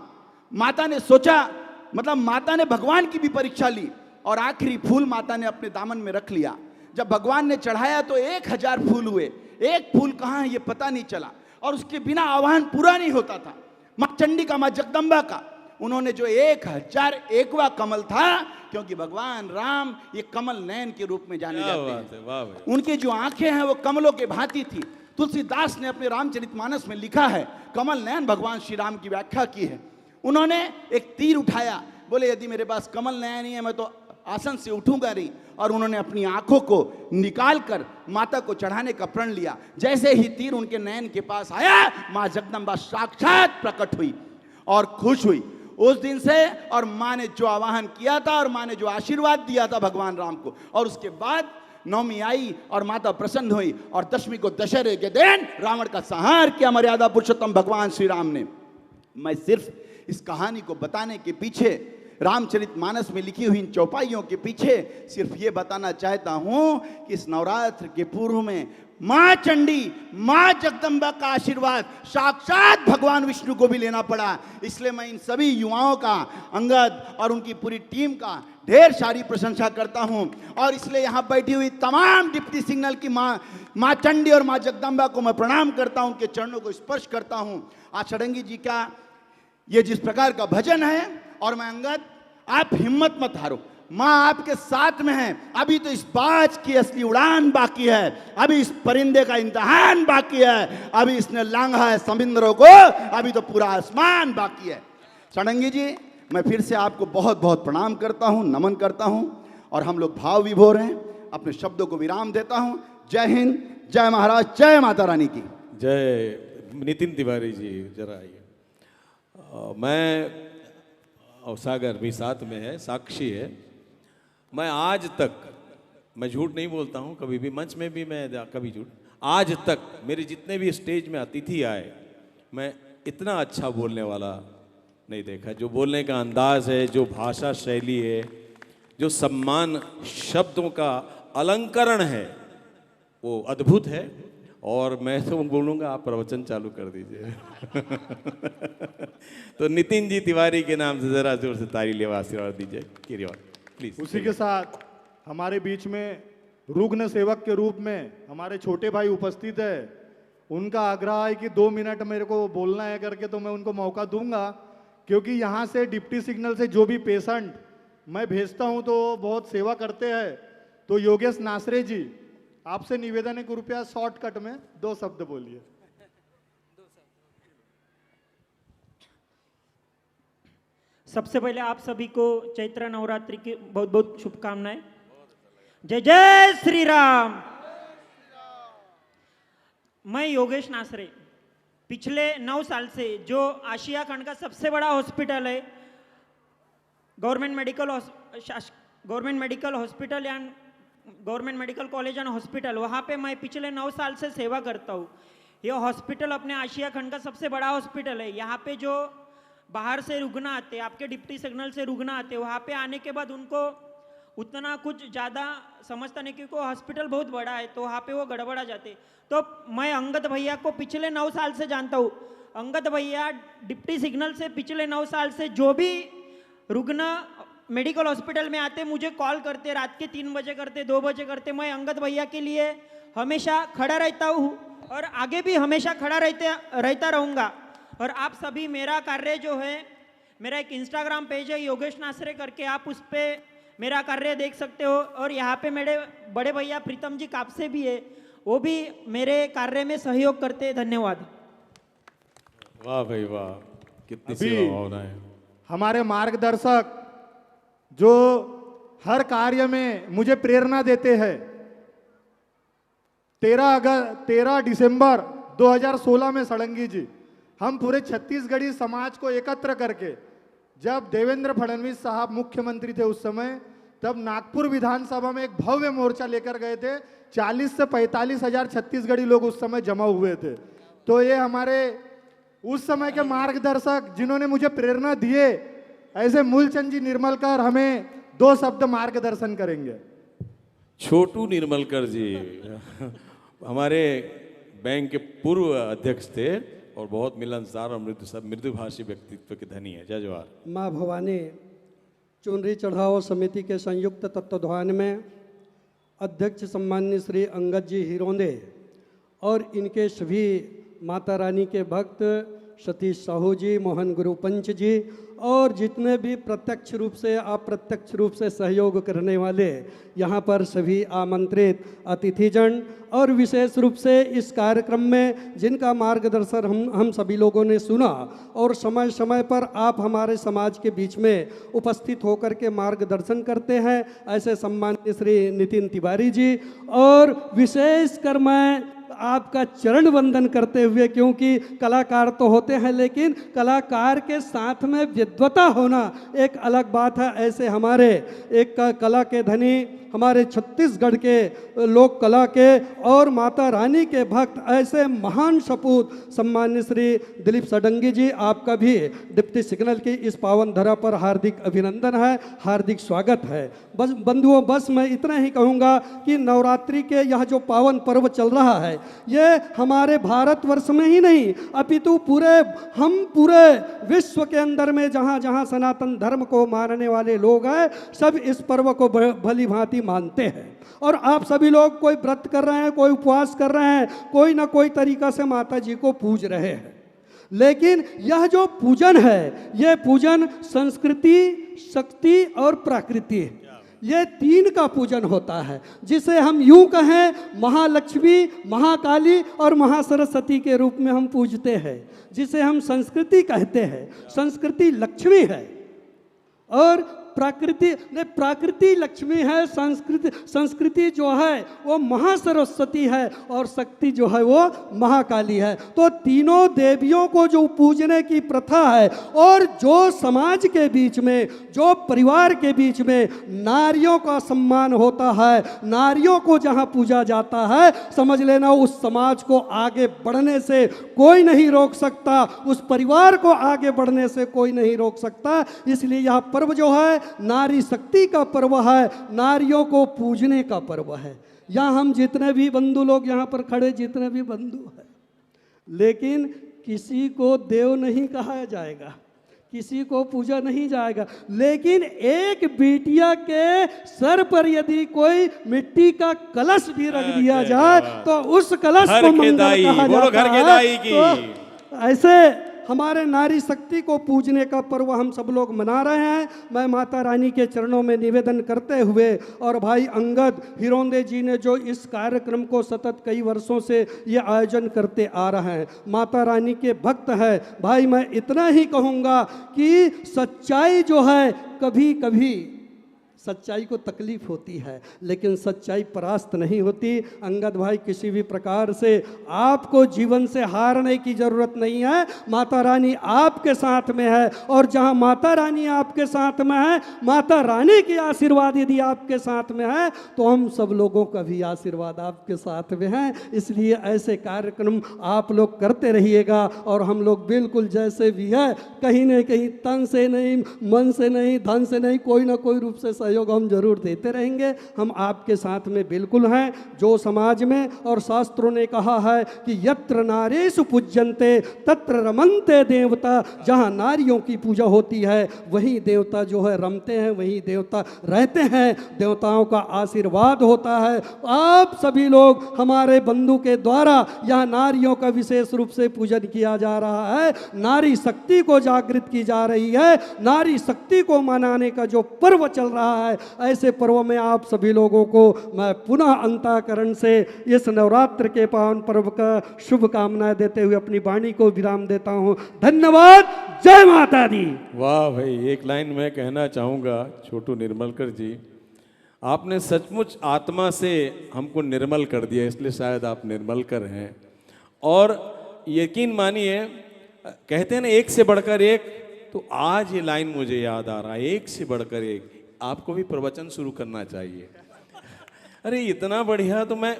माता ने सोचा, मतलब माता ने भगवान की भी परीक्षा ली और आखिरी फूल माता ने अपने दामन में रख लिया। जब भगवान ने चढ़ाया तो 1000 फूल हुए, एक फूल कहाँ है ये पता नहीं चला और उसके बिना आवाहन पूरा नहीं होता था। मां चंडी का, मां जगदम्बा का, उन्होंने जो 1001वां कमल था, क्योंकि भगवान राम ये कमल नयन के रूप में जाने जाते हैं, उनकी जो आंखें हैं वो कमलों के भांति थी। तुलसीदास ने अपने रामचरितमानस में लिखा है, कमल नयन भगवान श्री राम की व्याख्या की है। उन्होंने एक तीर उठाया, बोले यदि मेरे पास कमल नयन नहीं है मैं तो आसन से उठूंगा नहीं, और उन्होंने अपनी आंखों को निकाल कर माता को चढ़ाने का प्रण लिया। जैसे ही तीर उनके नयन के पास आया, मां जगदम्बा साक्षात प्रकट हुई और खुश हुई उस दिन से। और मां ने जो आवाहन किया था और मां ने जो आशीर्वाद दिया था भगवान राम को, और उसके बाद नवमी आई और माता प्रसन्न हुई और दशमी को दशहरे के दिन रावण का संहार किया मर्यादा पुरुषोत्तम भगवान श्री राम ने। मैं सिर्फ इस कहानी को बताने के पीछे, रामचरितमानस में लिखी हुई इन चौपाइयों के पीछे सिर्फ ये बताना चाहता हूं कि इस नवरात्र के पूर्व में मां चंडी, मां जगदम्बा का आशीर्वाद साक्षात भगवान विष्णु को भी लेना पड़ा। इसलिए मैं इन सभी युवाओं का, अंगद और उनकी पूरी टीम का ढेर सारी प्रशंसा करता हूं। और इसलिए यहां बैठी हुई तमाम डिप्टी सिग्नल की मां चंडी और मां जगदम्बा को मैं प्रणाम करता हूं, उनके चरणों को स्पर्श करता हूं। आज षडंगी जी का ये जिस प्रकार का भजन है, और मैं अंगद, आप हिम्मत मत हारो, मां आपके साथ में है। अभी तो इस बाज की असली उड़ान बाकी है, अभी इस परिंदे का इम्तिहान बाकी है, अभी इसने लांघा है समुद्रों को, अभी तो पूरा आसमान बाकी है। षडंगी जी, मैं फिर से आपको बहुत बहुत प्रणाम करता हूं, नमन करता हूं, और हम लोग भाव विभोर हैं। अपने शब्दों को विराम देता हूं। जय हिंद, जय महाराज, जय माता रानी की जय। नितिन तिवारी जी जरा आइए। मैं और सागर भी साथ में है, साक्षी है। मैं आज तक, मैं झूठ नहीं बोलता हूँ कभी भी, मंच में भी मैं कभी झूठ, आज तक मेरे जितने भी स्टेज में अतिथि आए, मैं इतना अच्छा बोलने वाला नहीं देखा। जो बोलने का अंदाज है, जो भाषा शैली है, जो सम्मान शब्दों का अलंकरण है, वो अद्भुत है। और मैं तो बोलूँगा आप प्रवचन चालू कर दीजिए। तो नितिन जी तिवारी के नाम से जरा जोर से ताली लेवा आशीर्वाद दीजिए, प्लीज। उसी के साथ हमारे बीच में रुग्ण सेवक के रूप में हमारे छोटे भाई उपस्थित है। उनका आग्रह है कि 2 मिनट मेरे को बोलना है करके, तो मैं उनको मौका दूंगा, क्योंकि यहाँ से डिप्टी सिग्नल से जो भी पेशेंट मैं भेजता हूँ तो बहुत सेवा करते हैं। तो योगेश नासरे जी, आपसे निवेदन है, कृपया शॉर्टकट में 2 शब्द बोलिए। सबसे पहले आप सभी को चैत्र नवरात्रि की बहुत बहुत शुभकामनाएं। जय जय श्री राम। मैं योगेश नासरे, पिछले 9 साल से जो आशिया खंड का सबसे बड़ा हॉस्पिटल है, गवर्नमेंट मेडिकल हॉस्पिटल या government medical college and hospital, वहाँ पे मैं पिछले 9 साल से सेवा करता हूँ। ये हॉस्पिटल अपने आशिया खंड का सबसे बड़ा हॉस्पिटल है। यहाँ पे जो बाहर से रुग्ण आते, आपके डिप्टी सिग्नल से रुग्ण आते, वहाँ पे आने के बाद उनको उतना कुछ ज़्यादा समझता नहीं, क्योंकि हॉस्पिटल बहुत बड़ा है, तो वहाँ पे वो गड़बड़ा जाते। तो मैं अंगद भैया को पिछले 9 साल से जानता हूँ। अंगद भैया डिप्टी सिग्नल से पिछले 9 साल से जो भी रुग्ण मेडिकल हॉस्पिटल में आते, मुझे कॉल करते, रात के 3 बजे करते, 2 बजे करते। मैं अंगद भैया के लिए हमेशा खड़ा रहता हूँ और आगे भी हमेशा खड़ा रहता रहूँगा। और आप सभी, मेरा कार्य जो है मेरा एक इंस्टाग्राम पेज है योगेश नासरे करके, आप उस पर मेरा कार्य देख सकते हो। और यहाँ पे मेरे बड़े भैया प्रीतम जी कापसे भी है, वो भी मेरे कार्य में सहयोग करते हैं। धन्यवाद। वाह भाई वाह, कितनी अभी सेवा भावना है। हमारे मार्गदर्शक जो हर कार्य में मुझे प्रेरणा देते हैं, 13 दिसंबर 2016 में षडंगी जी, हम पूरे छत्तीसगढ़ी समाज को एकत्र करके, जब देवेंद्र फडणवीस साहब मुख्यमंत्री थे उस समय, तब नागपुर विधानसभा में एक भव्य मोर्चा लेकर गए थे। 40 से 45 हजार छत्तीसगढ़ी लोग उस समय जमा हुए थे। तो ये हमारे उस समय के मार्गदर्शक जिन्होंने मुझे प्रेरणा दिए, ऐसे मूलचंद जी निर्मलकर हमें 2 शब्द मार्गदर्शन करेंगे। छोटू निर्मलकर जी हमारे बैंक के पूर्व अध्यक्ष थे और बहुत मिलनसार और मृदुभाषी व्यक्तित्व के धनी है। जय जवाहर। माँ भवानी चुनरी चढ़ाओ समिति के संयुक्त तत्वाधान में अध्यक्ष सम्मान्य श्री अंगद जी हिरोंदे और इनके सभी माता रानी के भक्त सतीश साहू जी, मोहन गुरुपंच जी और जितने भी प्रत्यक्ष रूप से अप्रत्यक्ष रूप से सहयोग करने वाले यहाँ पर सभी आमंत्रित अतिथिजन और विशेष रूप से इस कार्यक्रम में जिनका मार्गदर्शन हम सभी लोगों ने सुना और समय समय पर आप हमारे समाज के बीच में उपस्थित होकर के मार्गदर्शन करते हैं, ऐसे सम्मानित श्री नितिन तिवारी जी, और विशेषकर मैं आपका चरण वंदन करते हुए, क्योंकि कलाकार तो होते हैं लेकिन कलाकार के साथ में विद्वता होना एक अलग बात है। ऐसे हमारे एक कला के धनी, हमारे छत्तीसगढ़ के लोक कला के और माता रानी के भक्त, ऐसे महान सपूत सम्मान्य श्री दिलीप षडंगी जी, आपका भी डिप्टी सिग्नल की इस पावन धरा पर हार्दिक अभिनंदन है, हार्दिक स्वागत है। बस बंधुओं, बस मैं इतना ही कहूँगा कि नवरात्रि के यह जो पावन पर्व चल रहा है, ये हमारे भारतवर्ष में ही नहीं अपितु पूरे विश्व के अंदर में जहाँ जहाँ सनातन धर्म को मानने वाले लोग हैं, सब इस पर्व को भली भांति मानते हैं। और आप सभी लोग कोई व्रत कर रहे हैं, कोई उपवास कर रहे हैं, कोई ना कोई तरीका से माता जी को पूज रहे हैं। लेकिन यह जो पूजन है, यह पूजन संस्कृति, शक्ति और प्रकृति, ये 3 का पूजन होता है, जिसे हम यूं कहें महालक्ष्मी, महाकाली और महासरस्वती के रूप में हम पूजते हैं, जिसे हम संस्कृति कहते हैं। संस्कृति लक्ष्मी है और प्राकृति लक्ष्मी है, संस्कृति जो है वो महासरस्वती है और शक्ति जो है वो महाकाली है। तो तीनों देवियों को जो पूजने की प्रथा है और जो समाज के बीच में, जो परिवार के बीच में नारियों का सम्मान होता है, नारियों को जहाँ पूजा जाता है, समझ लेना उस समाज को आगे बढ़ने से कोई नहीं रोक सकता, उस परिवार को आगे बढ़ने से कोई नहीं रोक सकता। इसलिए यह पर्व जो है नारी शक्ति का पर्व है, नारियों को पूजने का पर्व है। यहाँ हम जितने भी बंधु लोग यहाँ पर खड़े, जितने भी बंधु हैं, लेकिन किसी को देव नहीं कहा जाएगा, किसी को पूजा नहीं जाएगा, लेकिन एक बिटिया के सर पर यदि कोई मिट्टी का कलश भी रख दिया जाए तो उस कलश को मंगल कहा जाता है। तो ऐसे हमारे नारी शक्ति को पूजने का पर्व हम सब लोग मना रहे हैं। मैं माता रानी के चरणों में निवेदन करते हुए और भाई अंगद हिरोंदे जी ने जो इस कार्यक्रम को सतत कई वर्षों से ये आयोजन करते आ रहे हैं, माता रानी के भक्त है भाई, मैं इतना ही कहूँगा कि सच्चाई जो है, कभी कभी सच्चाई को तकलीफ होती है लेकिन सच्चाई परास्त नहीं होती। अंगद भाई, किसी भी प्रकार से आपको जीवन से हारने की जरूरत नहीं है, माता रानी आपके साथ में है और जहां माता रानी आपके साथ में है, माता रानी की आशीर्वाद यदि आपके साथ में है तो हम सब लोगों का भी आशीर्वाद आपके साथ में है। इसलिए ऐसे कार्यक्रम आप लोग करते रहिएगा और हम लोग बिल्कुल जैसे भी है, कहीं न कहीं तन से नहीं, मन से नहीं, धन से नहीं, कोई ना कोई रूप से सहयोग हम जरूर देते रहेंगे। हम आपके साथ में बिल्कुल हैं। जो समाज में और शास्त्रों ने कहा है कि यत्र नारेषु पूज्यन्ते तत्र रमन्ते देवता, जहाँ नारियों की पूजा होती है वहीं देवता जो है रमते हैं, वहीं देवता रहते हैं, देवताओं का आशीर्वाद होता है। आप सभी लोग हमारे बंधु के द्वारा यहाँ नारियों का विशेष रूप से पूजन किया जा रहा है। नारी शक्ति को जागृत की जा रही है। नारी शक्ति को मनाने का जो पर्व चल रहा है, ऐसे पर्व में आप सभी लोगों को मैं पुनः अंतःकरण से इस नवरात्र के पावन पर्व का शुभकामनाएं देते हुए अपनी वाणी को विराम देता हूं। धन्यवाद। जय माता दी। वाह भाई, एक लाइन मैं कहना चाहूँगा छोटू निर्मलकर जी, आपने सचमुच आत्मा से हमको निर्मल कर दिया, इसलिए शायद आप निर्मलकर हैं। और यकीन मानिए, कहते हैं ना एक से बढ़कर एक, तो आज ये लाइन मुझे याद आ रहा है, एक से बढ़कर एक। आपको भी प्रवचन शुरू करना चाहिए। अरे इतना बढ़िया, तो मैं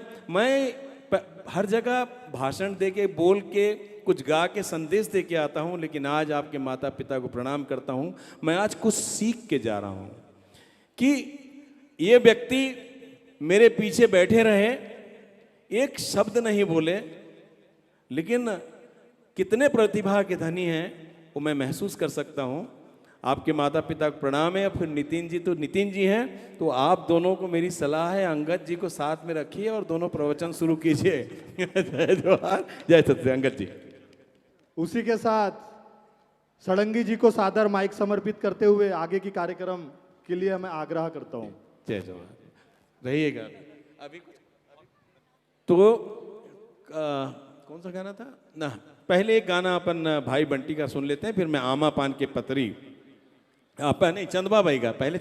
हर जगह भाषण दे के, बोल के, कुछ गा के, संदेश दे के आता हूँ, लेकिन आज आपके माता पिता को प्रणाम करता हूँ। मैं आज कुछ सीख के जा रहा हूँ कि ये व्यक्ति मेरे पीछे बैठे रहे, एक शब्द नहीं बोले, लेकिन कितने प्रतिभा के धनी हैं वो मैं महसूस कर सकता हूँ। आपके माता पिता को प्रणाम है। फिर नितिन जी, तो नितिन जी हैं, तो आप दोनों को मेरी सलाह है, अंगद जी को साथ में रखिए और दोनों प्रवचन शुरू कीजिए। जय जोहार, जय सत्य। अंगद जी। उसी के साथ षडंगी जी को सादर माइक समर्पित करते हुए आगे की कार्यक्रम के लिए मैं आग्रह करता हूँ। जय जोहार, रहिएगा। अभी तो कौन सा गाना था ना, पहले एक गाना अपन भाई बंटी का सुन लेते हैं, फिर मैं आमा पान के पतरी, नहीं चंदवा बाई का, पहले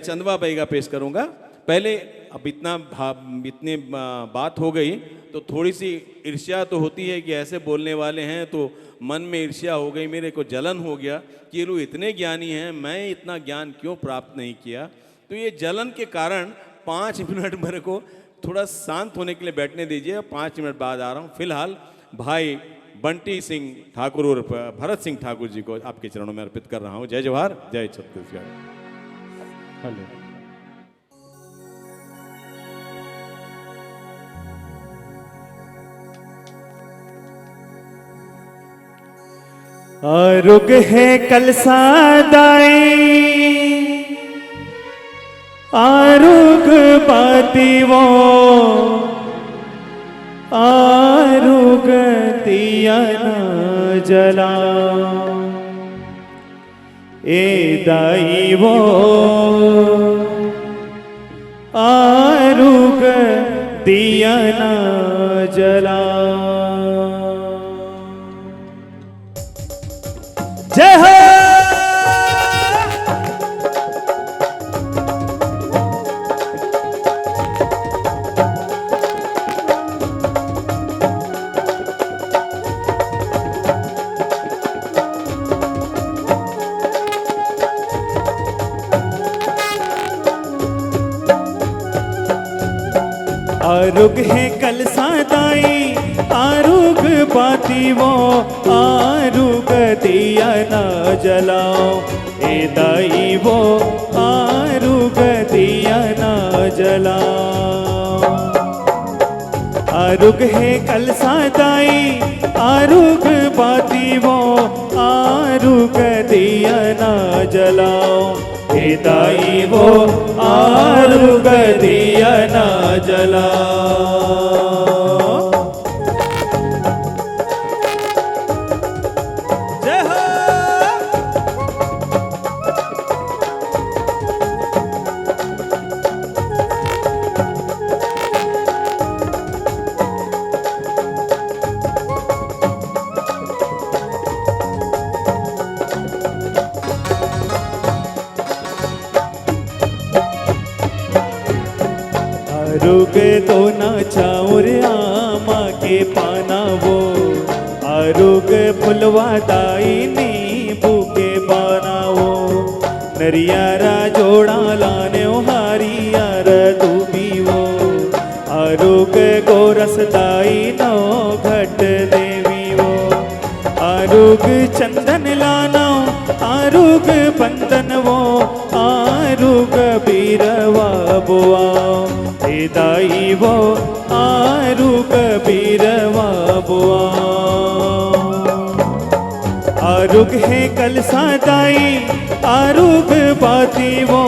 चंदवा बाई का पेश करूंगा। पहले अब इतनी बात हो गई तो थोड़ी सी ईर्ष्या तो होती है कि ऐसे बोलने वाले हैं, तो मन में ईर्ष्या हो गई, मेरे को जलन हो गया कि ये लोग इतने ज्ञानी हैं, मैं इतना ज्ञान क्यों प्राप्त नहीं किया। तो ये जलन के कारण 5 मिनट मेरे को थोड़ा शांत होने के लिए बैठने दीजिए। 5 मिनट बाद आ रहा हूँ। फिलहाल भाई बंटी सिंह ठाकुर और भरत सिंह ठाकुर जी को आपके चरणों में अर्पित कर रहा हूँ। जय जवाहर, जय छत्तीसगढ़। हेलो। आरुग है कलसा दाई, आरुग बाती वो, आरुग दिया न जला, ए दाई वो आरुग दिया न जला। जय हो। आरुग है कलसा दाई, आरुग बाती वो, आरुग दिया न जलाओ, ए दाई वो आरुग दिया न जलाओ। आरुग है कलसा दाई, आरुग बाती वो, आरुग दिया न जलाओ, ए दाई वो आरुग दिया न जलाओ। जय हो। आरुग तो ना चाउर आमा के पाना वो, आरुग फुलवा दाई नींबू के बाना वो, नरियारा जोड़ा लाने हारियार दूबी वो, आरुग गोरस दाई नौ घट देवी वो, आरुग चंदन लाना, आरुग बंदन वो, आरुग कबीरवा बुआ हे दाई वो आरू कबीरवा बुआ आरुग है कल सादाई आरुग बाती वो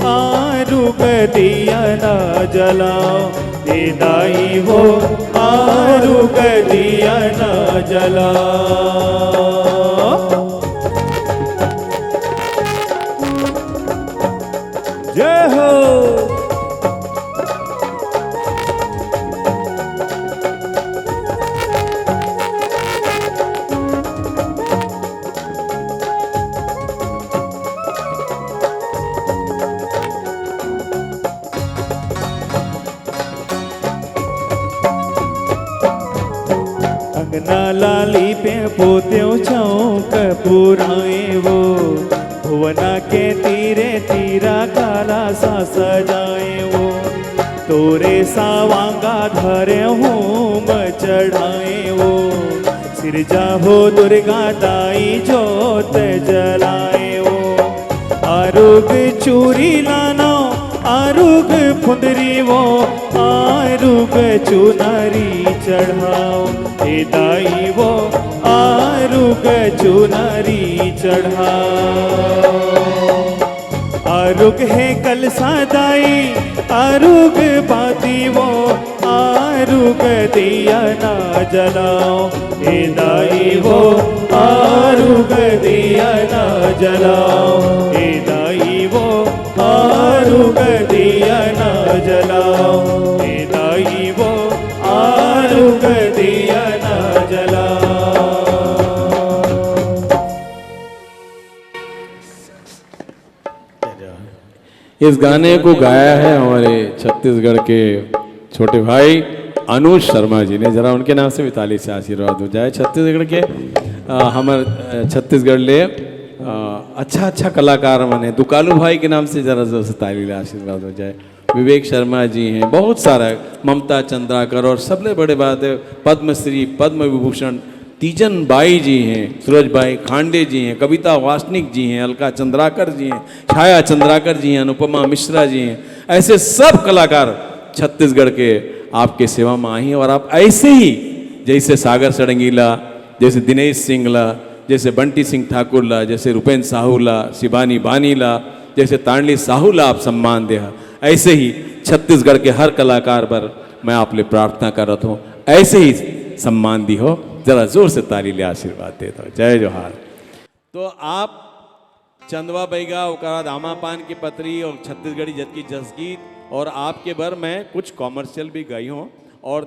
आरुग दिया ना जलाओ हे दाई वो आरुग दिया ना जलाओ। जय हो। अंगना लाली पे पोत्यो चौक पुराए वो भुवना के तीरे तीरा काला सा सजाए वो तोरे सावांगा धरे होम चढ़ाए वो सिरजा हो दुर्गा दाई जोत जलाए वो आरुग चूरी लानो आरुग फुंदरी वो आरुग चुनरी चढ़ाओ हे दाई वो आरुग चुनरी चढ़ाओ। आरुग है कल सादाई आरुग बाती वो आरुग दिया ना जलाओ हे दाई वो आरुग दिया ना जलाओ हे दाई वो आरुग दिया ना जलाओ हे दाई वो आरुग दिया ना जलाओ। इस गाने को गाया है हमारे छत्तीसगढ़ के छोटे भाई अनुज शर्मा जी ने। जरा उनके नाम से भी ताली से आशीर्वाद हो जाए। छत्तीसगढ़ के हमारे छत्तीसगढ़ ले अच्छा अच्छा कलाकार बने दुकालू भाई के नाम से जरा जोर से ताली से आशीर्वाद हो जाए। विवेक शर्मा जी हैं, बहुत सारा ममता चंद्राकर और सबसे बड़े बात है पद्मश्री पद्म विभूषण तीजन बाई जी हैं, सूरज भाई खांडे जी हैं, कविता वासनिक जी हैं, अलका चंद्राकर जी हैं, छाया चंद्राकर जी हैं, अनुपमा मिश्रा जी हैं। ऐसे सब कलाकार छत्तीसगढ़ के आपके सेवा में आई हैं और आप ऐसे ही जैसे सागर सड़ंगीला, जैसे दिनेश सिंहला, जैसे बंटी सिंह ठाकुरला, जैसे रुपेंद्र साहूला, शिवानी बानीला, जैसे तांडली साहूला आप सम्मान दे, ऐसे ही छत्तीसगढ़ के हर कलाकार पर मैं आप लिए प्रार्थना कर रहा हूँ ऐसे ही सम्मान दी हो। जरा जोर से ताली ले आशीर्वाद देता हूँ। जय जोहार। तो आप चंदवा बैगा ओकरा दामा पान की पत्री और छत्तीसगढ़ी जत की जसगीत और आपके बर मैं कुछ कॉमर्शियल भी गई हूँ और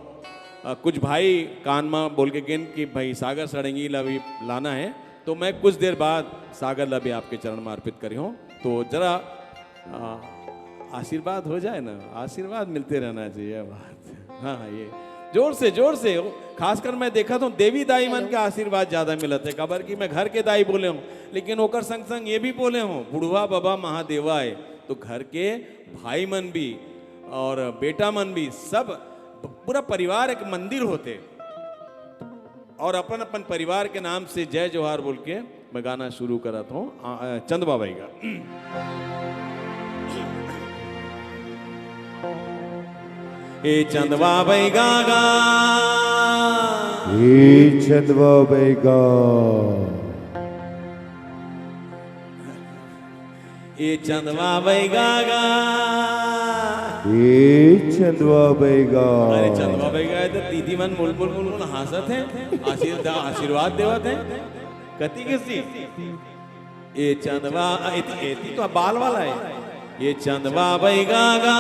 कुछ भाई कान में बोल के गेन कि भाई सागर सड़ेंगी ला भी लाना है, तो मैं कुछ देर बाद सागर ला भी आपके चरण में अर्पित करी हूँ। तो जरा आशीर्वाद हो जाए ना, आशीर्वाद मिलते रहना चाहिए बात। हाँ ये जोर से खासकर मैं देखा तो देवी दाई मन के आशीर्वाद ज्यादा मिलते है। खबर कि मैं घर के दाई बोले हूँ लेकिन ओकर संग संग ये भी बोले हूँ बुढ़वा बाबा महादेवा है, तो घर के भाई मन भी और बेटा मन भी सब पूरा परिवार एक मंदिर होते और अपन अपन परिवार के नाम से जय जोहार बोल के मैं गाना शुरू कराता हूँ चंदवा बाई का। ए चंदवा by Gaga, A Chandwa by गा, ए चंदवा by Gaga, A Chandwa by गा। अरे चंदवा बाई गा तो दीदी मन मुल मुल मुल मुल हंसत है, आशीर्वाद देवत है कति किसी। ए चंदवा एती तो बाल वाला है। ये चंदवा बाई गागा,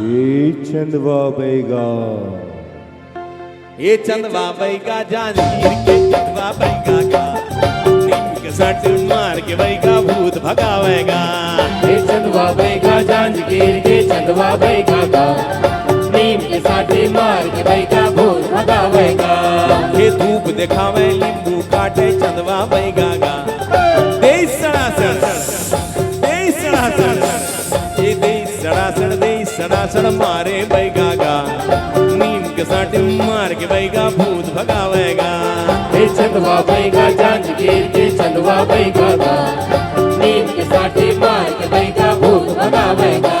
ये चंदवा बाई गा, ये चंदवा बाई का जांजगीर के चंदवा बाई गागा, नीम के सट मार के बाई का भूत भगावेगा। ये चंदवा बाई का जांजगीर के चंदवा बाई गागा, नीम के सट मार के बाई का भूत भगावेगा। ये धूप दिखावे नींबू काटे चंदवा बाई गागा, देश सड़ासड़ सड़ासड़ मारे बाई गागा, नीम के साथ मार के बाई का भूत भगावेगा। हे चंदवा बाई का जांजगीर के चंदवा बाई गागा, नीम के साथ मार के भगावेगा।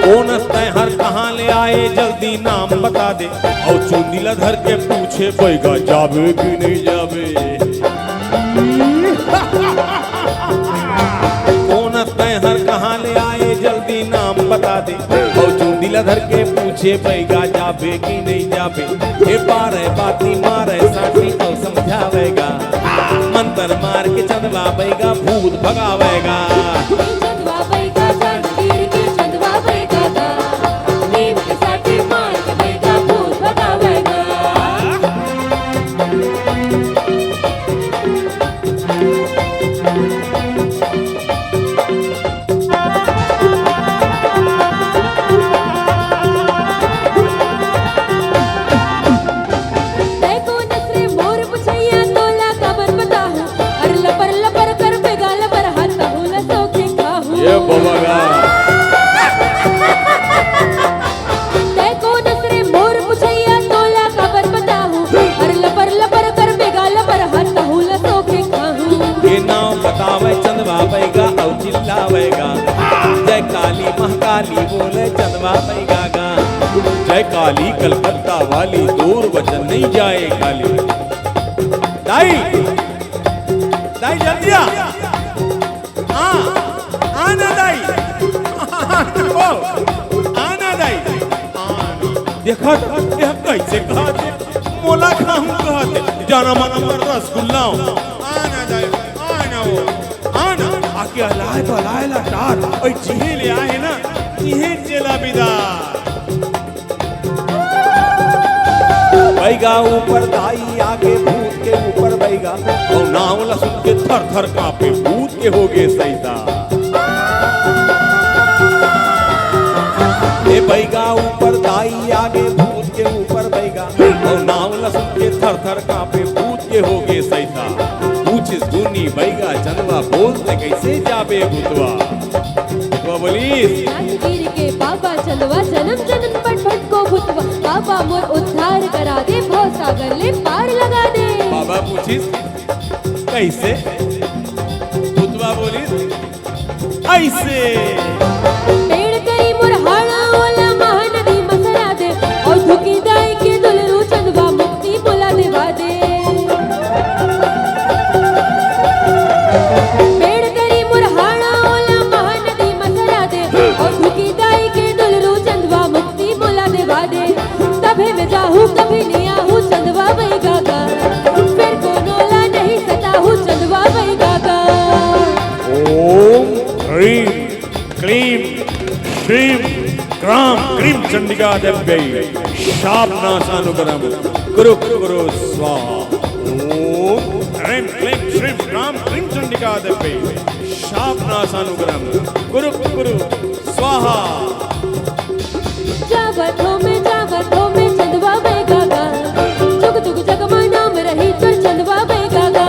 कौन तय हर कहाँ ले आए जल्दी नाम बता दे, और चुंदीला धर के पूछे बैगा जाबे कि नहीं जाबे। कौन तय हर कहाँ ले आए जल्दी नाम बता दे, और चुंदीला धर के पूछे बैगा जाबे कि नहीं जाबे। हे पारे बाती मारे साथी तो समझावेगा, मंत्र मार के चंदवा बैगा भूत भगावेगा। चंदवा बैगा जांजगीर के चंदवा बैगा गा, नीम के साथी मार के बैगा भूत भगावेगा। देखो नसरे मोर पुछैया तोला खबर बताहूं, अर लपर लपर कर बेगा लपर हाथ हुला सोखे खाहूं। ये बबगा देखो नसरे मोर पुछैया तोला खबर बताहूं, अर लपर लपर कर बेगा लपर हाथ हुला सोखे खाहूं। ये नाम बतावे चंदवा बैगा और चिल्लावेगा, जय काली महाकाली बोले चंदवा बैगा गा। जय काली कलकत्ता वाली दूर वचन नहीं जाए काली। दाई दाई जल्दी आ, आना दाई, आना दाई। देखा यह कैसे कहते मोला खाऊं कहते, जाना माना पर रसगुल्ला आना दाई, आना वो आना आके अलाय तो अलाय लाटार और जिहे ले आए ना जिहे चला बिदार। बैगा ऊपर दाई आगे भूत के ऊपर बैगा, और नाम लसुन के थर थर कांपे भूत के हो गए सैता। ए बैगा ऊपर दाई आगे भूत के ऊपर बैगा, और नाम लसुन के थर थर कांपे भूत के हो गए सैता। पूछिस दुनी बैगा चंदवा बोलते कैसे जाबे भूतवा। भूतवा बोलीस जांजगीर के बाबा चंदवा जन्म जन्म पट पट को भूतवा, बाबा मोर उद्धार करा दे भव सागर ले पार लगा दे। बाबा पूछिस कैसे, भूतवा बोलीस ऐसे। पेड़ कई मुरहाड़ा ओला महानदी मसरा दे, और धुकी दाई के दुलरू चंदवा मुक्ति बुला देवा दे। पेड़ कई मुरहाड़ा ओला महानदी मसरा दे, और धुकी दाई के दुलरू चंदवा मुक्ति बुला देवा दे। तभे में जाहू कभी नहीं आहू चंदवा बैगा गा, फिर को नोला नहीं सताहू चंदवा बैगा गा। ओम ह्रीं क्लीं श्रीं क्रां क्रीं चंडिका देव्यै शाप नाशानुग्रहम गुरु गुरु स्वाहा। ओम ह्रीं क्लीं श्रीं क्रां क्रीं चंडिका देव्यै शाप नाशानुग्रहम गुरु गुरु स्वाहा। जावत हो में चंदवा बैगा गा, जुग जुग जगमा नाम रही तर चंदवा बैगा गा।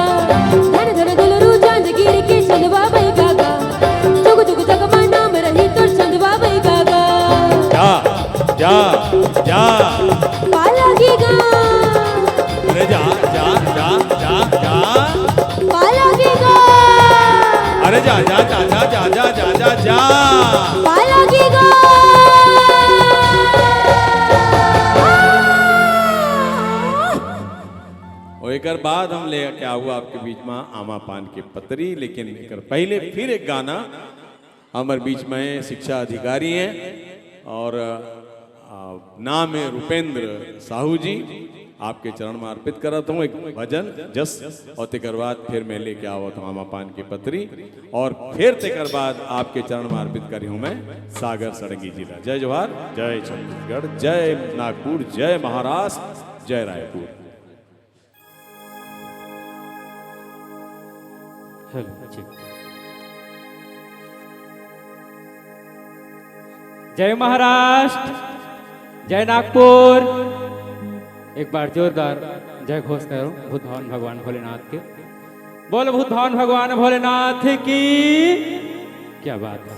धन धन दुलरू जांजगीर के चंदवा बैगा गा, जुग जुग जगमा नाम रही तर चंदवा बैगा गा। जा जा जा पालागी गा, अरे जा जा जा जा जा पालागी गा, अरे जा जा जा जा जा जा जा जा जा पालागी गा। और एक बाद हम ले क्या हुआ आपके बीच में आमा पान की पतरी, लेकिन एक पहले फिर एक गाना हमारे बीच में शिक्षा अधिकारी हैं और नाम है रुपेंद्र साहू जी, आपके चरण में अर्पित करता हूँ एक भजन जस, और तेकर बाद फिर मैं लेके आवत हूँ आमा पान की पतरी, और फिर तेकर बाद आपके चरण में अर्पित करी हूँ मैं सागर सड़ंगी जिला। जय जवाहर, जय छत्तीसगढ़, जय नागपुर, जय महाराष्ट्र, जय रायपुर। जय महाराष्ट्र, जय नागपुर। एक बार जोरदार जय घोष करो भूत भवन भगवान भोलेनाथ के। बोलो भूत भवन भगवान भोलेनाथ की। क्या बात है।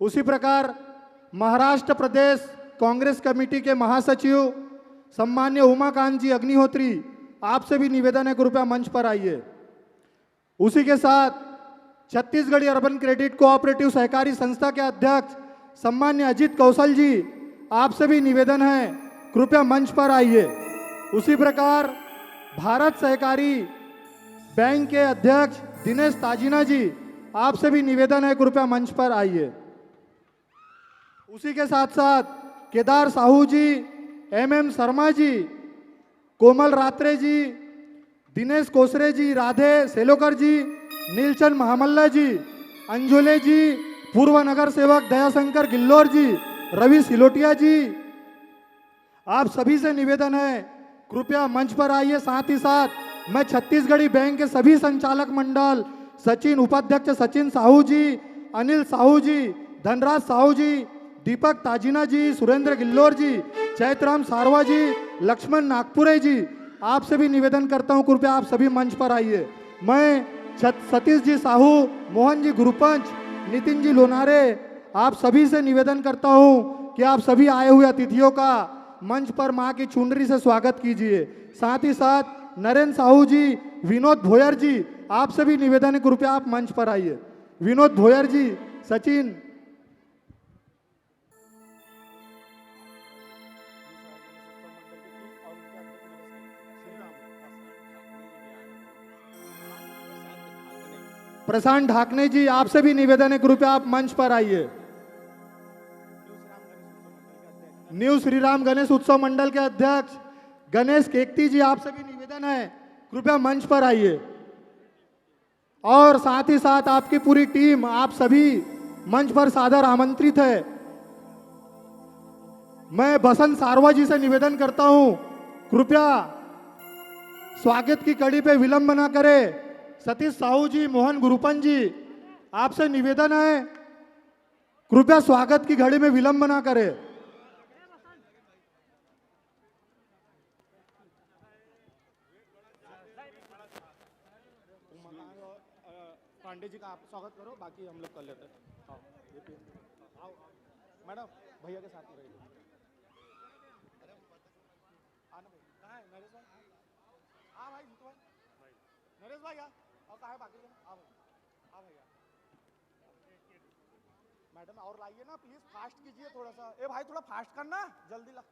उसी प्रकार महाराष्ट्र प्रदेश कांग्रेस कमेटी के महासचिव सम्मान्य उमाकांत जी अग्निहोत्री, आपसे भी निवेदन है, कृपया मंच पर आइए। उसी के साथ छत्तीसगढ़ी अर्बन क्रेडिट कोऑपरेटिव सहकारी संस्था के अध्यक्ष सम्मान्य अजीत कौशल जी, आपसे भी निवेदन है, कृपया मंच पर आइए। उसी प्रकार भारत सहकारी बैंक के अध्यक्ष दिनेश ताजीना जी, आपसे भी निवेदन है, कृपया मंच पर आइए। उसी के साथ साथ केदार साहू जी, एम शर्मा जी, कोमल रात्रे जी, दिनेश कोसरे जी, राधे सेलोकर जी, नीलचंद महामल्ला जी, अंजुले जी, पूर्व नगर सेवक दयाशंकर गिल्लोर जी, रवि सिलोटिया जी, आप सभी से निवेदन है, कृपया मंच पर आइए। साथ ही साथ मैं छत्तीसगढ़ी बैंक के सभी संचालक मंडल, सचिन उपाध्यक्ष सचिन साहू जी, अनिल साहू जी, धनराज साहू जी, दीपक ताजीना जी, सुरेंद्र गिल्लोर जी, चैतराम सारवा जी, लक्ष्मण नागपुरे जी, आपसे भी निवेदन करता हूं, कृपया आप सभी मंच पर आइए। मैं सतीश जी साहू, मोहन जी गुरुपंच, नितिन जी लोनारे, आप सभी से निवेदन करता हूं कि आप सभी आए हुए अतिथियों का मंच पर मां की चुनरी से स्वागत कीजिए। साथ ही साथ नरेंद्र साहू जी, विनोद भोयर जी, आपसे भी निवेदन है, कृपया आप मंच पर आइए। विनोद भोयर जी, सचिन, प्रशांत ढाकने जी, आपसे भी निवेदन है, कृपया आप मंच पर आइए। न्यू श्री राम गणेश उत्सव मंडल के अध्यक्ष गणेश केकती जी, आपसे भी निवेदन है, कृपया मंच पर आइए। और साथ ही साथ आपकी पूरी टीम, आप सभी मंच पर सादर आमंत्रित है। मैं बसंत सारवा जी से निवेदन करता हूं, कृपया स्वागत की कड़ी पे विलंब न करें। सतीश साहू जी, मोहन गुरुपन जी, आपसे निवेदन है, कृपया स्वागत की घड़ी में विलंब ना करें। पांडे जी का आप स्वागत करो, बाकी हम लोग कर लेते हैं। मैडम भैया के साथ में रहिए। कहाँ है नरेश भाई? हाँ भाई, नरेश भाई या और कहाँ है बाकी जन? हाँ भाई, हाँ भैया। मैडम और लाइए ना प्लीज, फास्ट कीजिए थोड़ा सा। ए भाई थोड़ा फास्ट करना, जल्दी ला।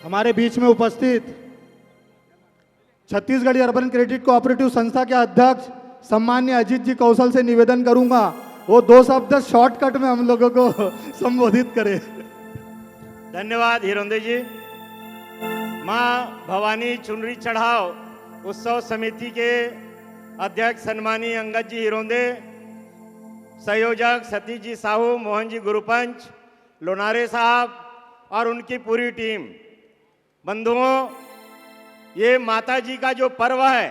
हमारे बीच में उपस्थित छत्तीसगढ़ी अर्बन क्रेडिट कोऑपरेटिव संस्था के अध्यक्ष सम्मान्य अजीत जी कौशल से निवेदन करूंगा, वो 2 शब्द शॉर्टकट में हम लोगों को संबोधित करें। धन्यवाद हिरोंदे जी। माँ भवानी चुनरी चढ़ाव उत्सव समिति के अध्यक्ष सन्मानीय अंगद जी हिरोंदे, संयोजक सतीश जी साहू, मोहन जी गुरुपंच, लोनारे साहब और उनकी पूरी टीम। बंधुओं, ये माता जी का जो पर्व है,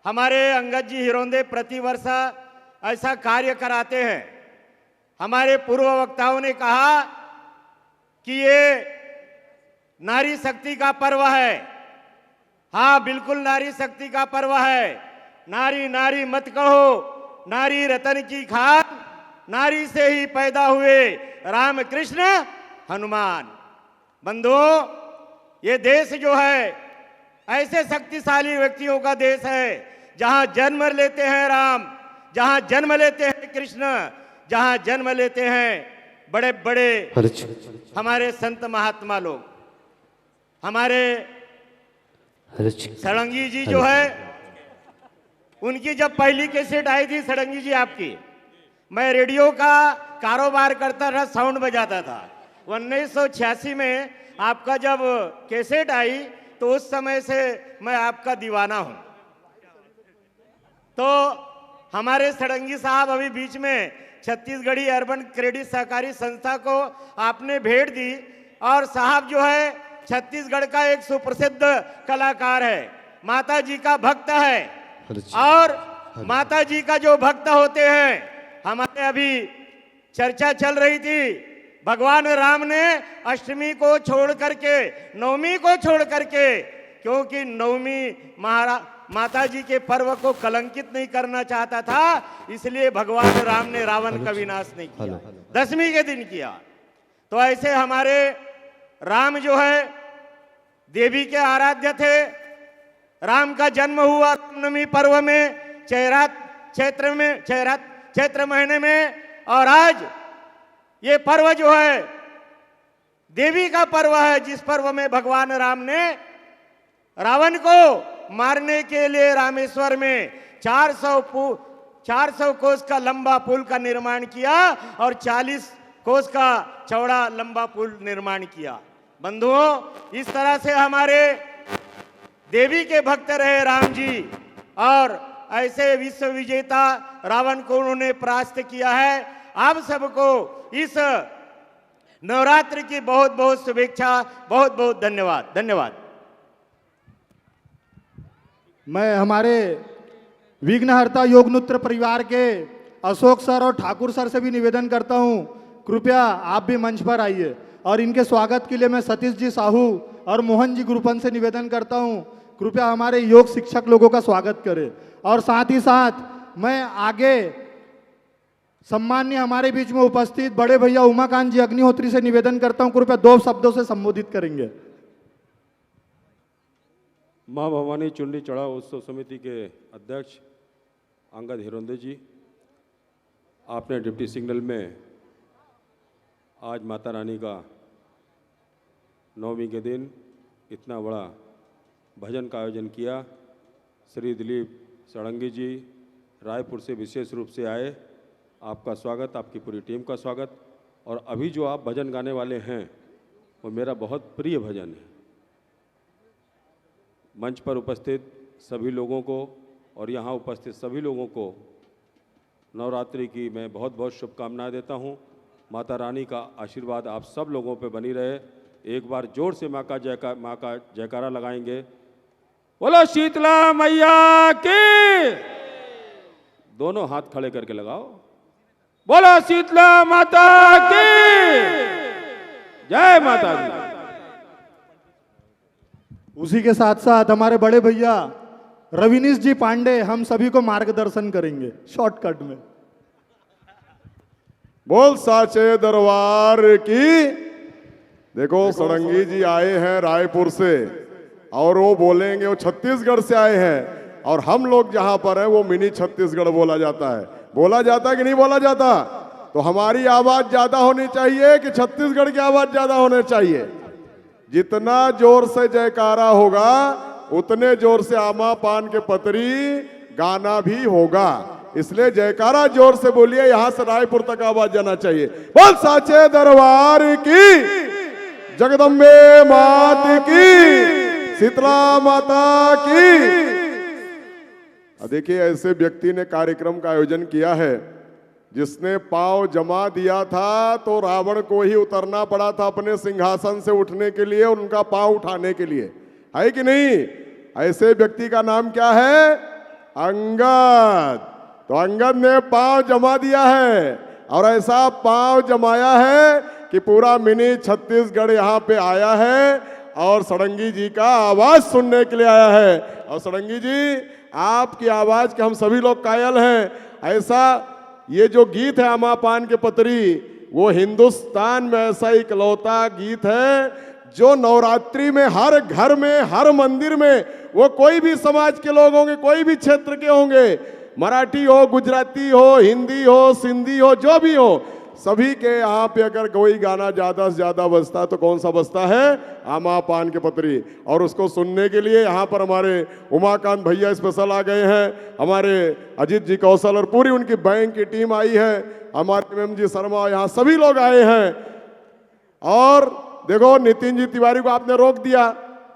हमारे अंगद जी हिरोंदे प्रतिवर्ष ऐसा कार्य कराते हैं हमारे पूर्व वक्ताओं ने कहा कि ये नारी शक्ति का पर्व है। हाँ, बिल्कुल नारी शक्ति का पर्व है। नारी नारी मत कहो, नारी रतन की खान, नारी से ही पैदा हुए राम कृष्ण हनुमान। बंधुओं, ये देश जो है ऐसे शक्तिशाली व्यक्तियों का देश है जहां जन्म लेते हैं राम, जहां जन्म लेते हैं कृष्ण, जहां जन्म लेते हैं बड़े बड़े हमारे संत महात्मा लोग। हमारे सड़ंगी जी जो है, उनकी जब पहली कैसेट आई थी सड़ंगी जी आपकी, मैं रेडियो का कारोबार करता था, साउंड बजाता था। 1986 में आपका जब कैसेट आई तो उस समय से मैं आपका दीवाना हूं। तो हमारे सड़ंगी साहब अभी बीच में छत्तीसगढ़ी अर्बन क्रेडिट सहकारी संस्था को आपने भेंट दी, और साहब जो है छत्तीसगढ़ का एक सुप्रसिद्ध कलाकार है, माता जी का भक्त है। और माता जी का जो भक्त होते हैं, हमारे अभी चर्चा चल रही थी, भगवान राम ने अष्टमी को छोड़ करके, नवमी को छोड़ करके, क्योंकि नवमी माता जी के पर्व को कलंकित नहीं करना चाहता था, इसलिए भगवान राम ने रावण का विनाश नहीं किया, दशमी के दिन किया। तो ऐसे हमारे राम जो है देवी के आराध्य थे। राम का जन्म हुआ नवमी पर्व में, चैत्र महीने में, और आज ये पर्व जो है देवी का पर्व है, जिस पर्व में भगवान राम ने रावण को मारने के लिए रामेश्वर में 400 कोस का लंबा पुल का निर्माण किया और 40 कोस का चौड़ा लंबा पुल निर्माण किया। बंधुओं, इस तरह से हमारे देवी के भक्त रहे राम जी, और ऐसे विश्व विजेता रावण को उन्होंने परास्त किया है। आप सबको इस नवरात्रि की बहुत बहुत शुभेच्छा, बहुत बहुत धन्यवाद। धन्यवाद। मैं हमारे विघ्नहर्ता योग नृत्य परिवार के अशोक सर और ठाकुर सर से भी निवेदन करता हूं, कृपया आप भी मंच पर आइए। और इनके स्वागत के लिए मैं सतीश जी साहू और मोहन जी गुरुपन से निवेदन करता हूं, कृपया हमारे योग शिक्षक लोगों का स्वागत करें। और साथ ही साथ मैं आगे सम्मान्य हमारे बीच में उपस्थित बड़े भैया उमाकांत जी अग्निहोत्री से निवेदन करता हूं, कृपया 2 शब्दों से संबोधित करेंगे। माँ भवानी चुंडी चढ़ाव उत्सव समिति के अध्यक्ष अंगद हिरोंदे जी, आपने डिप्टी सिग्नल में आज माता रानी का नवमी के दिन इतना बड़ा भजन का आयोजन किया। श्री दिलीप सड़ंगी जी रायपुर से विशेष रूप से आए, आपका स्वागत, आपकी पूरी टीम का स्वागत। और अभी जो आप भजन गाने वाले हैं वो मेरा बहुत प्रिय भजन है। मंच पर उपस्थित सभी लोगों को और यहाँ उपस्थित सभी लोगों को नवरात्रि की मैं बहुत बहुत शुभकामनाएं देता हूँ। माता रानी का आशीर्वाद आप सब लोगों पे बनी रहे। एक बार जोर से माँ का जयकारा लगाएंगे, बोलो शीतला मैया की। दोनों हाथ खड़े करके लगाओ, बोलो शीतला माता की जय माता दी। उसी के साथ साथ हमारे बड़े भैया रविनीश जी पांडे हम सभी को मार्गदर्शन करेंगे शॉर्टकट में। बोल साचे दरबार की। देखो सड़ंगी जी आए हैं रायपुर से और वो बोलेंगे, वो छत्तीसगढ़ से आए हैं, और हम लोग जहां पर हैं वो मिनी छत्तीसगढ़ बोला जाता है। बोला जाता है कि नहीं बोला जाता? तो हमारी आवाज ज्यादा होनी चाहिए कि छत्तीसगढ़ की आवाज ज्यादा होनी चाहिए? जितना जोर से जयकारा होगा उतने जोर से आमा पान के पतरी गाना भी होगा। इसलिए जयकारा जोर से बोलिए, यहां से रायपुर तक आवाज जाना चाहिए। बोल साचे दरबार की, जगदम्बे मात की, शीतला माता की। देखिए, ऐसे व्यक्ति ने कार्यक्रम का आयोजन किया है जिसने पांव जमा दिया था तो रावण को ही उतरना पड़ा था अपने सिंहासन से उठने के लिए और उनका पांव उठाने के लिए, है कि नहीं? ऐसे व्यक्ति का नाम क्या है? अंगद। तो अंगद ने पांव जमा दिया है और ऐसा पांव जमाया है कि पूरा मिनी छत्तीसगढ़ यहाँ पे आया है और सड़ंगी जी का आवाज सुनने के लिए आया है। और सड़ंगी जी, आपकी आवाज के हम सभी लोग कायल हैं। ऐसा ये जो गीत है आमा पान के पतरी, वो हिंदुस्तान में ऐसा इकलौता गीत है जो नवरात्रि में हर घर में, हर मंदिर में, वो कोई भी समाज के लोग होंगे, कोई भी क्षेत्र के होंगे, मराठी हो, गुजराती हो, हिंदी हो, सिंधी हो, जो भी हो, सभी के यहाँ पे अगर कोई गाना ज्यादा से ज्यादा बजता है तो कौन सा बजता है? आमा पान के पतरी। और उसको सुनने के लिए यहाँ पर हमारे उमाकांत भैया स्पेशल आ गए हैं, हमारे अजीत जी कौशल और पूरी उनकी बैंक की टीम आई है, हमारे एम जी शर्मा, यहाँ सभी लोग आए हैं। और देखो नितिन जी तिवारी को आपने रोक दिया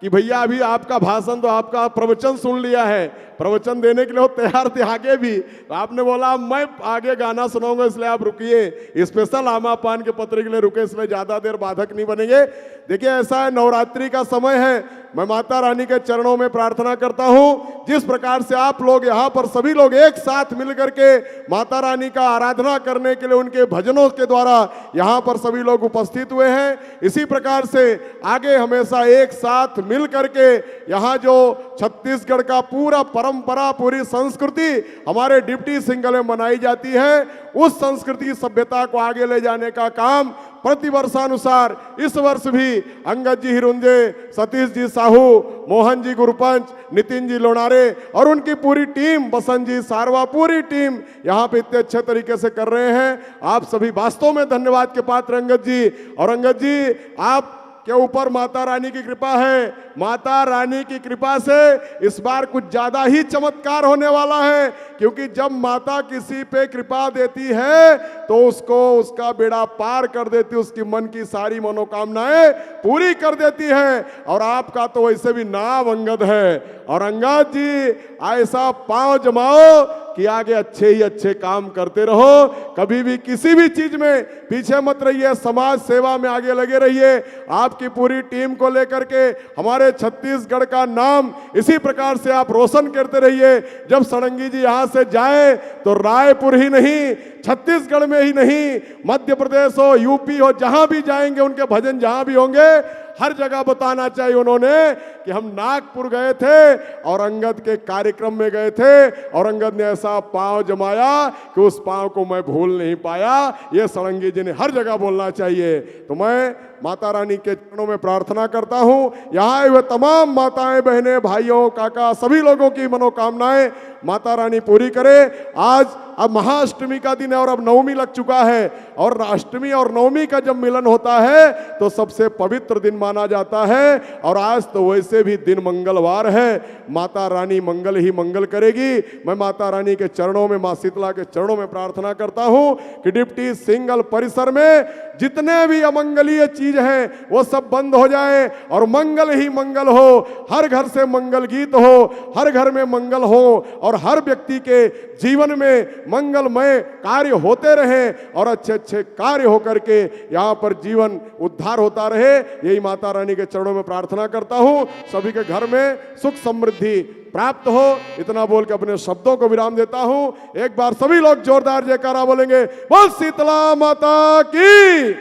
कि भैया अभी आपका भाषण तो आपका प्रवचन सुन लिया है, प्रवचन देने के लिए वो तैयार थे आगे भी, तो आपने बोला मैं आगे गाना सुनाऊंगा इसलिए आप रुकिए, स्पेशल आमा पान के पत्र के लिए रुके, इसमें ज्यादा देर बाधक नहीं बनेंगे। देखिए ऐसा है, नवरात्रि का समय है, मैं माता रानी के चरणों में प्रार्थना करता हूं जिस प्रकार से आप लोग यहाँ पर सभी लोग एक साथ मिलकर के माता रानी का आराधना करने के लिए उनके भजनों के द्वारा यहाँ पर सभी लोग उपस्थित हुए हैं, इसी प्रकार से आगे हमेशा एक साथ मिल करके यहाँ जो छत्तीसगढ़ का पूरा परंपरा, पूरी संस्कृति हमारे डिप्टी सिंगल में मनाई जाती है, उस संस्कृति सभ्यता को आगे ले जाने का काम प्रतिवर्षानुसार इस वर्ष भी अंगद जी हिरुंजे, सतीश जी साहू, मोहन जी गुरुपंच, नितिन जी लोनारे और उनकी पूरी टीम, बसंत जी सारवा, पूरी टीम यहाँ पे इतने अच्छे तरीके से कर रहे हैं। आप सभी वास्तव में धन्यवाद के पात्र अंगद जी। और अंगद जी, आप के ऊपर माता रानी की कृपा है, माता रानी की कृपा से इस बार कुछ ज्यादा ही चमत्कार होने वाला है, क्योंकि जब माता किसी पे कृपा देती है तो उसको उसका बेड़ा पार कर देती है, उसकी मन की सारी मनोकामनाएं पूरी कर देती है। और आपका तो वैसे भी नाम अंगद है, और अंगद जी ऐसा पांव जमाओ कि आगे अच्छे ही अच्छे काम करते रहो, कभी भी किसी भी चीज में पीछे मत रहिए, समाज सेवा में आगे लगे रहिए। आपकी पूरी टीम को लेकर के हमारे छत्तीसगढ़ का नाम इसी प्रकार से आप रोशन करते रहिए। जब सड़ंगी जी यहाँ से जाए तो रायपुर ही नहीं, छत्तीसगढ़ में ही नहीं, मध्य प्रदेश हो, यूपी हो, जहां भी जाएंगे उनके भजन जहां भी होंगे हर जगह बताना चाहिए उन्होंने कि हम नागपुर गए थे और अंगद के कार्यक्रम में गए थे और अंगद ने ऐसा पांव जमाया कि उस पांव को मैं भूल नहीं पाया। ये सड़ंगी जी ने हर जगह बोलना चाहिए। तो मैं माता रानी के चरणों में प्रार्थना करता हूं, यहाँ आए हुए तमाम माताएं, बहनें, भाइयों, काका, सभी लोगों की मनोकामनाएं माता रानी पूरी करे। आज अब महाअष्टमी का दिन है और अब नवमी लग चुका है, और अष्टमी और नवमी का जब मिलन होता है तो सबसे पवित्र दिन माना जाता है। और आज तो वैसे भी दिन मंगलवार है, माता रानी मंगल ही मंगल करेगी। मैं माता रानी के चरणों में, मां शीतला के चरणों में प्रार्थना करता हूं कि डिप्टी सिंगल परिसर में जितने भी अमंगलीय चीज हैं वो सब बंद हो जाए और मंगल ही मंगल हो, हर घर से मंगल गीत हो, हर घर में मंगल हो और हर व्यक्ति के जीवन में मंगलमय कार्य होते रहे और अच्छे अच्छे कार्य होकर के यहाँ पर जीवन उद्धार होता रहे। यही माता रानी के चरणों में प्रार्थना करता हूँ, सभी के घर में सुख समृद्धि प्राप्त हो। इतना बोल के अपने शब्दों को विराम देता हूं। एक बार सभी लोग जोरदार जयकारा बोलेंगे, बोल शीतला माता की,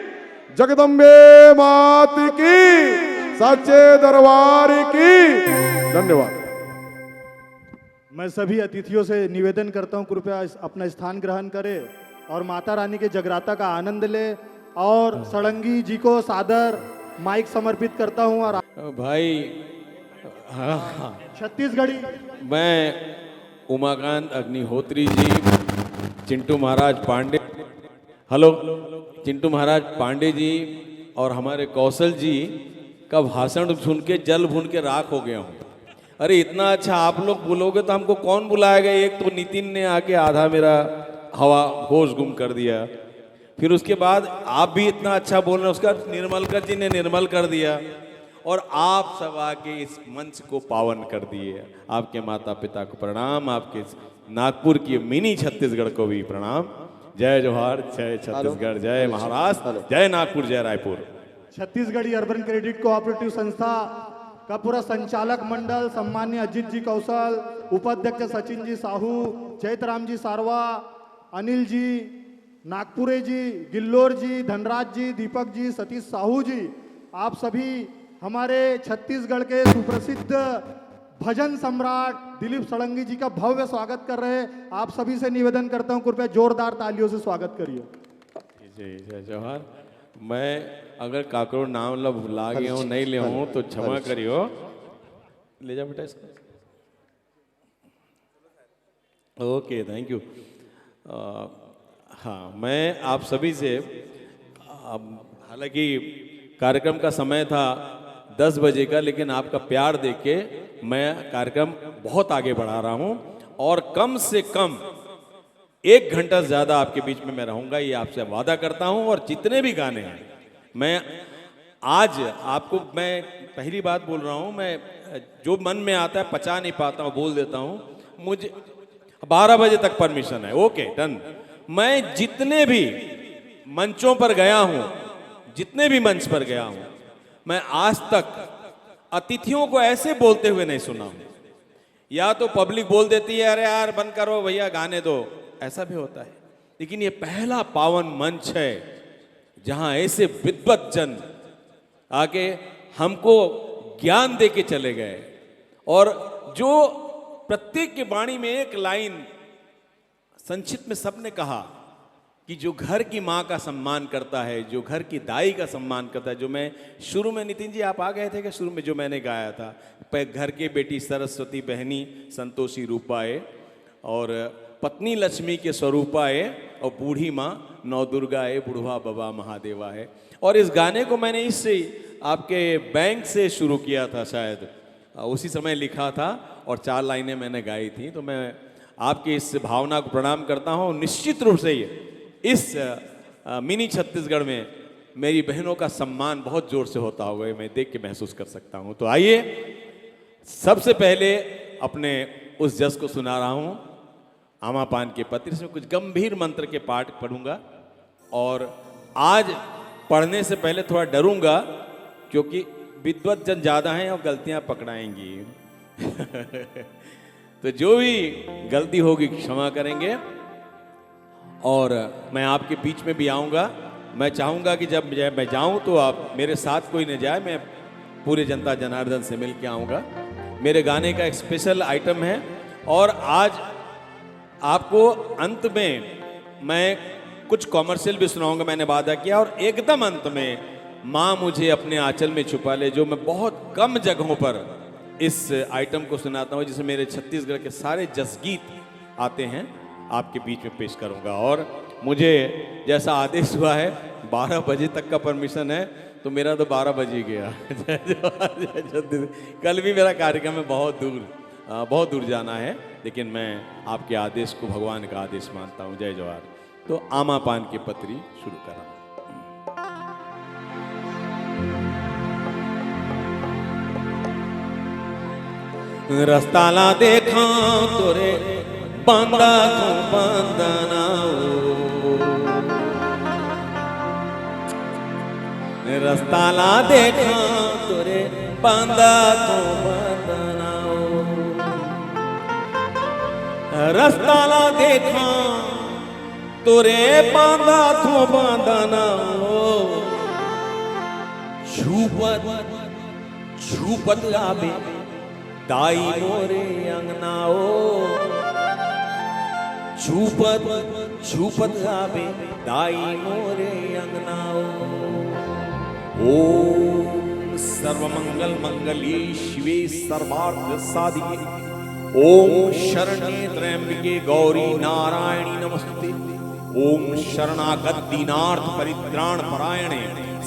जगदम्बे मात की, सच्चे दरबार की। धन्यवाद। मैं सभी अतिथियों से निवेदन करता हूं कृपया अपना स्थान ग्रहण करें और माता रानी के जगराता का आनंद ले। और सड़ंगी जी को सादर माइक समर्पित करता हूं। और भाई हाँ, छत्तीसगढ़ी मैं उमाकांत अग्निहोत्री जी, चिंटू महाराज पांडे, हेलो, चिंटू महाराज पांडे जी और हमारे कौशल जी का भाषण सुन के जल भून के राख हो गया हूँ। अरे इतना अच्छा आप लोग बोलोगे तो हमको कौन बुलाएगा। एक तो नितिन ने आके आधा मेरा हवा होश गुम कर दिया, फिर उसके बाद आप भी इतना अच्छा बोल रहे हैं, उसका निर्मलकर जी ने निर्मल कर दिया, और आप सब आके इस मंच को पावन कर दिए। आपके माता पिता को प्रणाम, आपके नागपुर की मिनी छत्तीसगढ़ को भी प्रणाम। जय जोहार, जय छत्तीसगढ़, जय महाराष्ट्र, जय नागपुर, जय Raipur. Chhattisgarhi urban credit cooperative संस्था का पूरा संचालक मंडल, सम्मान्य अजीत जी कौशल, उपाध्यक्ष सचिन जी साहू, चैतराम जी सारवा, अनिल जी नागपुरे जी, गिल्लोर जी, धनराज जी, दीपक जी, सतीश साहू जी, आप सभी हमारे छत्तीसगढ़ के सुप्रसिद्ध भजन सम्राट दिलीप षडंगी जी का भव्य स्वागत कर रहे हैं। आप सभी से निवेदन करता हूं, कृपया जोरदार तालियों से स्वागत करिए। जय जवाहर। मैं अगर काकरो नाम ला भुला गया हूँ, नहीं ले हूँ तो क्षमा करियो। ले जा बेटा इसको। Okay, thank you. हाँ, मैं आप सभी से, हालांकि कार्यक्रम का समय था 10 बजे का, लेकिन आपका प्यार देख के मैं कार्यक्रम बहुत आगे बढ़ा रहा हूँ और कम से कम 1 घंटा ज़्यादा आपके बीच में मैं रहूँगा, ये आपसे वादा करता हूँ। और जितने भी गाने हैं, मैं आज आपको, मैं पहली बात बोल रहा हूँ, मैं जो मन में आता है पचा नहीं पाता हूँ, बोल देता हूँ। मुझे 12 बजे तक परमिशन है, ओके डन। मैं जितने भी मंचों पर गया हूँ, जितने भी मंच पर गया हूँ, मैं आज तक अतिथियों को ऐसे बोलते हुए नहीं सुना हूँ। या तो पब्लिक बोल देती है, अरे यार बंद करो भैया, गाने दो, ऐसा भी होता है। लेकिन ये पहला पावन मंच है जहां ऐसे विद्वत जन आके हमको ज्ञान दे के चले गए, और जो प्रत्येक की वाणी में एक लाइन संक्षिप्त में सबने कहा कि जो घर की माँ का सम्मान करता है, जो घर की दाई का सम्मान करता है, जो मैं शुरू में, नितिन जी आप आ गए थे कि शुरू में जो मैंने गाया था, घर के बेटी सरस्वती बहनी संतोषी रूपाए, और पत्नी लक्ष्मी के स्वरूपाए, और बूढ़ी माँ नौ दुर्गाए, बुढ़वा बाबा महादेवा है। और इस गाने को मैंने इससे आपके बैंक से शुरू किया था, शायद उसी समय लिखा था, और 4 लाइनें मैंने गाई थी। तो मैं आपकी इस भावना को प्रणाम करता हूँ। निश्चित रूप से इस मिनी छत्तीसगढ़ में मेरी बहनों का सम्मान बहुत जोर से होता होगा, मैं देख के महसूस कर सकता हूँ। तो आइए, सबसे पहले अपने उस जस को सुना रहा हूँ, आमापान के पत्र। इसमें कुछ गंभीर मंत्र के पाठ पढ़ूंगा, और आज पढ़ने से पहले थोड़ा डरूंगा क्योंकि विद्वत जन ज़्यादा हैं और गलतियां पकड़ाएंगी। तो जो भी गलती होगी क्षमा करेंगे। और मैं आपके बीच में भी आऊँगा। मैं चाहूँगा कि जब मैं जाऊँ तो आप मेरे साथ कोई न जाए, मैं पूरे जनता जनार्दन से मिल के आऊँगा। मेरे गाने का एक स्पेशल आइटम है, और आज आपको अंत में मैं कुछ कॉमर्शियल भी सुनाऊंगा, मैंने वादा किया। और एकदम अंत में माँ मुझे अपने आंचल में छुपा ले, जो मैं बहुत कम जगहों पर इस आइटम को सुनाता हूँ, जिसमें मेरे छत्तीसगढ़ के सारे जसगीत आते हैं, आपके बीच में पेश करूँगा। और मुझे जैसा आदेश हुआ है 12 बजे तक का परमिशन है, तो मेरा तो 12 बजे गया। कल भी मेरा कार्यक्रम है, बहुत दूर जाना है, लेकिन मैं आपके आदेश को भगवान का आदेश मानता हूँ। जय जवाहर। तो आमापान की पत्री शुरू कर रहा हूँ। रस्ताला देखा तोरे बांधा तो बंदना, रस्ताला देखा तोरे बांधा तो बंदना, रस्ताला देखा तोरे बांधा तो बंदना, छुपत आवे दाई मोरे अंगनाओ, छुपत आवे दाई मोरे अंगनाओ। ओम सर्वमंगल मंगली शिवे सर्वार्थ साधिके, ओम शरण्ये त्र्यंबके गौरी नारायणी नमस्ते, ओम शरणागत दीनार्थ परित्राण परायणे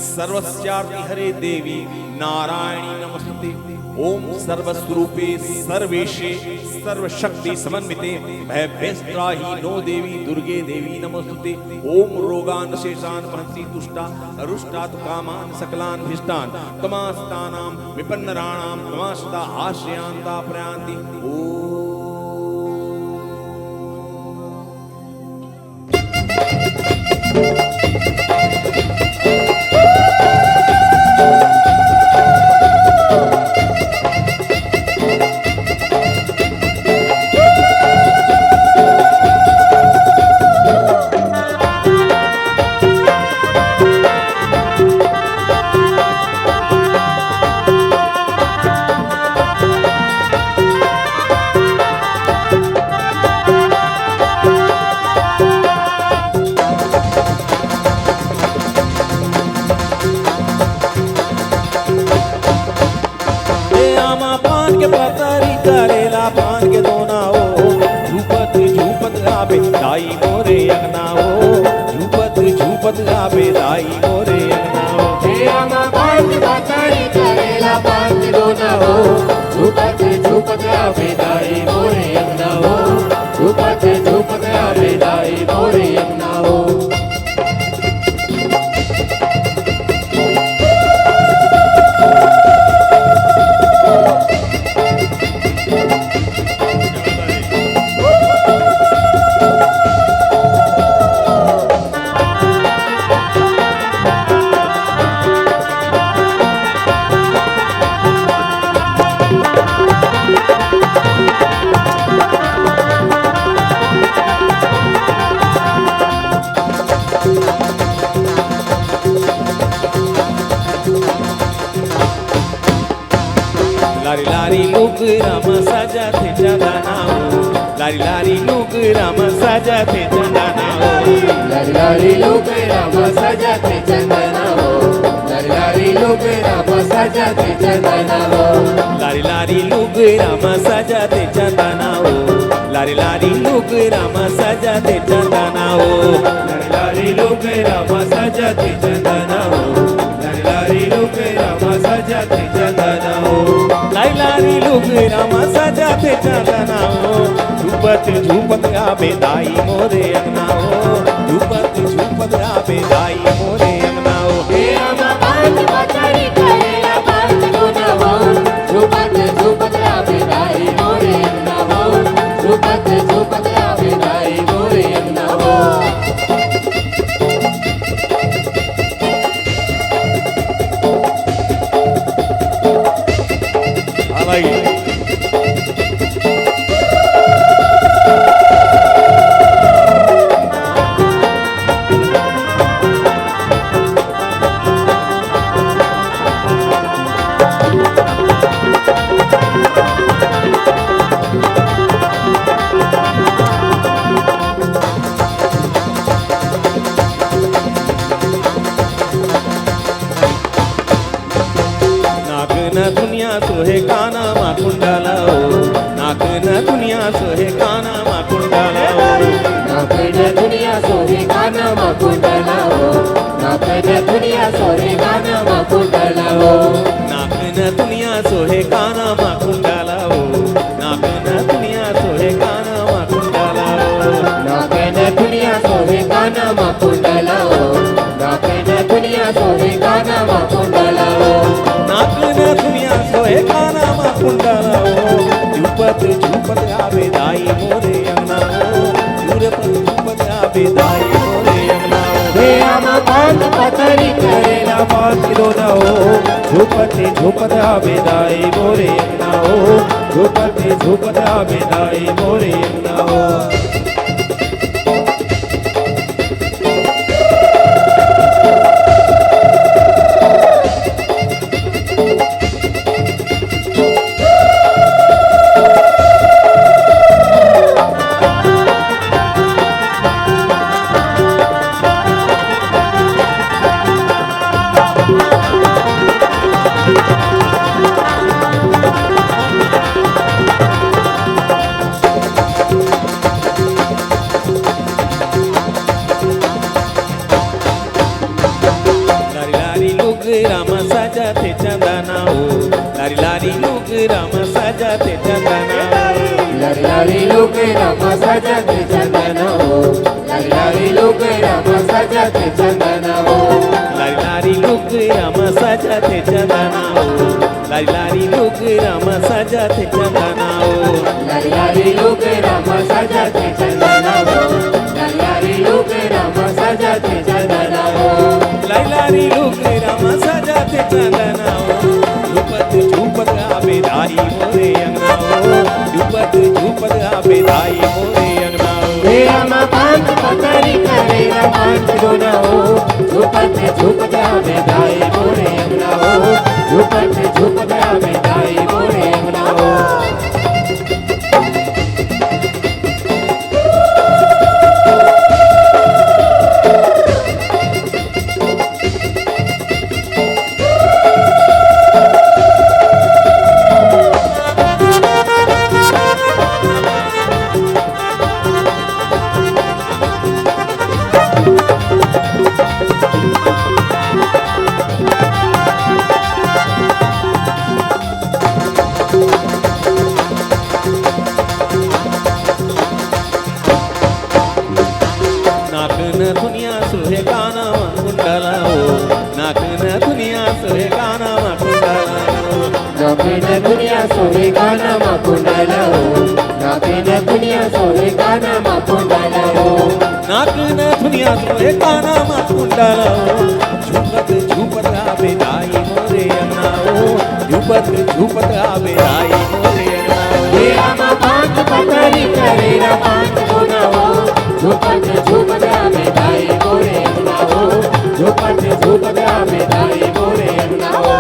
सर्वस्यार्ति हरे देवी नारायणी नमस्ते, ओम सर्वस्वरूपे सर्वेशे सर्वशक्ति समन्विते भयभ्यस्त्राहि नो देवी दुर्गे देवी नमोस्तुते, ओम रोगान शेषान महंसी तुष्टा रुष्टात् कामान सकलान भिष्टान तमास्तानां विपन्नराणां तमास्ता आश्रयांता प्रयांति। के पतरी करेला पान के दोना हो झूपत झूपत आबे दाई मोरे अंगना हो झूपत झूपत आबे दाई मोरे अंगना हो हे आमा पान के पतरी करेला पान के दोना हो झूपत झूपत आवे दाई मोरे अंगना हो झूपत झूपत आवे दाई मोरे अंगना हो लारी लारी लोग राम साजा थे चंदना हो लारी लारी लोग राम साजा थे चंदना हो लारी लारी लोग राम साजा थे चंदना हो लारी लारी लोग राम साजा थे चंदना हो लारी लारी लोग राम साजा थे चंदना हो लारी लारी लोग राम साजा थे चंदना हो लारी लारी लोग राम साजा थे चंदना हो लारी लारी लोग राम साजा थे चंदना हो लाई लारी लोग राम साजा थे चंदना हो झूपत झूपत आबे दाई मोरे अंगना हो झूपत झूपत आबे दाई मोरे अंगना हो हे आमा पान के पतरी करेला पान के दोना हो झूपत झूपत आवे दाई मोरे अंगना हो झूपत झूपत आवे दाई मोरे अंगना हो हाँ भाई नाक न दुनिया सोहे काना मा कुंडला हो नाक न दुनिया सोहे काना मा कुंडला हो नाक न दुनिया सोहे काना मा कुंडला हो नाक न दुनिया सोहे काना मा कुंडला हो नाक न दुनिया सोहे काना मा कुंडला हो नाक न दुनिया सोहे काना मा कुंडला हो नाक न दुनिया सोहे काना मा कुंडला हो नाक न दुनिया सोहे काना मा कुंडला हो नाक न दुनिया सोहे काना मा कुंडला हो झूपत झूपत आवे दाई मोरे अंगना हो झूपत झूपत आवे दाई मोरे अंगना हो हे आमा पान के पतरी करेला पान के दोना हो झूपत झूपत आवे दाई मोरे अंगना हो झूपत झूपत आवे दाई मोरे अंगना हो लारी लारी लोग राम साजा थे चंदना हो लारी लारी लोग राम साजा थे चंदना हो लारी लारी लोग राम साजा थे चंदना हो लारी लारी लोग राम साजा थे चंदना हो लारी लारी लोग राम साजा थे चंदना हो लारी लारी लोग राम साजा थे चंदना हो लारी लारी लोग राम साजा थे चंदना हो लारी लारी लोग राम साजा थे चंदना हो लाई लारी लोग राम साजा थे चंदना हो झूपत झूपत आवे दाई मोरे अंगना हो झूपत झूपत आवे दाई मोरे अंगना हो हे आमा पान के पतरी करेला पान के दोना हो झूपत झूपत आवे दाई मोरे अंगना हो झूपत झूपत आवे दाई मोरे अंगना हो नाकेन दुनिया सोहे गाना मा कुंडल हो नाकेन दुनिया सोहे गाना मा कुंडल हो नाकन दुनिया सोहे गाना मा कुंडल हो झुपत झुपत आवे दाई मोरे अंगना हो झुपत झुपत आवे दाई मोरे अंगना हे आमा पांच पतरी करेरा पांच गुना हो झुपत झुपत आवे दाई मोरे अंगना हो झुपत झुपत आवे दाई मोरे अंगना हो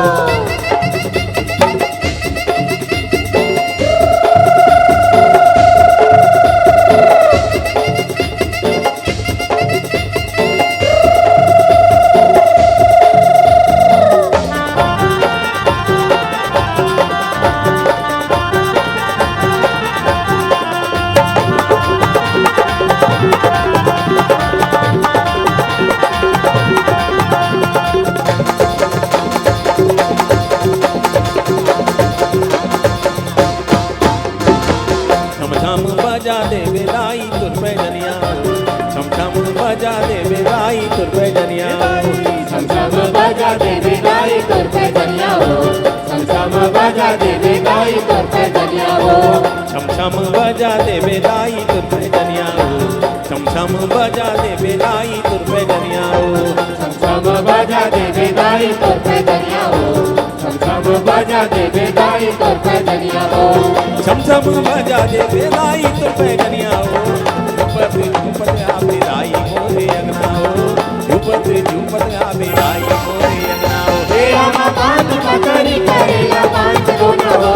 छम छम बजा दे बेलाई तुर पे जनिया छम छम बजा दे बेलाई तुर पे जनिया छम छम बजा दे बेलाई तुर पे जनिया हो छम छम बजा दे बेलाई तुर पे जनिया हो छम छम बजा दे बेलाई तुर पे जनिया छम छम बजा दे बेलाई तुर पे जनिया छम छम बजा दे बेलाई तुर पे जनिया हो छम छम बजा दे बेलाई तुर पे जनिया हो छम छम बजा दे बेलाई तुर पे जनिया झुपत झुपत आवे दाई मोरे अंगना हो झुपत झुपत आवे दाई मोरे अंगना हो हे आमा पांच पतरी करेला पांच गुना हो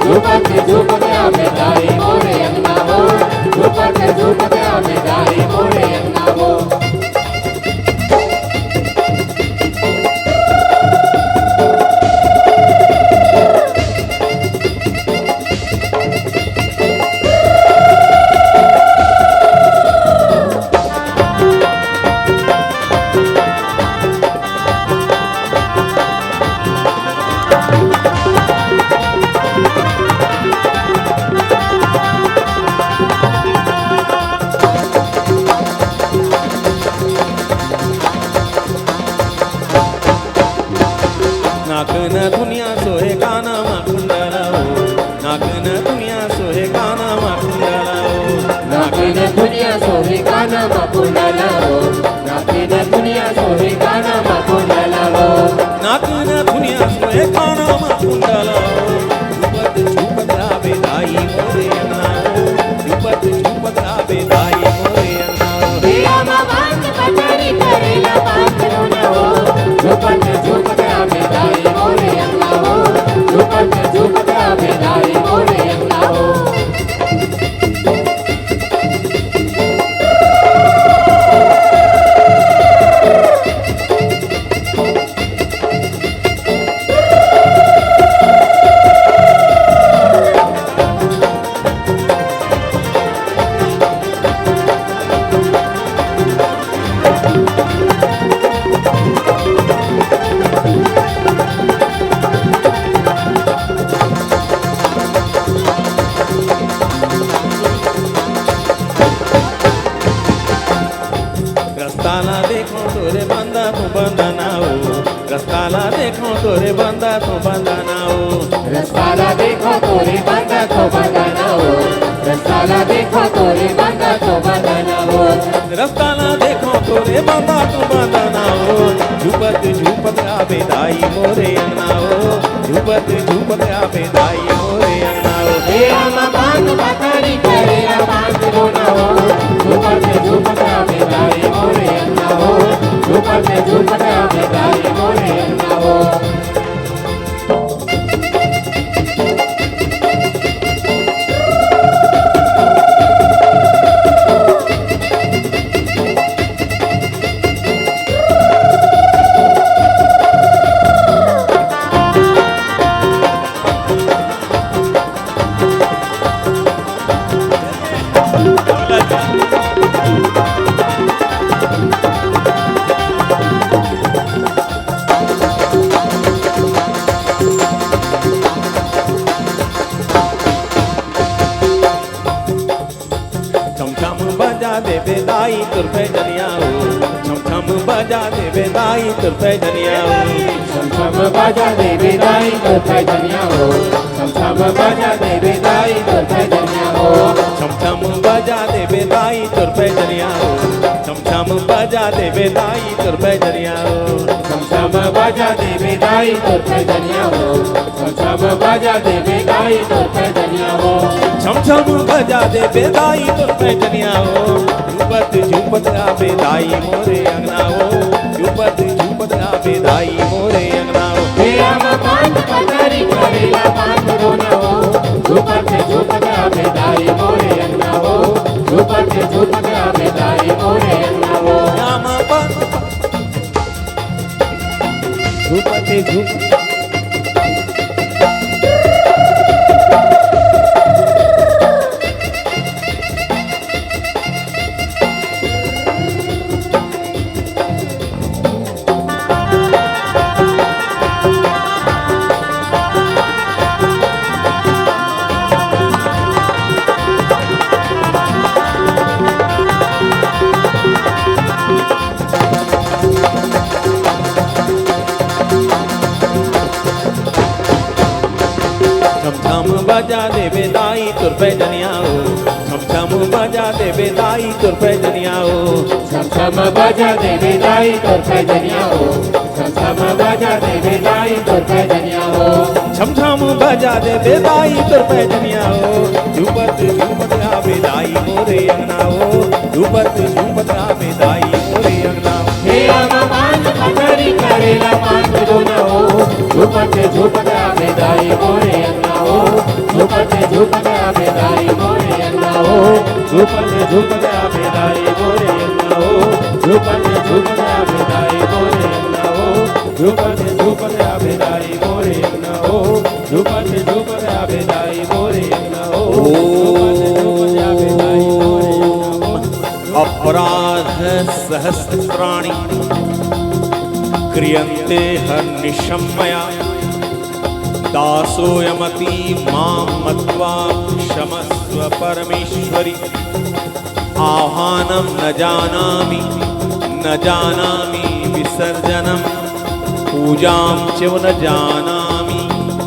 झुपत झुपत आवे दाई मोरे अंगना हो झुपत झुपत आवे दाई मोरे अंगना हो नाकन दुनिया सोहे गाना मा कुंडल हो नाकन दुनिया सोहे गाना मा कुंडल हो नाकेन दुनिया सोहे गाना मा कुंडल हो नाकेन दुनिया सोहे गाना मा कुंडल हो नाकन दुनिया सोहे गाना मा कुंडल हो झुपत झुपत आवे दाई मोरे अंगना हो झुपत झुपत आवे दाई मोरे अंगना हो हे आमा पांच पतरी करेला पांच गुना हो झुपत झुपत आवे दाई मोरे अंगना हो झुपत झुपत आवे दाई मोरे अंगना हो रस्ताला देखो तोरे बंदा तू बंदना हो रस्ताला देखो तोरे बंदा तू बंदना हो रसाला देखो तोरे बंदा तो बंदना हो रसाला देखो तोरे बंदा तो बंदना हो रस्ताला देखो तोरे बंदा तू बंदना हो झुपत झुपत आवे दाई मोरे अंगना हो झुपत झुपत आवे दाई मोरे अंगना हो हे आमा पांच पतरी करेला पांच गुना हो झुपत झुपत आवे दाई मोरे अंगना हो झुपत झुपत आवे दाई मोरे अंगना हो छम छम बजा दे बेदाई तुर पे जनिया हो छम छम बजा देवे दाई तुर पैजनिया हो छम छम बाजा दे विदाई तो पैजनिया हो छम छम बाजा दे विदाई तो पैजनिया हो छम छम बजा देवे दाई तुर पैजनिया हो छम छम बजा देवे दाई तुर पैजनिया हो छम छम बाजा दे विदाई तो पैजनिया हो छम छम बाजा दे विदाई तो पैजनिया हो छम छम बजा देवे दाई तुर पैजनिया हो झूपत झूपत आवे दाई मोरे अंगना हो झूपत झूपत आवे दाई मोरे अंगना हो मेरा मकान पतरी करेला बांध रोना हो झूपत झूपत आवे दाई मोरे अंगना हो झूपत झूपत आवे दाई मोरे अंगना हो राम पर झूपत झूपत बजा देवे दाई तुर पैजनिया हो छम छम बजा देवे दाई तुर पैजनिया हो छम छम बाजा दे विदाई तो पैजनिया हो छम छम बाजा दे विदाई तो पैजनिया हो छम छम बजा देवे दाई तुर पैजनिया हो झूपत झूपत आवे दाई मोरे अंगना हो झूपत झूपत आवे दाई मोरे अंगना हो मेरा मकान पतरी करेला बांध रोना हो झूपत झूपत आवे दाई मोरे अंगना हो झूपत झूपत आवे दाई मोरे अंगना हो झूपत झूपत आवे दाई मोरे अंगना हो झूपत झूपत आवे दाई मोरे अंगना हो झूपत झूपत आवे दाई मोरे अंगना हो झूपत झूपत आवे दाई मोरे अंगना हो अपराध सहस्राणि क्रियन्ते हर्निशं मया दासोऽयमपि मां मत्वा क्षमस्व परमेश्वरि आह्वानं न जानामि विसर्जनं पूजां च न जानामि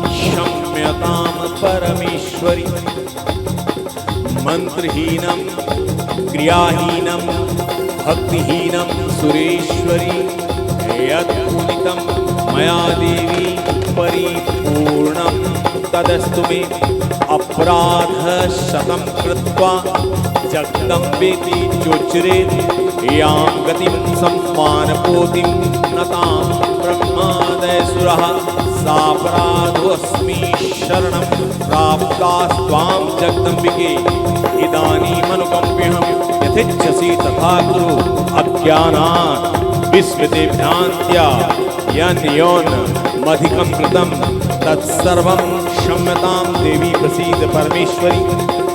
क्षम्यतां परमेश्वरि मंत्रहीनं क्रियाहीनं भक्तिहीनं सुरेश्वरी यत्पुनितं मया देवी परिपूर्णं तदस्तु मे अपराधशतं कृत्वा जगदम्बेति चोच्चरेत् यां गतिं सम्मानपोतिं नतां ब्रह्मादयसुरः सापराधोऽस्मि शरणं प्राप्तास्त्वां जगदम्बिके इदानीमनुकम्प्यहं यथेच्छसि तथा कुरु अज्ञानात् विस्मृते भ्रान्त्या यन्योन्मधिकं कृतं तत्सर्वं क्षम्यतां देवी प्रसीद परमेश्वरी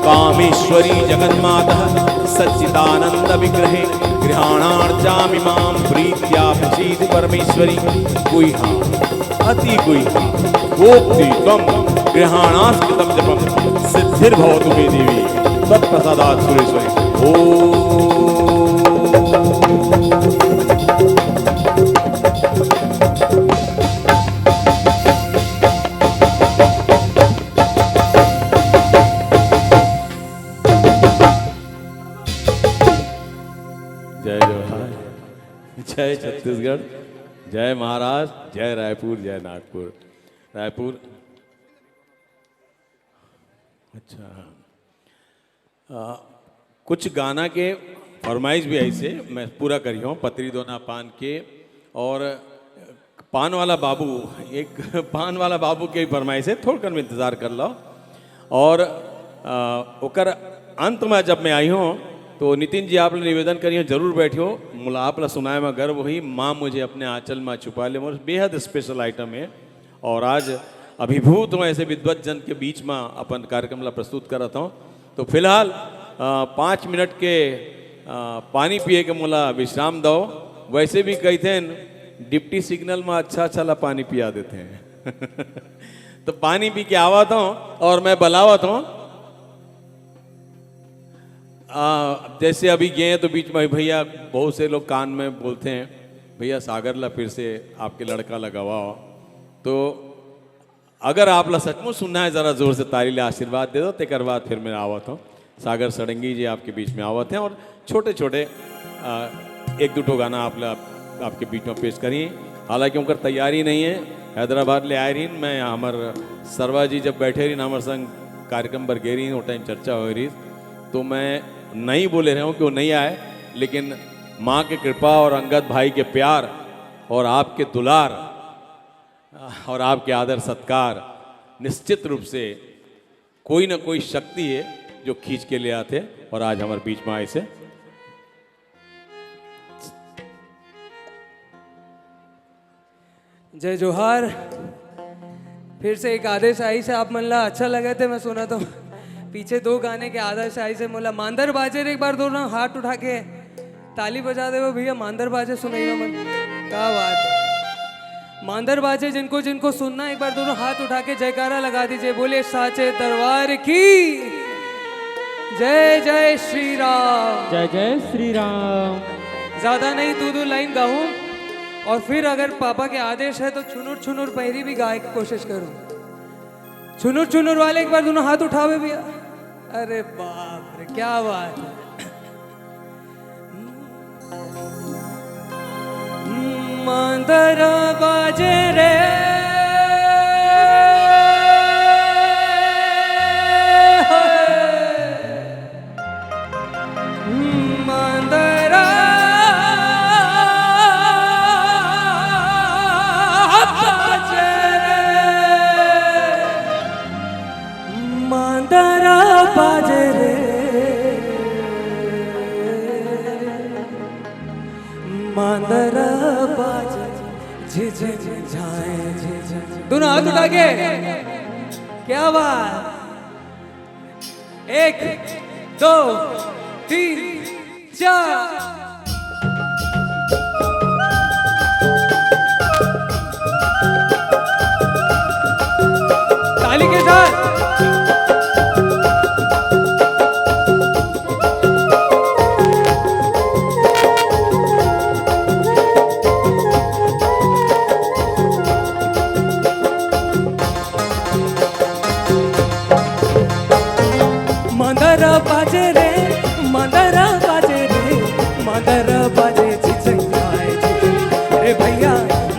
कामेश्वरी जगन्मातः सच्चिदानन्दविग्रहे गृहाणार्चामि मां प्रीत्या प्रसीद परमेश्वरी गुह्या अति गुह्या गोप्ति त्वं गृहाणास्कृतं जपं सिद्धिर्भवतु मे देवी तत्प्रसादात् सुरेश्वरी जय जोहार, जय छत्तीसगढ़, जय महाराष्ट्र, जय रायपुर, जय नागपुर। रायपुर अच्छा कुछ गाना के फरमाइश भी ऐसे मैं पूरा करी हूँ पतरी दोना पान के और पान वाला बाबू एक पान वाला बाबू के फरमाइश है थोड़ा कर इंतज़ार कर लो और ओकर अंत में जब मैं आई हूँ तो नितिन जी आप लोग निवेदन करिए जरूर बैठियो मुला आप लोग सुनाए में गर्व हुई माँ मुझे अपने आंचल में छुपा ले मोर बेहद स्पेशल आइटम है और आज अभिभूत हूँ ऐसे विद्वत जन के बीच में अपन कार्यक्रम ला प्रस्तुत करता हूँ तो फिलहाल 5 मिनट के पानी पिए के मुला विश्राम दो वैसे भी कहते हैं डिप्टी सिग्नल में अच्छा ला पानी पिया देते हैं तो पानी पी के आवत हूँ और मैं बलावत हूँ जैसे अभी गए तो बीच में भैया बहुत से लोग कान में बोलते हैं भैया सागर ला फिर से आपके लड़का लगावा हो। तो अगर आप ला सचमुच सुनना है जरा जोर से ताली ले आशीर्वाद दे दो। तेकर बाद फिर मैं आवत हूँ। सागर सड़ंगी जी आपके बीच में आवत हैं और छोटे छोटे एक दो गाना आपके बीच में पेश करिए। हालांकि उनकर तैयारी नहीं है, हैदराबाद ले आए रही। मैं हमार सरवा जी जब बैठे रही हमारे संग कार्यक्रम पर गे रही वो टाइम चर्चा हो रही, तो मैं नहीं बोले रहा हूँ कि वो नहीं आए, लेकिन माँ की कृपा और अंगद भाई के प्यार और आपके दुलार और आपके आदर सत्कार निश्चित रूप से कोई ना कोई शक्ति है जो खींच के ले आते और आज हमारे बीच में आए से। जय जोहार। फिर से एक आदेश आई से आप मन ला अच्छा लगे थे। मैं सुना तो पीछे 2 गाने के आदेश आई से मोला मांदर बाजे एक बार दोनों हाथ उठा के ताली बजा दे भैया। मांदर बाजे सुनाइए मन, क्या बात है। मांदर बाजे जिनको जिनको सुनना एक बार दोनों हाथ उठा के जयकारा लगा दीजिए। बोले साचे दरबार की जय। जय श्री राम। जय जय श्री राम। ज्यादा नहीं 2 लाइन गाऊं और फिर अगर पापा के आदेश है तो छुनुर छुनुर पहरी भी गाए की कोशिश करूं। छुनुर छुनुर वाले एक बार दोनों हाथ उठावे भैया। अरे बाप रे क्या बात है। मांदर बाजे रे मांदर बाजे झिझक जाए झिझक। दोनों हाथ उठा के क्या बात। 1 2 3 4 ताली के साथ।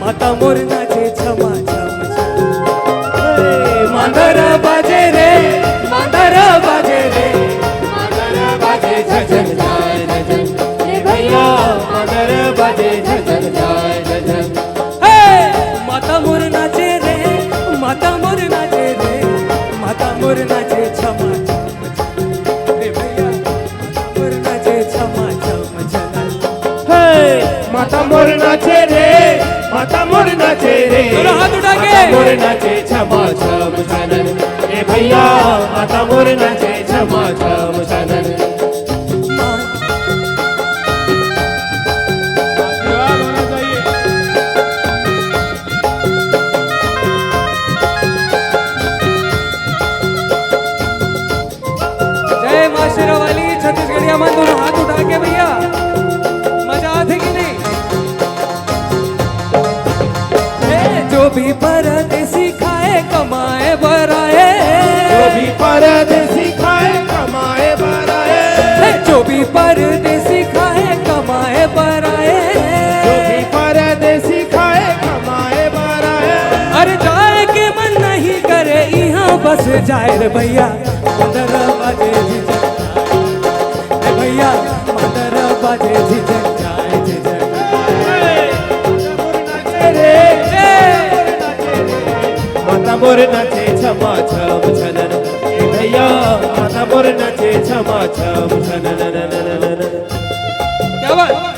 माता मोर नाचे छमा छम मांदर बाजे रे मांदर बाजे रे मांदर बाजे झझन जाए झझन रे भैया मांदर बाजे झझन जाए झझन। माता मोर नाचे रे माता मोर नाचे रे माता मोर नाचे छमा छम रे भैया मोर नाचे छमा छम छम। माता मोर नाचे रे माता मोर नाचे रे हाथ उठा के मोर नाचे छमा छम छनन ए भैया माता मोर नाचे छमा छम छनन। आशीर्वाद होना चाहिए। जय मां शेरावाली। छत्तीसगढ़िया मन दोनों हाथ उठा के भैया मजा आती कि नहीं। जो भी परदेसी खाए कमाए बराए जो भी परदेसी खाए कमाए बराए जो भी परदेसी खाए कमाए बराए जो भी परदेसी खाए कमाए बराए। अरे जाए के मन नहीं करे यहाँ बस जाए रे भैया मांदर बाजे झिझक जाए भैया मांदर बाजे झिझक जाए झिझक। माता मोर नाचे छमा छम छनन ए भैया माता मोर नाचे छमा छम छनन। क्या बात।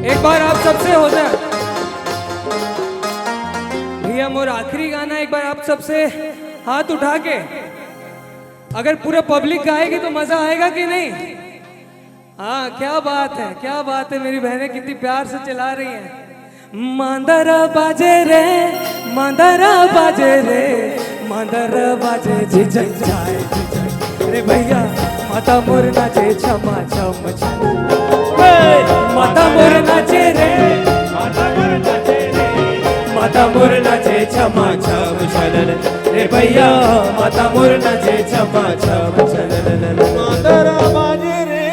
एक बार आप सबसे हो जाए भैया मोर आखिरी गाना। एक बार आप सबसे हाथ उठा के अगर पूरा पब्लिक गाएगी तो मजा आएगा कि नहीं। हाँ क्या बात है, क्या बात है, मेरी बहनें कितनी प्यार से चला रही हैं। मांदरा बाजे रे, मांदरा बाजे रे, मांदरा बाजे झिझक जाए झिझक रे भैया, माता मोर नाचे छमा छम छम, माता मोर नाचे रे, माता मोर नाचे रे, माता मोर नाचे छमा छम छलल रे भैया, माता मोर नाचे छमा छम छलल। मांदरा बाजे रे,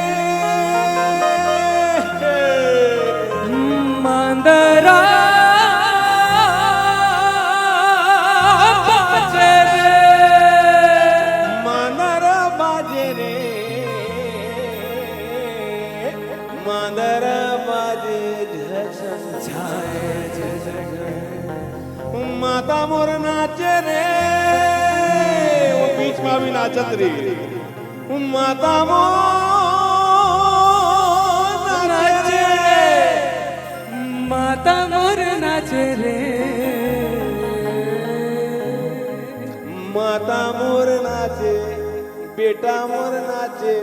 मांदरा बाजे रे, मांदरा बाजे रे, मांदरा बाजे झझक जाए झझक, माता मोर नाचे रे, वो बीच में भी नाचत रही, माता मोर नाचे रे, माता मोर नाचे रे, माता मोर नाचे, बेटा मोर नाचे,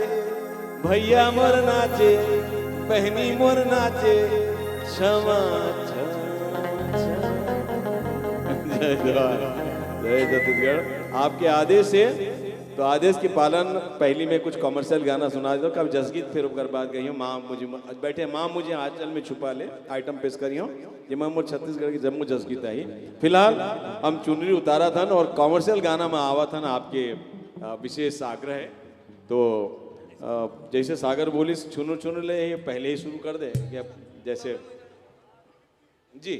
भैया मोर नाचे, बहनी मोर नाचे, क्षमा जय जवान, जय छत्तीसगढ़। आपके आदेश से, तो आदेश के पालन पहली में कुछ कमर्शियल गाना सुना दो, कब जसगीत फिर कर बात गई हूँ। माँ मुझे बैठे, माँ मुझे आंचल में छुपा ले, आइटम पेश करी हूँ। ये मैं मोर छत्तीसगढ़ की जम्मू जसगीत आई। फिलहाल हम चुनरी उतारा था और कमर्शियल गाना में आवा था ना, आपके विशेष आग्रह है। तो जैसे सागर बोली चुनर चुनर ले, ये पहले ही शुरू कर दे या जैसे जी,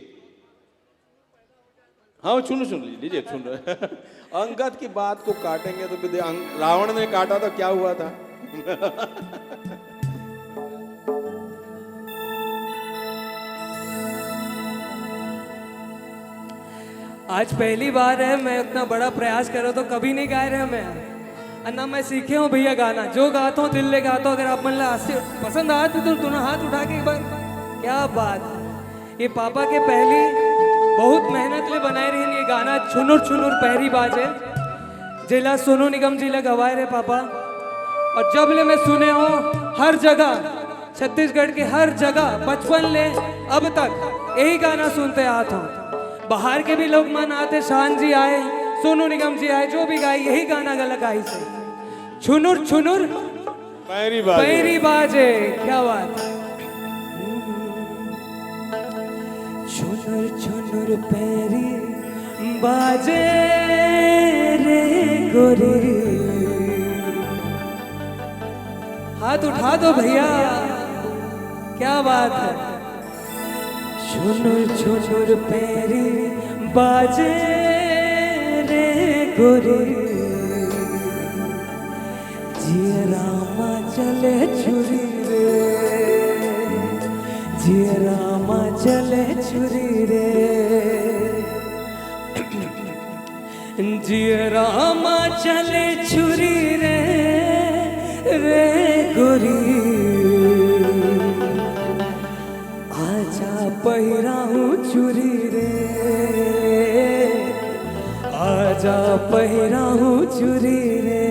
हाँ चुन लीजिए, चुन अंगद की बात को काटेंगे तो फिर रावण ने काटा तो क्या हुआ था। आज पहली बार है, मैं उतना बड़ा प्रयास कर रहा तो कभी नहीं गाए रहे मैं, अन्ना मैं सीखे हूँ भैया गाना, जो गाता हूँ दिल ले गाता हूँ। अगर आप मन पसंद आए तो दोनों हाथ उठा के एक बार, क्या बात। ये पापा के पहली बहुत मेहनत ले बनाए रही ये गाना, छुनुर छुनुर पहरी बाजे, जिला सोनू निगम जी ले गवाए रहे पापा। और जब ले मैं सुने हो हर जगह, छत्तीसगढ़ के हर जगह, बचपन ले अब तक यही गाना सुनते आते हो। बाहर के भी लोग मन आते, शान जी आए, सोनू निगम जी आए, जो भी गाई यही गाना गलत गाई से, छुनुर छुनुर पहरी बाजे, क्या बात। छुनुर छुनुर पैरी बाजे रे गोरी, हाथ उठा दो भैया, क्या बात है। छुनुर छुनुर पैरी बाजे रे गोरी, जिया रामा चले छुरी रे, जिया रामा चले छुरी रे, जिया रामा चले छुरी रे, रे गोरी, आजा पहिरा हूँ चुरी रे, आजा पहिरा हूँ चुरी रे।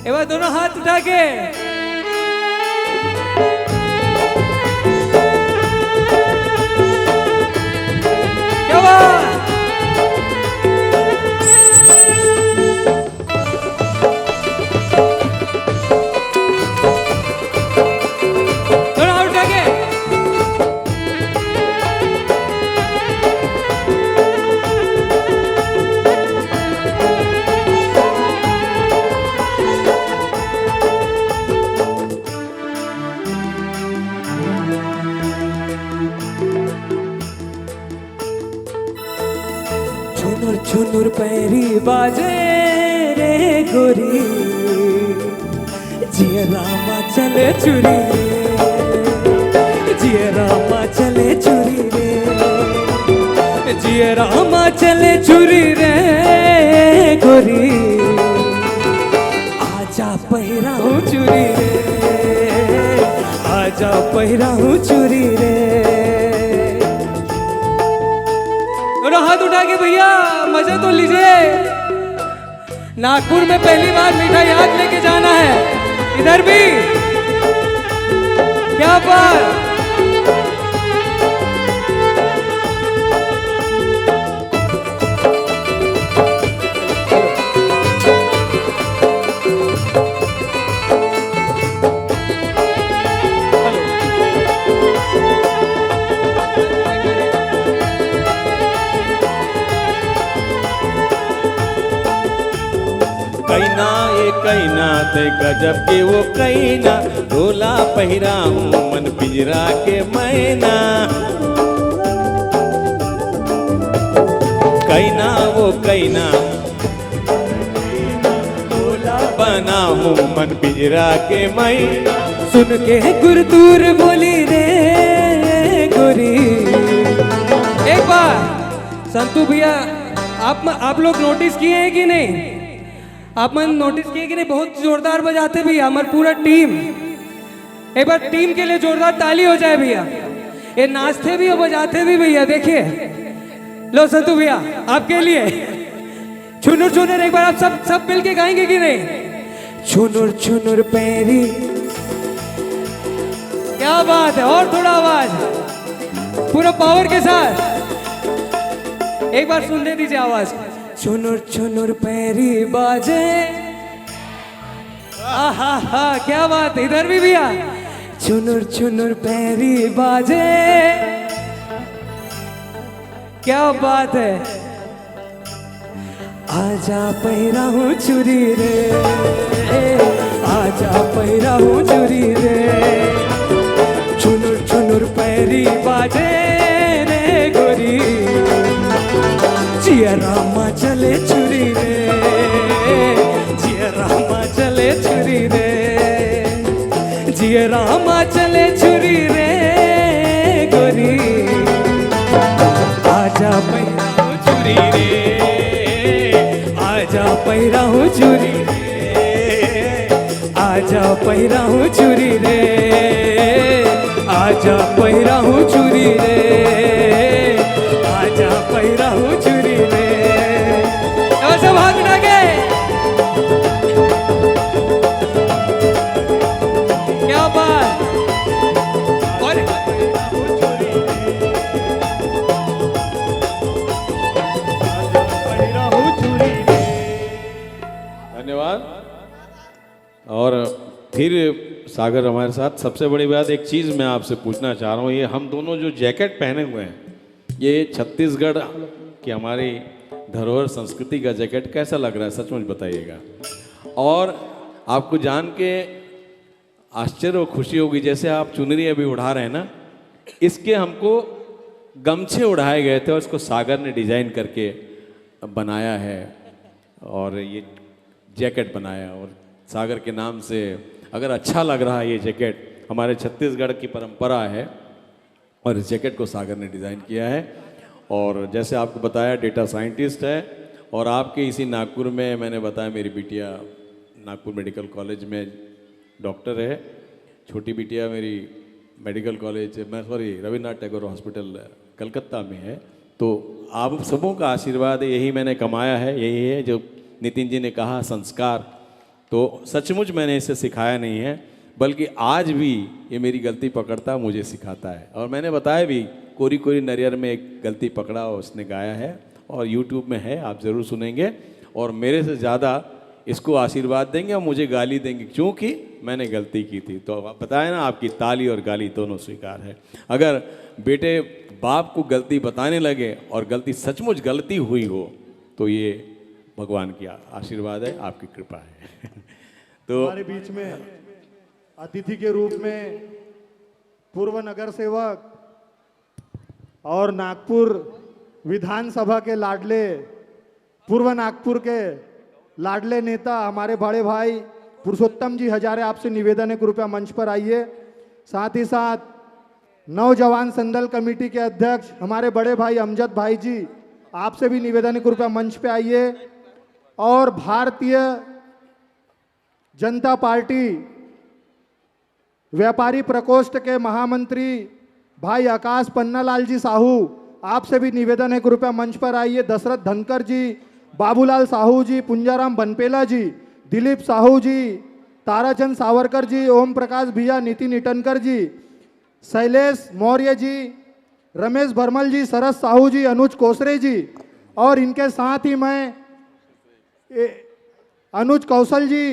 एक बार दोनों हाथ उठा के, क्या बात। दोनों हाथ उठा के, छुनुर छुनुर पैरी बाजे रे गोरी, जिया रामा चले चुरी रे, जिया रामा चले चुरी रे, जिया रामा चले चुरी रे गोरी, आजा पहिरा हूँ चुरी रे, आजा पहिरा हूँ चुरी रे। हाथ उठा के भैया मजा तो लीजिए। नागपुर में पहली बार मीठा याद लेके जाना है। इधर भी क्या बात। कैना ये कैना ते गजब के वो कैना, ढोला पहिरा हूँ मन पिंजरा के मैना। कैना वो कैना ढोला बना हूँ मन पिंजरा के मैना। सुन के गुरतूर बोली रे गोरी। एक बार संतू भैया आप लोग नोटिस किए हैं कि नहीं? आप मन नोटिस किए कि नहीं? बहुत जोरदार बजाते भैया हमारी पूरा टीम। एक बार टीम के लिए जोरदार ताली हो जाए भैया। ये नाचते भी और बजाते भी भैया। देखिए लो संतू भैया आपके लिए छुनुर छुनुर एक बार आप सब मिल के गाएंगे कि नहीं? छुनुर छुनुर पैरी। क्या बात है। और थोड़ा आवाज पूरा पावर के साथ एक बार सुनने दीजिए आवाज। छुनुर छुनुर पैरी बाजे। आहा हा क्या बात है। इधर भी भैया छुनुर छुनुर पैरी बाजे। क्या बात है। आजा पहिरा हूँ चुरी रे, आजा पहिरा हूँ चुरी रे। छुनुर छुनुर पैरी बाजे रे गोरी। जिया रामा चले छुरी रे, जिया रामा चले छुरी रे, जिया रामा चले छुरी रे गोरी। आजा पैरा हूँ चुरी रे, आजा पैरा हूँ चुरी रे, आजा पैरा हूँ चुरी रे, आजा पैरा हूँ चुरी रे, आजा पैरा हूँ चुरी रे। सब हाथ उठा के क्या बात। और धन्यवाद। और फिर सागर हमारे साथ। सबसे बड़ी बात एक चीज़ मैं आपसे पूछना चाह रहा हूँ, ये हम दोनों जो जैकेट पहने हुए हैं ये छत्तीसगढ़ की हमारी धरोहर संस्कृति का जैकेट कैसा लग रहा है सचमुच बताइएगा। और आपको जान के आश्चर्य और खुशी होगी, जैसे आप चुनरी अभी उड़ा रहे हैं ना, इसके हमको गमछे उड़ाए गए थे और इसको सागर ने डिजाइन करके बनाया है और ये जैकेट बनाया। और सागर के नाम से अगर अच्छा लग रहा है ये जैकेट, हमारे छत्तीसगढ़ की परंपरा है और इस जैकेट को सागर ने डिज़ाइन किया है। और जैसे आपको बताया डेटा साइंटिस्ट है और आपके इसी नागपुर में मैंने बताया मेरी बिटिया नागपुर मेडिकल कॉलेज में डॉक्टर है, छोटी बिटिया मेरी medical college Rabindranath Tagore hospital Calcutta में है। तो आप सबों का आशीर्वाद यही मैंने कमाया है, यही है जो नितिन जी ने कहा संस्कार। तो सचमुच मैंने इसे सिखाया नहीं है, बल्कि आज भी ये मेरी गलती पकड़ता मुझे सिखाता है। और मैंने बताया भी कोरी कोरी नरियर में एक गलती पकड़ा उसने गाया है और यूट्यूब में है, आप ज़रूर सुनेंगे। और मेरे से ज़्यादा इसको आशीर्वाद देंगे और मुझे गाली देंगे क्योंकि मैंने गलती की थी। तो आप बताए ना, आपकी ताली और गाली दोनों स्वीकार है। अगर बेटे बाप को गलती बताने लगे और गलती सचमुच गलती हुई हो तो ये भगवान की आशीर्वाद है, आपकी कृपा है। तो हमारे बीच में अतिथि के रूप में पूर्व नगर सेवक और नागपुर विधानसभा के लाडले, पूर्व नागपुर के लाडले नेता हमारे बड़े भाई पुरुषोत्तम जी हजारे, आपसे निवेदन है कृपया मंच पर आइए। साथ ही साथ नौजवान संदल कमेटी के अध्यक्ष हमारे बड़े भाई अमजद भाई जी, आपसे भी निवेदन है कृपया मंच पे आइए। और भारतीय जनता पार्टी व्यापारी प्रकोष्ठ के महामंत्री भाई आकाश पन्नालाल जी साहू, आपसे भी निवेदन है कृपया मंच पर आइए। दशरथ धनकर जी, बाबूलाल साहू जी, पुंजाराम बनपेला जी, दिलीप साहू जी, ताराचंद सावरकर जी, ओम प्रकाश भैया, नितिन इटनकर जी, शैलेश मौर्य जी, रमेश भरमल जी, सरस साहू जी, अनुज कोसरे जी, और इनके साथ ही मैं अनुज कौशल जी,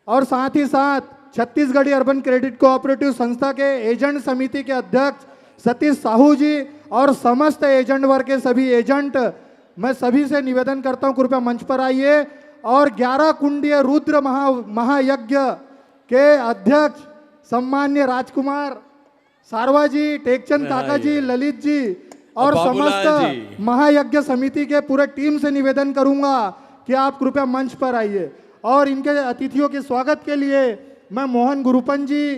और साथ ही साथ छत्तीसगढ़ी अर्बन क्रेडिट कोऑपरेटिव संस्था के एजेंट समिति के अध्यक्ष सतीश साहू जी और समस्त एजेंट वर्ग के सभी एजेंट, मैं सभी से निवेदन करता हूं कृपया मंच पर आइए। और 11 कुंडीय रुद्र महायज्ञ के अध्यक्ष सम्मान्य राजकुमार सारवा जी, टेकचंद काका जी, ललित जी और समस्त महायज्ञ समिति के पूरे टीम से निवेदन करूंगा कि आप कृपया मंच पर आइए। और इनके अतिथियों के स्वागत के लिए मैं मोहन गुरुपन जी,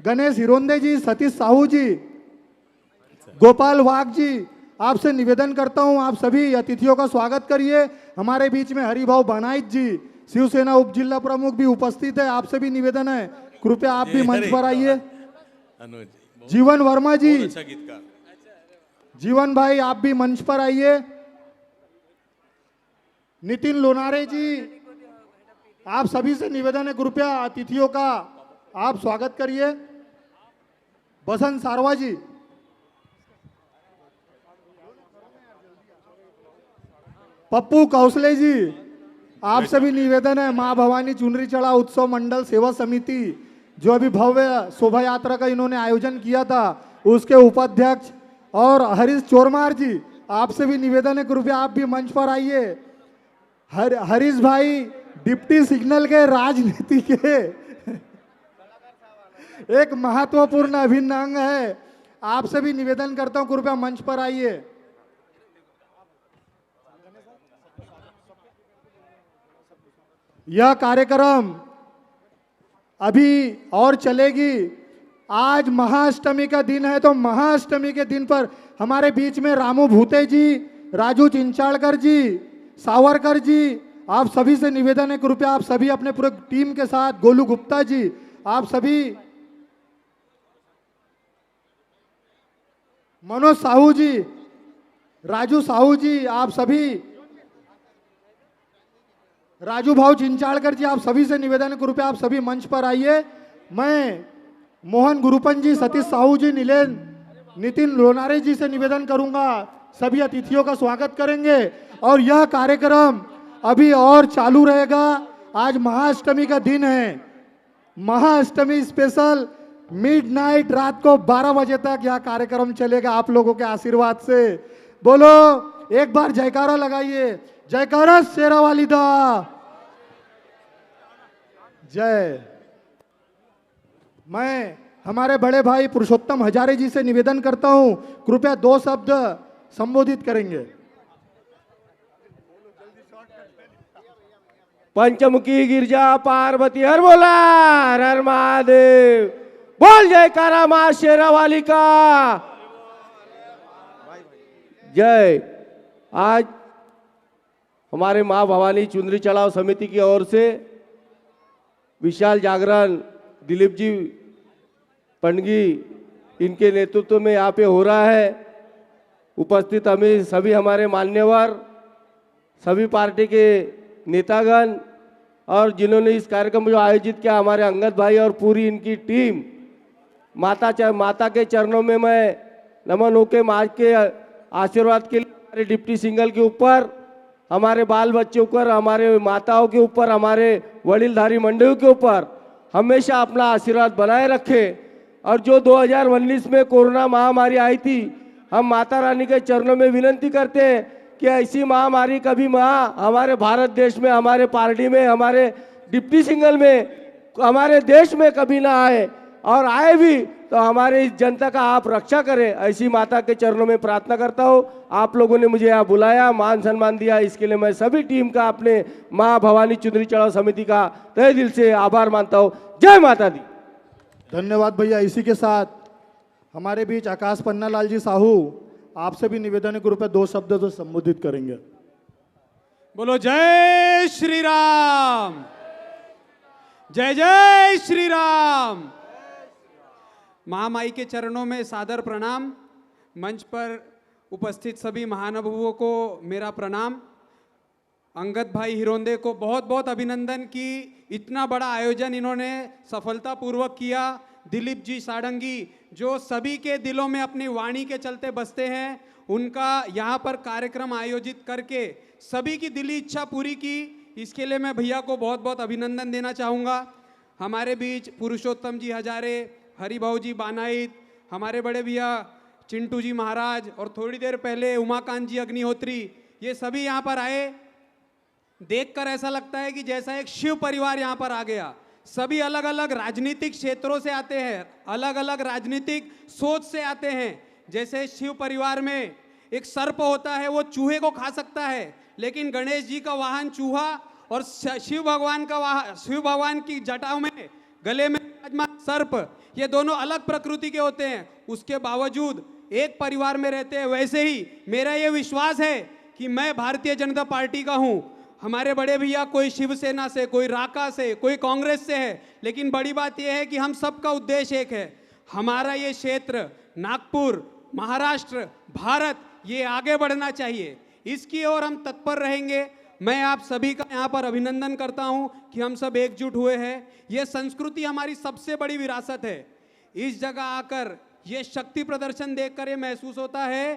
गणेश हिरोंदे जी, सतीश साहू जी, गोपाल वाघ जी, आपसे निवेदन करता हूं आप सभी अतिथियों का स्वागत करिए। हमारे बीच में हरिभाव बनाइट जी, शिवसेना उप जिला प्रमुख भी उपस्थित है, आपसे भी निवेदन है कृपया आप भी मंच पर आइए। जीवन वर्मा जी, जीवन भाई आप भी मंच पर आइए। नितिन लोनारे जी, आप सभी से निवेदन है कृपया अतिथियों का आप स्वागत करिए। बसंत सारवा जी, पप्पू कौसले जी, आप सभी निवेदन है। मां भवानी चुनरी चढ़ा उत्सव मंडल सेवा समिति जो अभी भव्य शोभा यात्रा का इन्होंने आयोजन किया था, उसके उपाध्यक्ष और हरीश चोरमार जी, आपसे भी निवेदन है कृपया आप भी मंच पर आइए। हरीश भाई डिप्टी सिग्नल के राजनीति के एक महत्वपूर्ण अभिन्न अंग है, आपसे भी निवेदन करता हूं कृपया मंच पर आइए। यह कार्यक्रम अभी और चलेगी। आज महाअष्टमी का दिन है, तो महाअष्टमी के दिन पर हमारे बीच में रामू भूते जी, राजू चिंचाड़कर जी, सावरकर जी, आप सभी से निवेदन है कृपया आप सभी अपने पूरे टीम के साथ, गोलू गुप्ता जी, आप सभी, मनोज साहू जी, राजू साहू जी, आप सभी, राजू भाव चिंचाड़कर जी, आप सभी से निवेदन है कृपया आप सभी मंच पर आइए। मैं मोहन गुरुपन जी, सतीश साहू जी, नितिन लोनारे जी से निवेदन करूंगा, सभी अतिथियों का स्वागत करेंगे और यह कार्यक्रम अभी और चालू रहेगा। आज महाअष्टमी का दिन है, महाअष्टमी स्पेशल मिडनाइट, रात को 12 बजे तक यह कार्यक्रम चलेगा आप लोगों के आशीर्वाद से। बोलो एक बार जयकारा लगाइए, जयकारा शेरा वाली दा जय। मैं हमारे बड़े भाई पुरुषोत्तम हजारे जी से निवेदन करता हूं कृपया 2 शब्द संबोधित करेंगे। पंचमुखी गिरजा पार्वती हर बोला, हर हर महादेव, बोल जयकारा मां शेरा वाली का जय। आज हमारे मां भवानी चुनरी चढ़ाव समिति की ओर से विशाल जागरण दिलीप जी पंडगी इनके नेतृत्व में यहाँ पे हो रहा है। उपस्थित हमें सभी हमारे मान्यवर, सभी पार्टी के नेतागण और जिन्होंने इस कार्यक्रम को आयोजित किया, हमारे अंगद भाई और पूरी इनकी टीम, माता के चरणों में मैं नमन होके माँ के आशीर्वाद के लिए हमारे डिप्टी सिंगल के ऊपर, हमारे बाल बच्चों के ऊपर, हमारे माताओं के ऊपर, हमारे वडीलधारी मंडलियों के ऊपर हमेशा अपना आशीर्वाद बनाए रखे। और जो 2019 में कोरोना महामारी आई थी, हम माता रानी के चरणों में विनती करते हैं कि ऐसी महामारी कभी हमारे भारत देश में, हमारे पार्टी में, हमारे डिप्टी सिंगल में, हमारे देश में कभी ना आए, और आए भी तो हमारे इस जनता का आप रक्षा करें, ऐसी माता के चरणों में प्रार्थना करता हूँ। आप लोगों ने मुझे यहाँ बुलाया, मान सम्मान दिया, इसके लिए मैं सभी टीम का, अपने माँ भवानी चुनरी चढ़ाव समिति का तहे दिल से आभार मानता हूँ। जय माता दी। धन्यवाद भैया। इसी के साथ हमारे बीच आकाश पन्नालाल जी साहू, आपसे भी निवेदन है कृपया 2 शब्द तो संबोधित करेंगे। बोलो जय श्री राम, जय जय श्री राम। महामाई के चरणों में सादर प्रणाम। मंच पर उपस्थित सभी महानुभावों को मेरा प्रणाम। अंगद भाई हिरोंदे को बहुत बहुत अभिनंदन कि इतना बड़ा आयोजन इन्होंने सफलतापूर्वक किया। दिलीप जी साड़ंगी जो सभी के दिलों में अपनी वाणी के चलते बसते हैं, उनका यहाँ पर कार्यक्रम आयोजित करके सभी की दिली इच्छा पूरी की, इसके लिए मैं भैया को बहुत बहुत अभिनंदन देना चाहूँगा। हमारे बीच पुरुषोत्तम जी हजारे, हरिभाऊ जी बानाइत, हमारे बड़े भैया चिंटू जी महाराज और थोड़ी देर पहले उमाकांत जी अग्निहोत्री, ये सभी यहाँ पर आए। देखकर ऐसा लगता है कि जैसा एक शिव परिवार यहाँ पर आ गया। सभी अलग अलग राजनीतिक क्षेत्रों से आते हैं, अलग अलग राजनीतिक सोच से आते हैं। जैसे शिव परिवार में एक सर्प होता है, वो चूहे को खा सकता है, लेकिन गणेश जी का वाहन चूहा और शिव भगवान की जटाओं में गले में सर्प, ये दोनों अलग प्रकृति के होते हैं, उसके बावजूद एक परिवार में रहते हैं। वैसे ही मेरा ये विश्वास है कि मैं भारतीय जनता पार्टी का हूँ। हमारे बड़े भैया कोई शिवसेना से, कोई राका से, कोई कांग्रेस से है, लेकिन बड़ी बात यह है कि हम सबका उद्देश्य एक है। हमारा ये क्षेत्र नागपुर, महाराष्ट्र, भारत, ये आगे बढ़ना चाहिए, इसकी ओर हम तत्पर रहेंगे। मैं आप सभी का यहाँ पर अभिनंदन करता हूँ कि हम सब एकजुट हुए हैं। ये संस्कृति हमारी सबसे बड़ी विरासत है। इस जगह आकर ये शक्ति प्रदर्शन देखकर ये महसूस होता है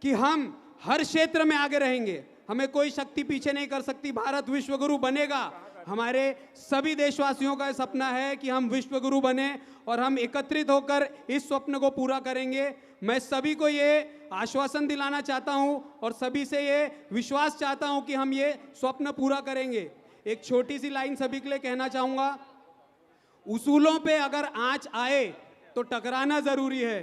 कि हम हर क्षेत्र में आगे रहेंगे, हमें कोई शक्ति पीछे नहीं कर सकती। भारत विश्वगुरु बनेगा। हमारे सभी देशवासियों का सपना है कि हम विश्वगुरु बने और हम एकत्रित होकर इस स्वप्न को पूरा करेंगे। मैं सभी को ये आश्वासन दिलाना चाहता हूं और सभी से ये विश्वास चाहता हूं कि हम ये स्वप्न पूरा करेंगे। एक छोटी सी लाइन सभी के लिए कहना चाहूँगा, उसूलों पे अगर आँच आए तो टकराना ज़रूरी है,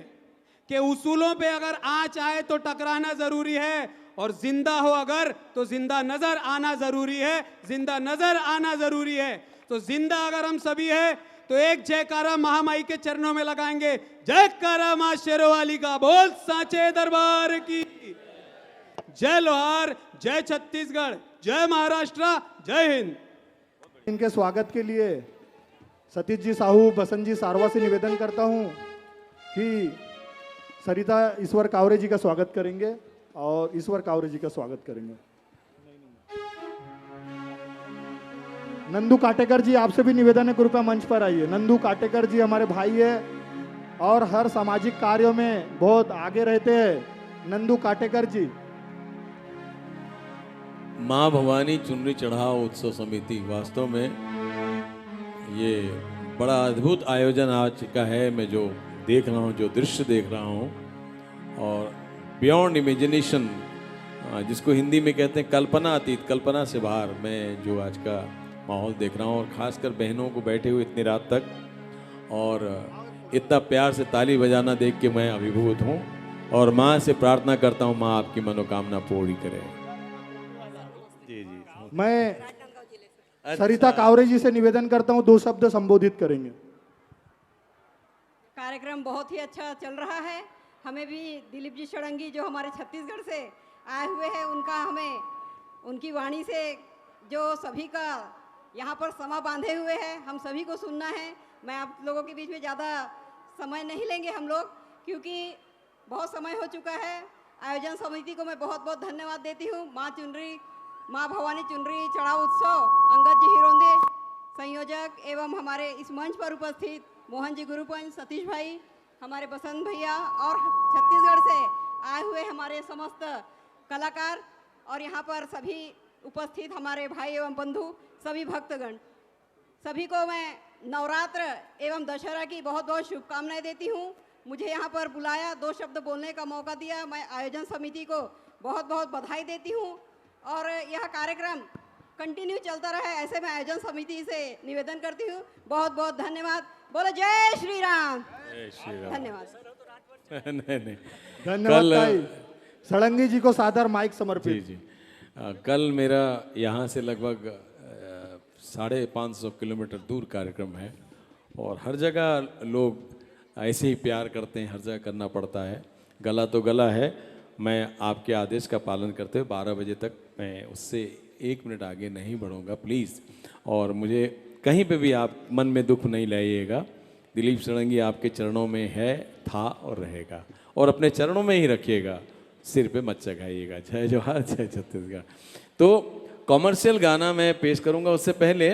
कि उसूलों पे अगर आँच आए तो टकराना ज़रूरी है, और जिंदा हो अगर तो जिंदा नजर आना जरूरी है, जिंदा नजर आना जरूरी है। तो जिंदा अगर हम सभी है तो एक जयकारा महामाई के चरणों में लगाएंगे। जयकारा मां शेरोवाली का, बोल सांचे दरबार की जय। लोहार, जय छत्तीसगढ़, जय महाराष्ट्र, जय हिंद। इनके स्वागत के लिए सतीश जी साहू, बसंत जी सारवा से निवेदन करता हूं कि सरिता ईश्वर कावरे जी का स्वागत करेंगे और ईश्वर कावरे जी का स्वागत करेंगे। नंदू काटेकर जी, आपसे भी निवेदन है, कृपया मंच पर आइए। नंदू काटेकर जी हमारे भाई है और हर सामाजिक कार्यों में बहुत आगे रहते हैं। नंदू काटेकर जी। माँ भवानी चुनरी चढ़ाओ उत्सव समिति, वास्तव में ये बड़ा अद्भुत आयोजन आज का है। मैं जो देख रहा हूँ, जो दृश्य देख रहा हूँ, और बियॉन्ड इमेजिनेशन, जिसको हिंदी में कहते हैं कल्पना अतीत, कल्पना से बाहर, मैं जो आज का माहौल देख रहा हूँ, और ख़ासकर बहनों को बैठे हुए इतनी रात तक और इतना प्यार से ताली बजाना देख के मैं अभिभूत हूँ। और माँ से प्रार्थना करता हूँ, माँ आपकी मनोकामना पूरी करे। जी जी। मैं सरिता कावरे जी से निवेदन करता हूँ, 2 शब्द संबोधित करेंगे। कार्यक्रम बहुत ही अच्छा चल रहा है। हमें भी दिलीप जी षडंगी जो हमारे छत्तीसगढ़ से आए हुए हैं, उनका हमें उनकी वाणी से जो सभी का यहाँ पर समा बांधे हुए हैं, हम सभी को सुनना है। मैं आप लोगों के बीच में ज़्यादा समय नहीं लेंगे हम लोग, क्योंकि बहुत समय हो चुका है। आयोजन समिति को मैं बहुत बहुत धन्यवाद देती हूँ। माँ भवानी चुनरी चढ़ाओ उत्सव, अंगद जी हिरोंदे संयोजक, एवं हमारे इस मंच पर उपस्थित मोहन जी गुरुपंच, सतीश भाई, हमारे बसंत भैया, और छत्तीसगढ़ से आए हुए हमारे समस्त कलाकार, और यहाँ पर सभी उपस्थित हमारे भाई एवं बंधु, सभी भक्तगण, सभी को मैं नवरात्र एवं दशहरा की बहुत बहुत शुभकामनाएं देती हूँ। मुझे यहाँ पर बुलाया, 2 शब्द बोलने का मौका दिया, मैं आयोजन समिति को बहुत बहुत बधाई देती हूँ। और यह कार्यक्रम कंटिन्यू चलता रहे, ऐसे मैं आयोजन समिति से निवेदन करती हूँ। बहुत बहुत धन्यवाद। बोलो जय श्री राम। धन्यवाद। नहीं, धन्यवाद भाई। षडंगी जी को सादर माइक समर्पित। जी। कल मेरा यहाँ से लगभग 550 किलोमीटर दूर कार्यक्रम है, और हर जगह लोग ऐसे ही प्यार करते हैं, हर जगह करना पड़ता है। गला तो गला है। मैं आपके आदेश का पालन करते हुए 12 बजे तक मैं उससे 1 मिनट आगे नहीं बढ़ूँगा, प्लीज़। और मुझे कहीं पे भी आप मन में दुख नहीं लाइएगा। दिलीप षडंगी आपके चरणों में है, था और रहेगा, और अपने चरणों में ही रखिएगा, सिर पे मत चढ़ाइएगा। जय जोहार, जय छत्तीसगढ़। तो कॉमर्शियल गाना मैं पेश करूंगा। उससे पहले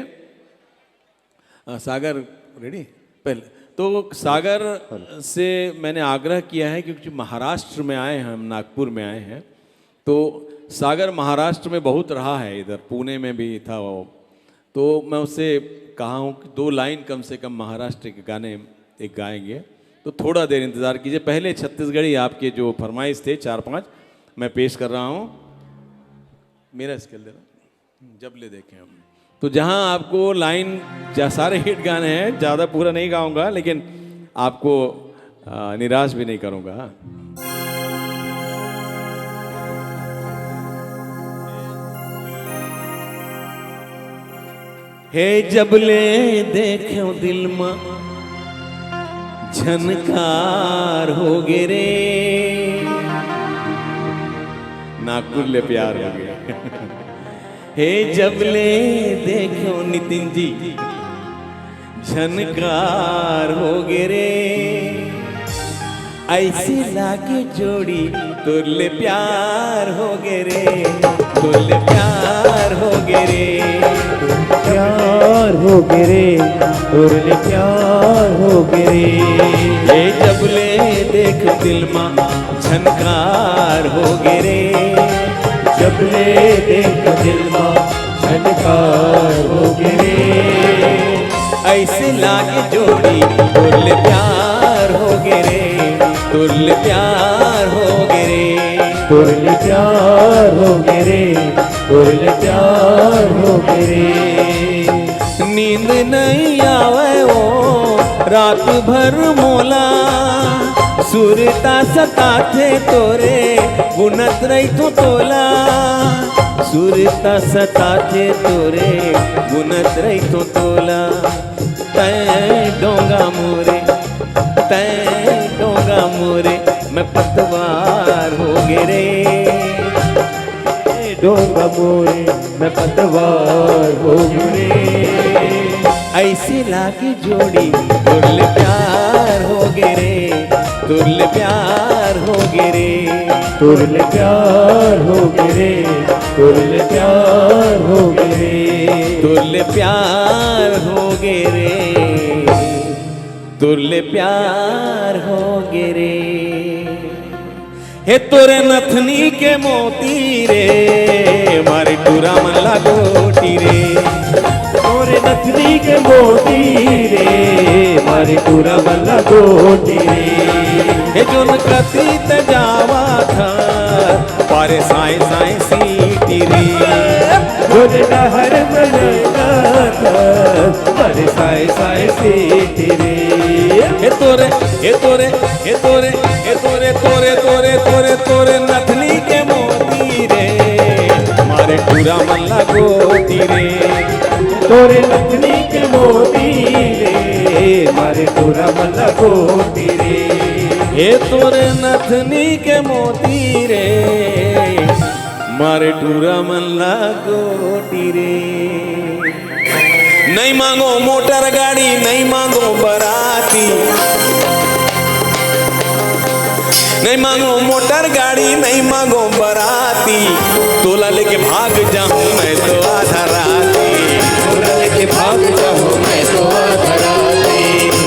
सागर रेडी पहले तो सागर से मैंने आग्रह किया है क्योंकि महाराष्ट्र में आए हैं, हम नागपुर में आए हैं, तो सागर महाराष्ट्र में बहुत रहा है, इधर पुणे में भी था वो, तो मैं उससे कहा हूँ कि 2 लाइन कम से कम महाराष्ट्र के गाने एक गाएंगे, तो थोड़ा देर इंतज़ार कीजिए। पहले छत्तीसगढ़ी आपके जो फरमाइश थे 4-5 मैं पेश कर रहा हूँ। मेरा स्केल देना जब ले देखें हम, तो जहाँ आपको लाइन सारे हिट गाने हैं, ज़्यादा पूरा नहीं गाऊंगा लेकिन आपको निराश भी नहीं करूँगा। हे जबले देखो दिल में झनकार हो गे रे, नागपुर ले प्यार हो गया। हे जबले देखो नितिन जी झनकार हो गे रे, ऐसे लागे जोड़ी तुरले प्यार हो गे रे, तुरले प्यार हो गे रे, प्यार हो गे रे, तुरले प्यार हो गे रे। हे जबले देख दिल मा झनकार हो गे रे, जबले देख दिल मा झनकार हो गे रे। ऐसे लागे जोड़ी तुरले प्यार हो गे रे, तुरले प्यार हो गे रे, तुरले प्यार हो गे रे, तुरले प्यार हो गे रे। नींद नहीं आवे वो रात भर मोला, सुरता सताथे तोरे बुनत रही तो तोला, सुरता सताथे तोरे बुनत रही तो तोला। तै डोंगा मोरे, तै डोंगा मोरे, मैं पतवार हो गे रे, डोंगा मोरे मैं पतवार हो गे रे। ऐसी लागी जोड़ी तुरले प्यार हो गे रे, तुरले प्यार हो गे रे, तुरले प्यार हो गे रे, तुरले प्यार हो गे रे, तुरले प्यार हो गे रे, तुरले प्यार हो गे रे। हे तोरे नथनी के मोती रे, मारे टूरा मन लागोटी रे, तोरे नथनी के मोती रे, मारे टूरा मन लागोटी रे। हे जोन कती त जावा था पारे साए साए सीटी रे, जोन डहर मलगा था पारे साए साए सीटी रे। हे तोरे हे तोरे हे तोरे हे तोरे तोरे तोरे तोरे तोरे नथनी के मोती रे, मारे टूरा मन लागोटी रे, तोरे नथनी के मोती रे, मारे टूरा मन लागोटी रे। हे तोरे नथनी के मोती रे, मारे टूरा मन लागोटी रे। नहीं मांगो मोटर गाड़ी, नहीं मांगो बराती, नहीं मांगो मोटर गाड़ी, नहीं मांगो बराती, तोला लेके भाग जाऊं मैं तो आधा राती, तोला लेके भाग जाऊं मैं तो आधा राती।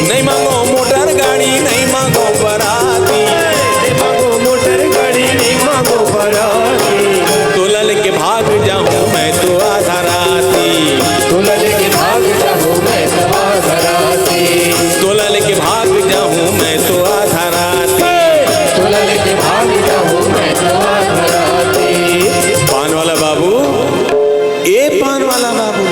नहीं मांगो मोटर गाड़ी, नहीं मांगो बराती, नहीं मांगो मोटर गाड़ी, नहीं मांगो बराती, तोला लेके भाग जाऊं मैं तो आधा राती, तोला लेके भाग जाऊं मैं तो आधा राती, तोला लेके भाग जाऊं मैं तो आधा राती, तोला लेके भाग जाऊं मैं तो आधा राती। पान वाला बाबू, ए पान वाला बाबू,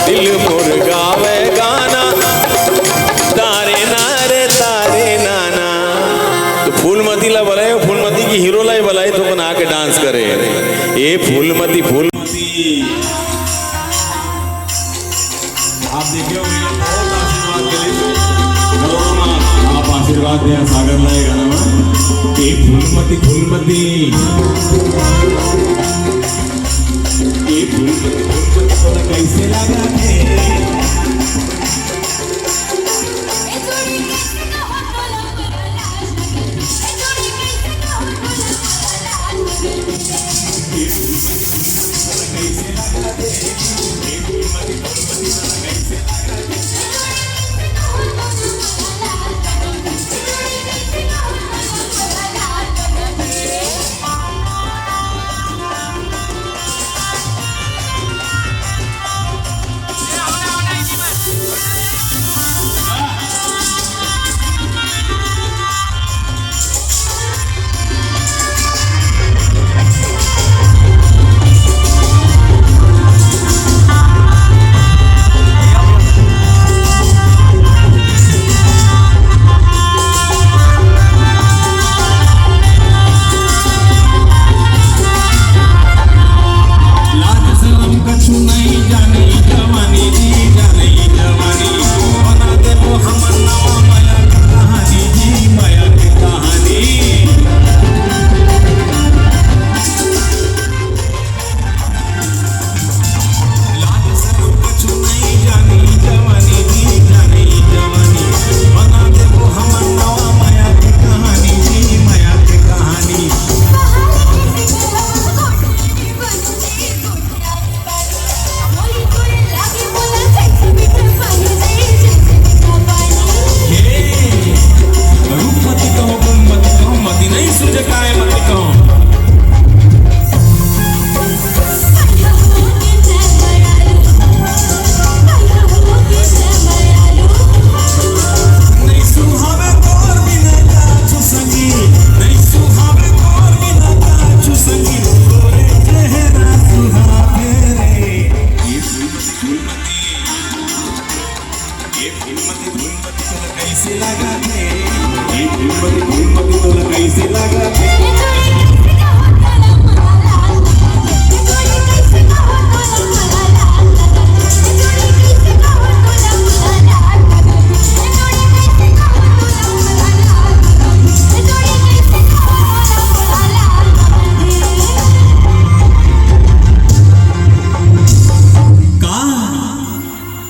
दिल मोर गावे गाना तारे नारे तारे नाना। तो फूलमती ला बुलाए, फूलमती की हीरो लाई बुलाए तो बना के डांस करे। ये फूलमती फूलमती आप देखिए बहुत आशीर्वाद मिले। आप आशीर्वाद दें सागर लाएगा ना। ये फूलमती फूलमती ये फूलमती फूलमती कैसे लगा थे।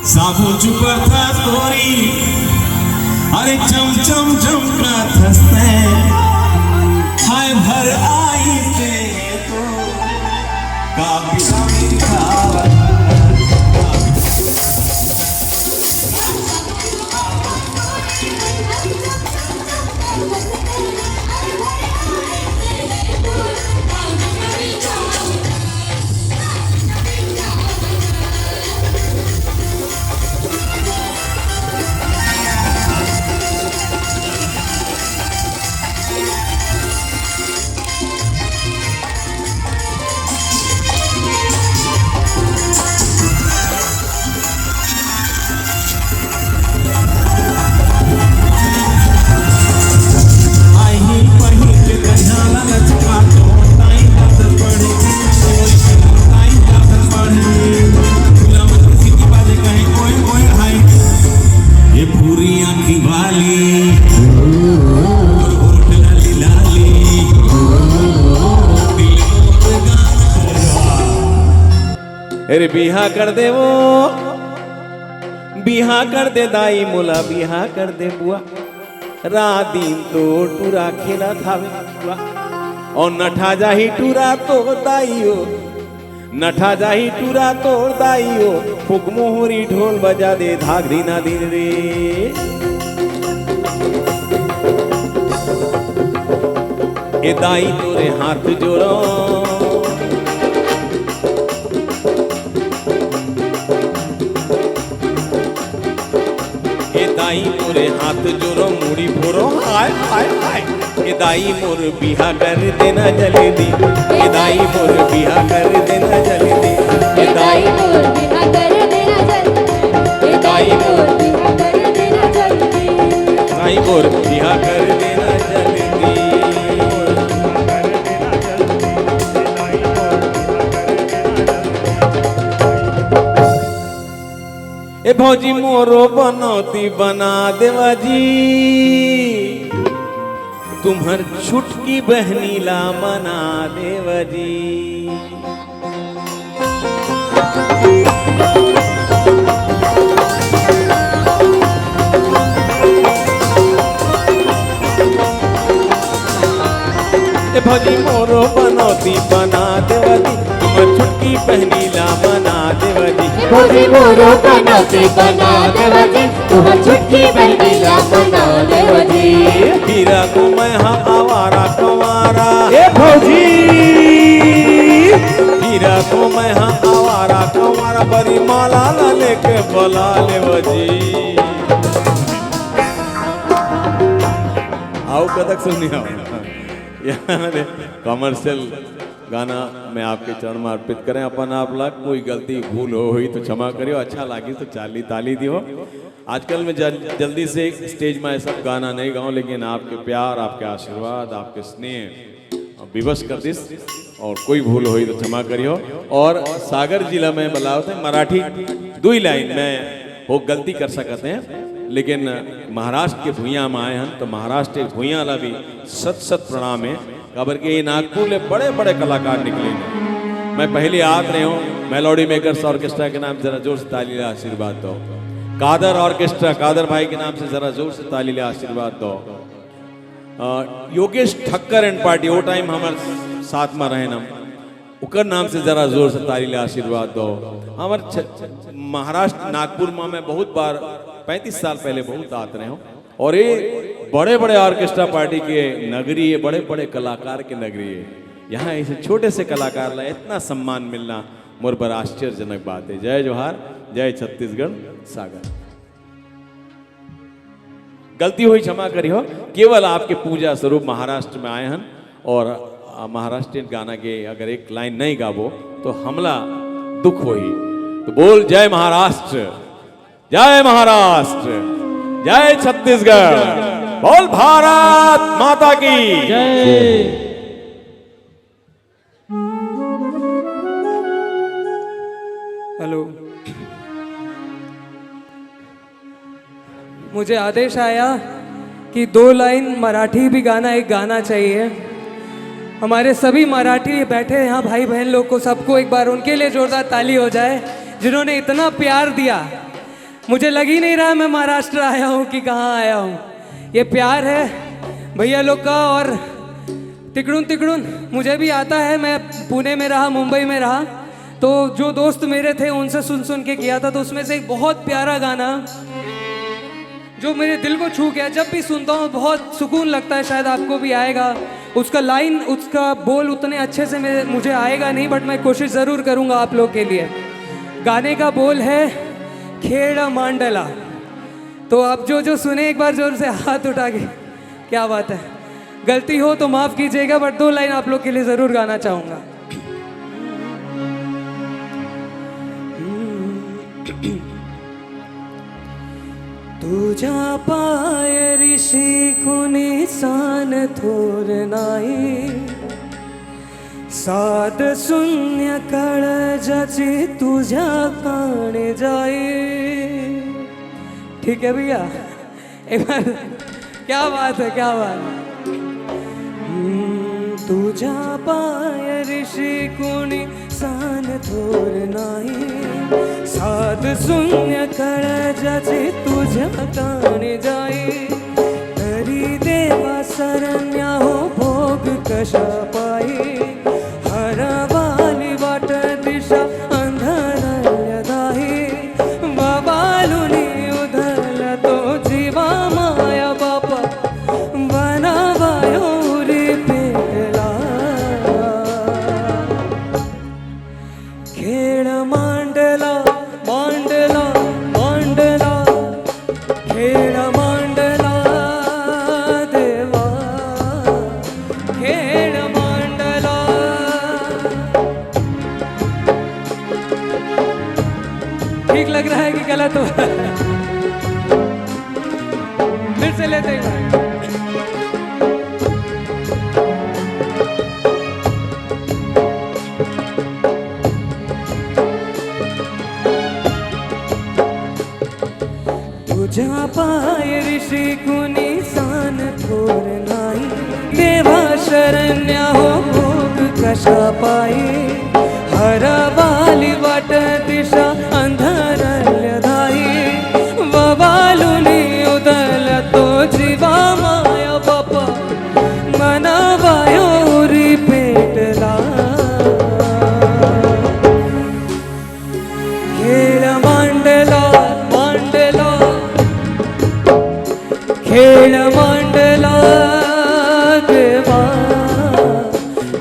साबु चुका था तोरी अरे चम चम चम का थसते हाय भर आई से तो काफी सामी खावा अरे बिहा कर दे वो बिहा कर दे दाई मोला बिहा कर दे बुआ रात दिन तो टूरा खेला थावे बुआ और नठा जाही टूरा तो दाइयो नठा जाही टूरा तो दाइयो फुक मोहरी ढोल बजा दे धाग दीना दिन रे ए दाई तोरे हाथ जोड़ो दाई मोरे हाथ जोड़ो मुड़ी फोरो हाय हाय हाय ए दाई मोर बिहा कर देना जल्दी ए दाई मोर बिहा कर देना जल्दी ए दाई मोर बिहा कर देना जल्दी ए भौजी मोरो बनौती बना देवा जी, तुम्हार छुटकी बहनी ला मना देवा जी। ए भौजी मोरो बनौती बना देवा जी, तुम्हार छुटकी बहनी ला मना देवा जी। भौजी मोरो बनौती बना देवा जी, तुम्हार छुटकी बहनी ला मना देवा जी। हीरा को मैं हाँ आवारा कंवारा, ए भौजी हीरा को मैं हाँ आवारा कंवारा, बड़ी माला ला लेके बोला लेवा जी। आओ कदक सुनिए कमर्शियल गाना में आपके चरण में अर्पित करें। अपन आप लाख कोई गलती भूल हो हुई तो क्षमा करियो, अच्छा लगी तो चाली ताली दियो। आजकल मैं जल्दी से स्टेज में सब गाना नहीं गाऊं, लेकिन आपके प्यार, आपके आशीर्वाद, आपके स्नेह विवश कर दिस, और कोई भूल हुई तो क्षमा करियो। और सागर जिला में बुलाओ थे मराठी 2 लाइन में वो गलती कर सकते हैं, लेकिन महाराष्ट्र के भूया में आए हैं तो महाराष्ट्र के भूया ला भी सत सत प्रणाम है। खबर के ये नागपुर में बड़े बड़े कलाकार निकले हैं। मैं पहले याद रहे हूँ मेलोडी मेकर्स ऑर्केस्ट्रा के नाम जरा जोर से ताली ले आशीर्वाद दो। कादर ऑर्केस्ट्रा, कादर भाई के नाम से जरा जोर से ताली ले आशीर्वाद दो। योगेश ठक्कर एंड पार्टी वो टाइम हमारे साथ में रहे ना, उकर नाम से जरा जोर से ताली ले आशीर्वाद दो। हमारे महाराष्ट्र नागपुर में मैं बहुत बार 35 साल पहले बहुत आते रहे हूँ, और ये बड़े बड़े ऑर्केस्ट्रा पार्टी के नगरी है, बड़े बड़े कलाकार के नगरी है। यहाँ ऐसे छोटे से कलाकार ला इतना सम्मान मिलना मोर पर आश्चर्यजनक बात है। जय जोहार, जय छत्तीसगढ़ सागर। गलती हुई क्षमा करियो, केवल आपके पूजा स्वरूप महाराष्ट्र में आए हैं, और महाराष्ट्रीयन गाना के अगर एक लाइन नहीं गाबो तो हमला दुख हो ही। तो बोल जय महाराष्ट्र, जय महाराष्ट्र, जय छत्तीसगढ़, बोल भारत माता की जय। हेलो, मुझे आदेश आया कि 2 लाइन मराठी भी गाना एक गाना चाहिए। हमारे सभी मराठी बैठे यहाँ भाई बहन लोग को, सबको एक बार उनके लिए जोरदार ताली हो जाए जिन्होंने इतना प्यार दिया। मुझे लग ही नहीं रहा मैं महाराष्ट्र आया हूँ कि कहाँ आया हूँ। ये प्यार है भैया लोग का, और तिकड़ून तिकड़ून मुझे भी आता है। मैं पुणे में रहा, मुंबई में रहा, तो जो दोस्त मेरे थे उनसे सुन सुन के किया था। तो उसमें से एक बहुत प्यारा गाना जो मेरे दिल को छू गया, जब भी सुनता हूँ बहुत सुकून लगता है। शायद आपको भी आएगा। उसका लाइन, उसका बोल उतने अच्छे से मुझे आएगा नहीं, बट मैं कोशिश ज़रूर करूँगा आप लोग के लिए। गाने का बोल है खेड़ मांडला। तो आप जो जो सुने एक बार जोर से हाथ उठा के, क्या बात है। गलती हो तो माफ़ कीजिएगा, बट 2 लाइन आप लोग के लिए ज़रूर गाना चाहूँगा। तुझा पाय ऋषी कुणी सान थोर नाही, साध शून्य काळजाची तुझ्या काणे जाई। ठीक है भैया, एक बार। क्या बात है, क्या बात है। तुझा पाय ऋषी कुणी सान थोर नाही, साध शून्य काळजाची तुझ्या काणे जाई। तरी देवा सरण्या हो भोग कशा पायी, हरवाली वाट दिशा अंधारल्या दाही। बाबालुनी उधळला तो जीवा माया बापा, बनावायो उरी पेटला। खेळ मांडला मांडला मांडला, खेळ मांडला देवा, खेळ मांडला। ठीक लग रहा है कि गलत हो? फिर से लेते हैं। तुझा पाय ऋषी कुणी सान थोर नाही, देवा शरण्या हो भोग कशा पायी, हरवाली वाट दिशा अंधारल्य धाई, ववालुनी उदल तो जीवा माया बापा, मना वायोरी पेटला, खेळ मांडला मांडला, खेळ मांडला देवा,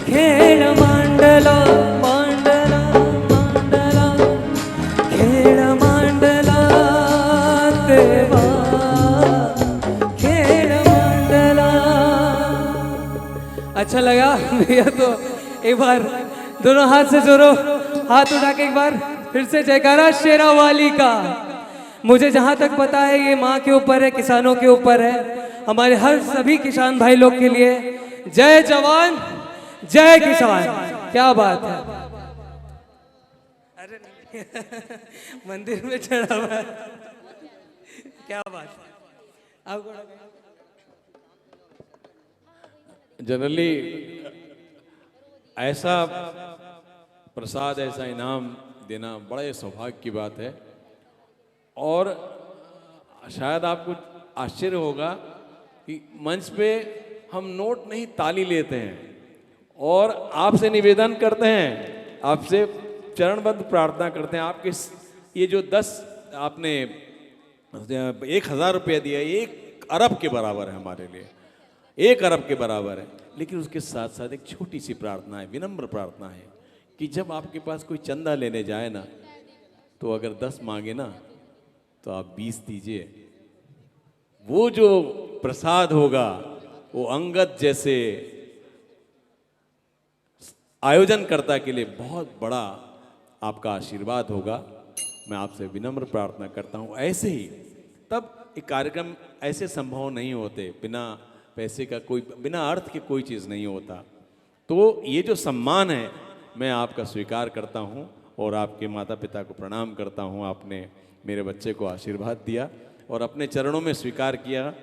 खेळ मांडला मांडला मांडला, खेळ मांडला देवा, खेळ मांडला। अच्छा लगा भैया? तो एक बार दोनों हाथ से जोड़ो, हाथ उठा के एक बार फिर से जयकारा शेरा वाली का। मुझे जहाँ तक पता है ये माँ के ऊपर है, किसानों के ऊपर है, हमारे हर सभी किसान भाई लोग के लिए। जय जवान जय किसान, क्या बात है। अरे मंदिर में चढ़ा हुआ है, क्या बात है। आपको जनरली ऐसा प्रसाद, ऐसा इनाम देना बड़े सौभाग्य की बात है। और शायद आपको आश्चर्य होगा कि मंच पे हम नोट नहीं ताली लेते हैं और आपसे निवेदन करते हैं, आपसे चरणबद्ध प्रार्थना करते हैं। आपके ये जो 10 आपने 1000 रुपया दिया, 1 अरब के बराबर है हमारे लिए, 1 अरब के बराबर है। लेकिन उसके साथ साथ एक छोटी सी प्रार्थना है, विनम्र प्रार्थना है कि जब आपके पास कोई चंदा लेने जाए ना, तो अगर 10 मांगे ना तो आप 20 दीजिए। वो जो प्रसाद होगा वो अंगद जैसे आयोजनकर्ता के लिए बहुत बड़ा आपका आशीर्वाद होगा। मैं आपसे विनम्र प्रार्थना करता हूँ। ऐसे ही तब एक कार्यक्रम ऐसे संभव नहीं होते, बिना पैसे का कोई, बिना अर्थ के कोई चीज़ नहीं होता। तो ये जो सम्मान है मैं आपका स्वीकार करता हूँ और आपके माता पिता को प्रणाम करता हूँ। आपने मेरे बच्चे को आशीर्वाद दिया और अपने चरणों में स्वीकार किया।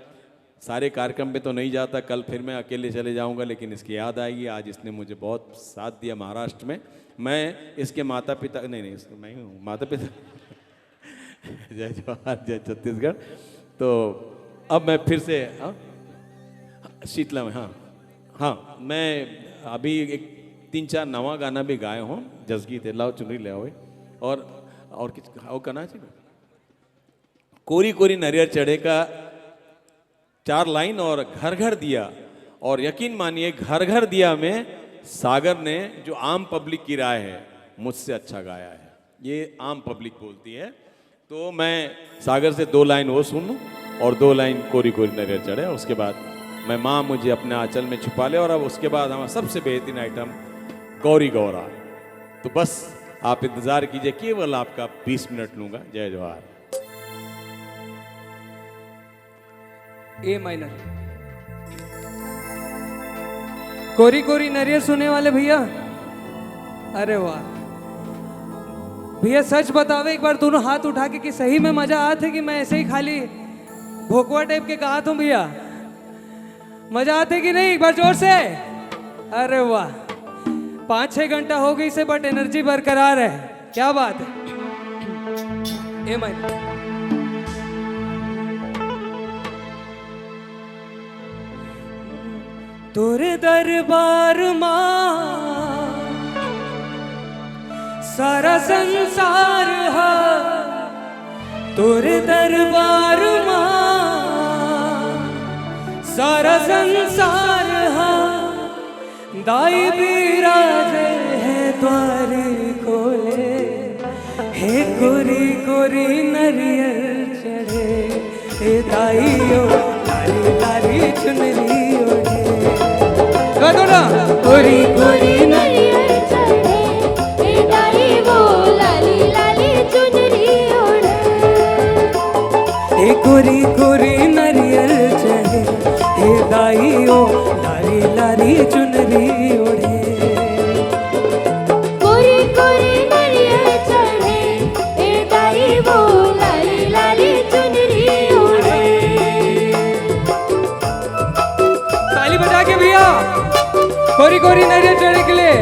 सारे कार्यक्रम पे तो नहीं जाता, कल फिर मैं अकेले चले जाऊंगा, लेकिन इसकी याद आएगी। आज इसने मुझे बहुत साथ दिया महाराष्ट्र में। मैं इसके माता पिता नहीं मैं हूँ माता पिता जय जवाहर जय छत्तीसगढ़। तो अब मैं फिर से शीतला में हाँ मैं अभी एक 3-4 नवा गाना भी गाए हूँ। जसगी थे लाओ चुनरी ले आओ और कहना चाहिए कोरी कोरी नरियर चढ़े का 4 लाइन और घर घर दिया। और यकीन मानिए घर घर दिया में सागर ने जो आम पब्लिक की राय है मुझसे अच्छा गाया है। ये आम पब्लिक बोलती है। तो मैं सागर से 2 लाइन वो सुनूं और 2 लाइन कोरी कोरी नरियर चढ़े। उसके बाद मैं माँ मुझे अपने आंचल में छुपा ले। और अब उसके बाद हमारा सबसे बेहतरीन आइटम गौरी गौरा। तो बस आप इंतजार कीजिए, केवल आपका 20 मिनट लूंगा। जय जवाहर। ए माइनर कोरी कोरी नरियर सुने वाले भैया, अरे वाह भैया, सच बतावे एक बार दोनों हाथ उठा के कि सही में मजा आया था कि मैं ऐसे ही खाली भोकवा टाइप के कहा तुम भैया, मजा आते कि नहीं? एक बार जोर से। अरे वाह, 5-6 घंटा हो गई से बट एनर्जी बरकरार है, क्या बात है। ए माइनर तोरे दरबार मां सारा संसार हा, तोरे दरबार मां सारा संसार हा, दाई बिराजे है द्वारे खोले, हे कोरी कोरी नरियर चढ़े, हे दाइयो लाली लाली चुनरी ओढ़े। कोरी कोरी नरियर चढ़े, हे दाई वो लाली लाली चुनरी ओढ़े। हे कोरी कोरी नरियर चढ़े, हे दाई वो लाली लाली चुनरी ओढ़े। कोरी कोरी नरियर चढ़े, हे दाई वो लाली लाली चुनरी ओढ़े। कोरी कोरी नारियल चढ़े के लिए।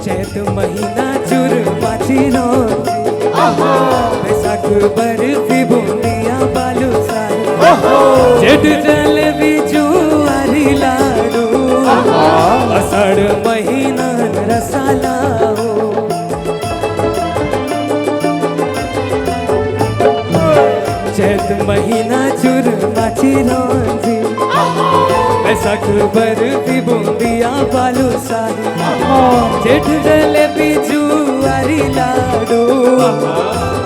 चैत महीना चुर पाचिनो बैसाख बर्फी बूंदिया बालू साल जेठ जल जुआरी लाडू अषाढ़ महीना रसाला चैत महीना चुर पाचिनो बैसाख बर्फी बूंदिया बालू साल जेठ जलेबी जुआरी लाडू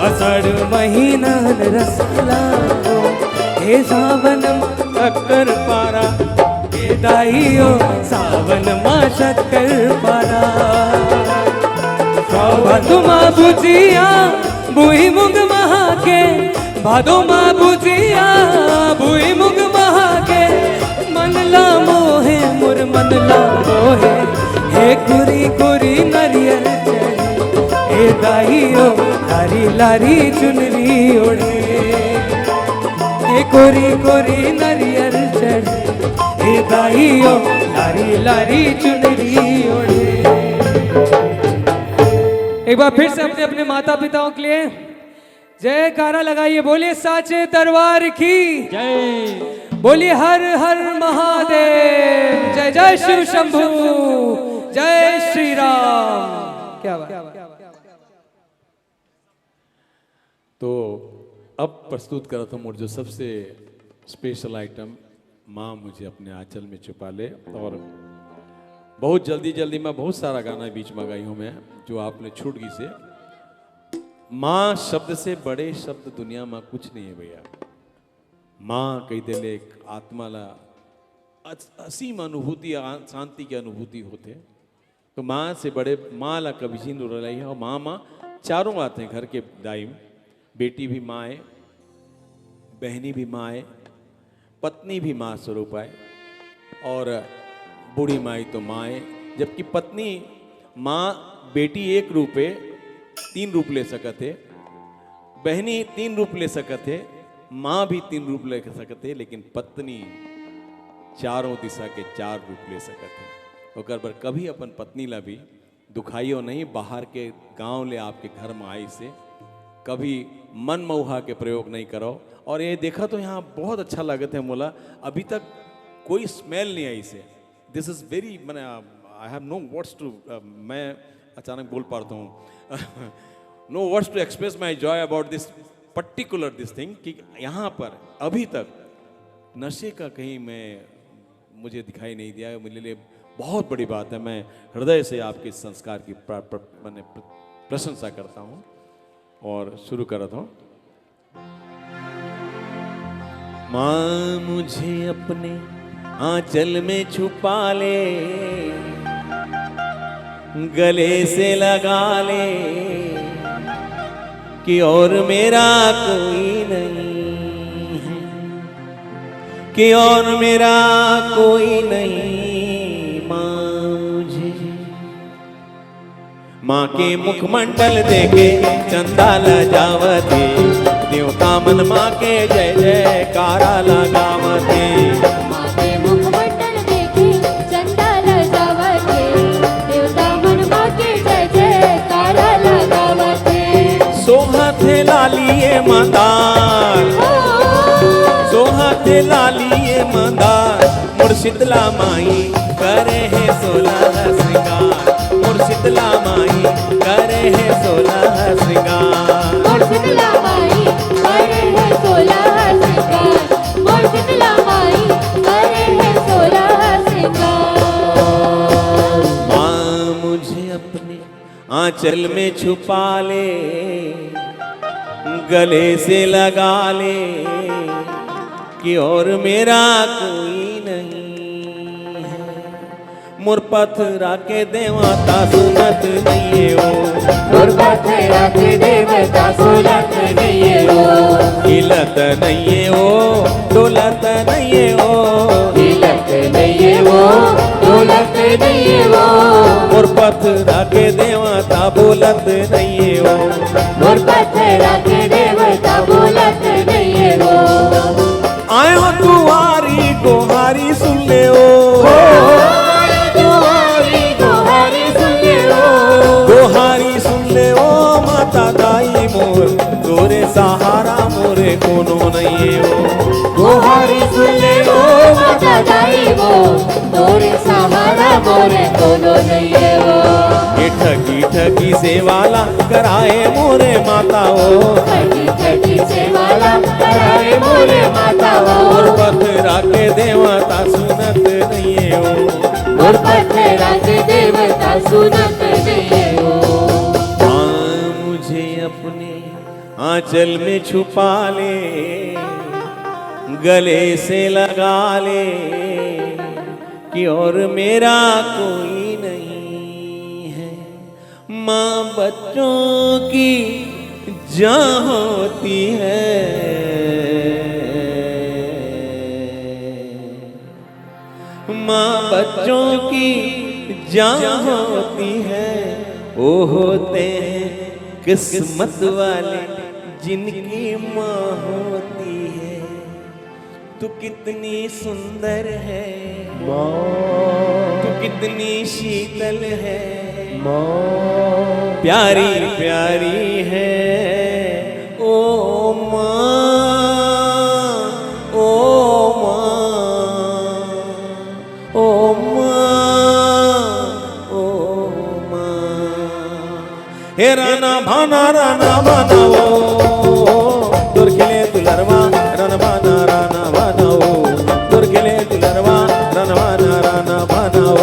अषाढ़ महीना रसला हे सावन शक्कर पारा हे दाइयो सावन माँ शक्कर पारा भादो माँ भुजिया बुई मुग महा के भादो माँ भुजिया बुई मुग महा के मनला मोहे मुर मनला मोहे हे कुरी कुरी नरियर चढ़े हे दाइयो लारी लारी चुनरी ओढ़े हे कुरी कुरी नरियर चढ़े हे दाइयो लारी लारी चुनरी ओढ़े। एक बार फिर से अपने अपने माता पिताओं के लिए जयकारा लगाइए। बोलिए साचे दरबार की जय, बोलिए हर हर महादेव, जय जय शिव शंभू, जय श्री राम। क्या बात। तो अब प्रस्तुत कर रहा था मुझे जो सबसे स्पेशल आइटम, माँ मुझे अपने आंचल में छुपा ले। और बहुत जल्दी जल्दी मैं बहुत सारा गाना बीच में गाई हूँ मैं, जो आपने छूट गई से। माँ शब्द से बड़े शब्द दुनिया में कुछ नहीं है भैया। माँ कही दिले एक आत्माला असीम अनुभूति, शांति की अनुभूति होते। तो माँ से बड़े माँ ला कभी जी नु रही है। और माँ माँ चारों आते हैं घर के दाइम, बेटी भी माँ है, बहनी भी माँ है, पत्नी भी माँ स्वरूप है, और बूढ़ी माई तो माँ है। जबकि पत्नी माँ बेटी एक रूप है, 3 रूप ले सकते, बहनी 3 रूप ले सकते, माँ भी 3 रूप ले सकते, लेकिन पत्नी चारों दिशा के 4 रूप ले सकते। ओकर पर कभी अपन पत्नी ला भी दुखाइयो नहीं, बाहर के गांव ले आपके घर में आई से कभी मन मऊहा के प्रयोग नहीं करो। और ये देखा तो यहाँ बहुत अच्छा लगत है मोला, अभी तक कोई स्मेल नहीं आई से। दिस इज वेरी मैंने I have no words to, मैं अचानक बोल पाता हूँ no words to express my joy about this particular this thing, कि यहाँ पर अभी तक नशे का कहीं मुझे दिखाई नहीं दिया। मेरे लिए बहुत बड़ी बात है। मैं हृदय से आपके संस्कार की मैंने प्रशंसा करता हूँ और शुरू कर रहा हूँ। माँ मुझे अपने आंचल में छुपा ले, गले से लगा ले, कि और मेरा कोई नहीं है, कि और मेरा कोई नहीं। माँ के मुखमंडल देखे चंदा लजावते, देवता मन माँ के जय जयकारा लगावते। माँ के मुखमंडल देखे चंदा लजावते, देवता मन माँ के जय जयकारा लगावते। सोहते लालिए मंदार, सोहते लालिए मंदार, मुर्शिदला माई करे है 16 श्रृंगार, मुर्शिदला माई करे है 16 श्रृंगार, मुर्शिदला माई करे है 16 श्रृंगार, मुर्शिदला माई करे है 16 श्रृंगार। माँ मुझे अपने आंचल में छुपा ले, गले से लगा ले, कि और मेरा कोई नहीं है। मोर पथरा के देवता सुनत नहीं हो, मोर पथरा के देवता सुनत नहीं हो, हिलत नहीं हो डोलत नहीं हो, हिलत नहीं हो डोलत नहीं हो। मोर पथरा के देवता बोलत नहीं हो, मोर पत्थरा के देवता बोलत नहीं हो। आयो तुम्हारी गोहारी सुन ले ओ, तुम्हारी गोहारी सुन ले ओ, गोहारी सुन ले ओ माता दाई मोर, तोरे सहारा मोरे कोनो नहीं हो। गोहारी सुन ले ओ माता दाई मोर, तोरे सहारा मोरे कोनो नहीं हो। ये ठगी ठगी से वाला कराए मोरे माता हो, ठगी ठगी से वाला कराए मोरे माता हो। और पत्थरा के देवता सुनत नहीं हो, और पत्थरा के देवता सुनत नहीं हो। मुझे अपने आंचल में छुपा ले, गले से लगा ले कि और मेरा कोई नहीं है। माँ बच्चों की जान होती है, माँ बच्चों की जान होती है। वो होते हैं किस्मत वाले जिनकी माँ होती है। तू कितनी सुंदर है तू कितनी शीतल है, प्यारी प्यारी है ओ माँ, ओ माँ, ओ माँ, ओ माँ। हे राना भाना बनाओ, दुर्खिले दुलरवा रन बाना राना बनाओ, दुर्खिले दुलरवा रन बाना राना बनाओ।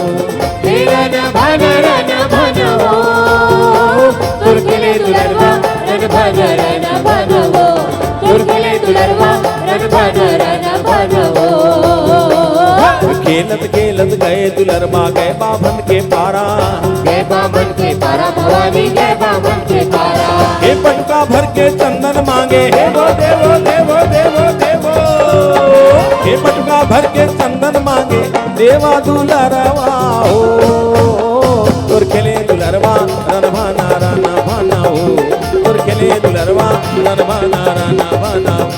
रन भाना रन बनाओ, दुर्खिले दुलरवा रन भाना रन बनाओ, दुर्खिले दुलरवा रन भाना रन बनाओ। खेलत खेलत गए दुलरबा गए बाभन के पारा, गए बाभन के पारा भवानी गए बाभन के पारा। हे पटका भर के चंदन मांगे हे वो देवो देवो देवो देवो, हे पटका भर के चंदन मांगे देवा दुलरवा हो। दुर्खिले दुलरवा रन भाना राना बनाओ, दुर्खिले दुलरवा रन भाना राना बनाओ,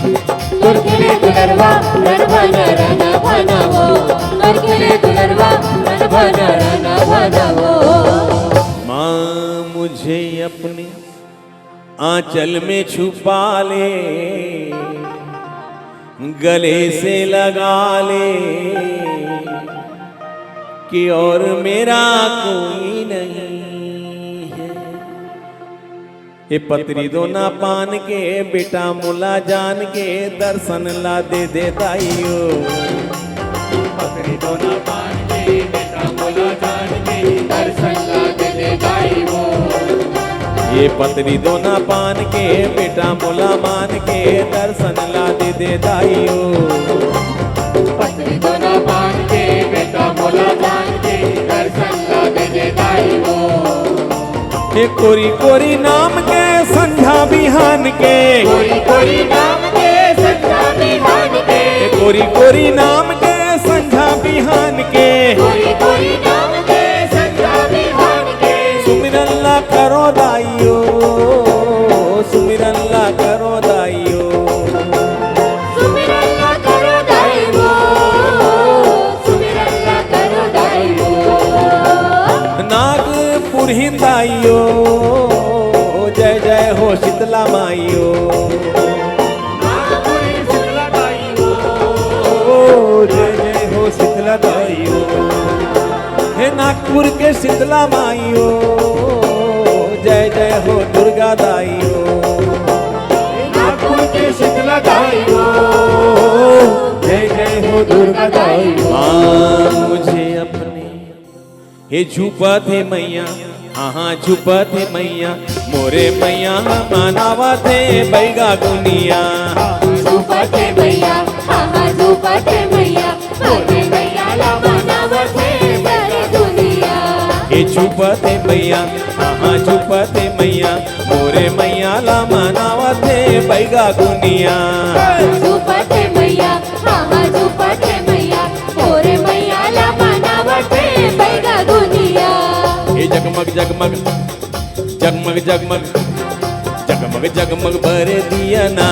दुर्खिले दुलरवा रन भाना राना बनाओ, दुर्खिले दुलरवा रन भाना राना बनाओ। माँ मुझे अपने आंचल में छुपा ले, गले से लगा ले कि और मेरा कोई नहीं है। ये पतरी दो ना पान के बेटा मुला जान के दर्शन ला दे दे दाइयो, पतरी दो ना पान के बेटा मुला जान के दर्शन ला दे दे दाइयो। ये पतरी दो ना पान के बेटा मुला मान के दर्शन ला दे दे दाइयो, पत्नी दो ना पान के बेटा मुला जान के दर्शन ला दे दे दाइयो। हे कोरी कोरी नाम के संध्या बिहान के, कोरी कोरी नाम के संध्या बिहान के, कोरी कोरी नाम के संध्या बिहान के, कोरी कोरी नाम के संध्या बिहान के। सुमिरन ला करो दाइयो, सुमिरन ला करो दाइयो, सुमिरन ला करो दाइयो, सुमिरन ला करो दाइयो। नागपुर हिंदाइयो जय जय हो शीतला माइयो, नागपुर शीतला दाइयो, जय जय हो शीतला दाइयो। हे नागपुर के शीतला माइयो जय जय हो दुर्गा दाइयो, नागपुर के शीतला दाइयो, जय जय हो दुर्गा दाइयो। हाँ मुझे अपने हे झूपा थे मैया, हाँ झूपा थे मैया मोरे मैया मानावा थे बैगा गुनिया, झूपा थे मैया, हाँ झूपा थे मैया मोरे मैया ला मानावा थे सारी दुनिया। हे झूपा थे मैया, हाँ झूपा थे मैया मोरे मैया ला मानावा थे बैगा गुनिया, झूपा थे मैया, हाँ झूपा थे मैया मोरे मैया ला मानावा थे बैगा दुनिया। हे जगमग जगमग जगमग जगमग जगमग जगमग बरे दिया ना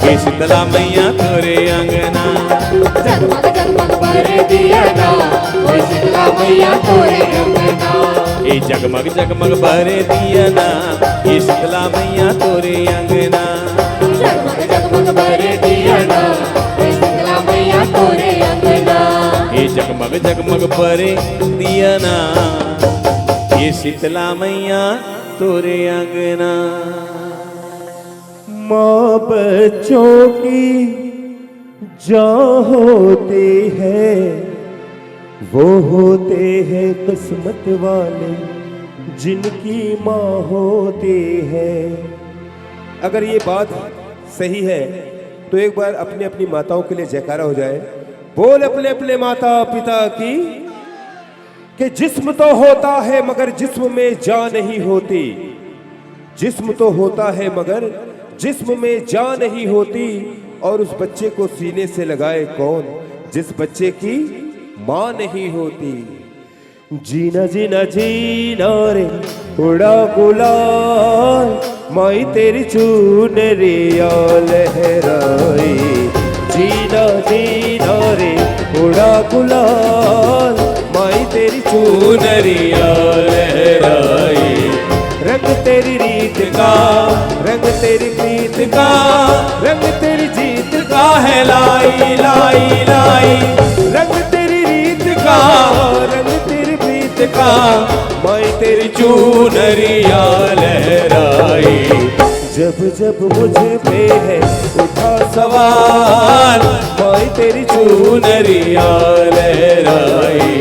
ये शीतला मैया तोरे अंगना जगमग जगमग बरे दिया ना ये शीतला मैया तोरे अंगना ये जगमग जगमग बरे दिया ना ये शीतला मैया तोरे अंगना जगमग जगमग बरे दिया ना ये शीतला मैया तोरे अंगना ये जगमग जगमग बरे दिया ना ये शीतला मैया तोरे अंगना। माँ बच्चों की जहाँ होते हैं वो होते हैं किस्मत वाले जिनकी माँ होती है। अगर ये बात सही है तो एक बार अपनी अपनी माताओं के लिए जयकारा हो जाए। बोल अपने अपने माता पिता की कि जिस्म तो होता है मगर जिस्म में जान नहीं होती। जिस्म तो होता है मगर जिस्म में जान नहीं होती। और उस बच्चे को सीने से लगाए कौन जिस बच्चे की माँ नहीं होती। जीना जीना जीना रे उड़ा गुलाल माई तेरी चुनरिया लहराए। जीना जीना रे उड़ा गुलाल माई तेरी चुनरिया लहराए। रंग तेरी रीत का रंग तेरी प्रीत का रंग तेरी जीत का है लाई लाई लाई। रंग तेरी रीत का रंग तेरी प्रीत का माई तेरी चुनरिया लहराई। जब जब मुझे पे है उठा सवाल माई तेरी चुनरिया लहराई।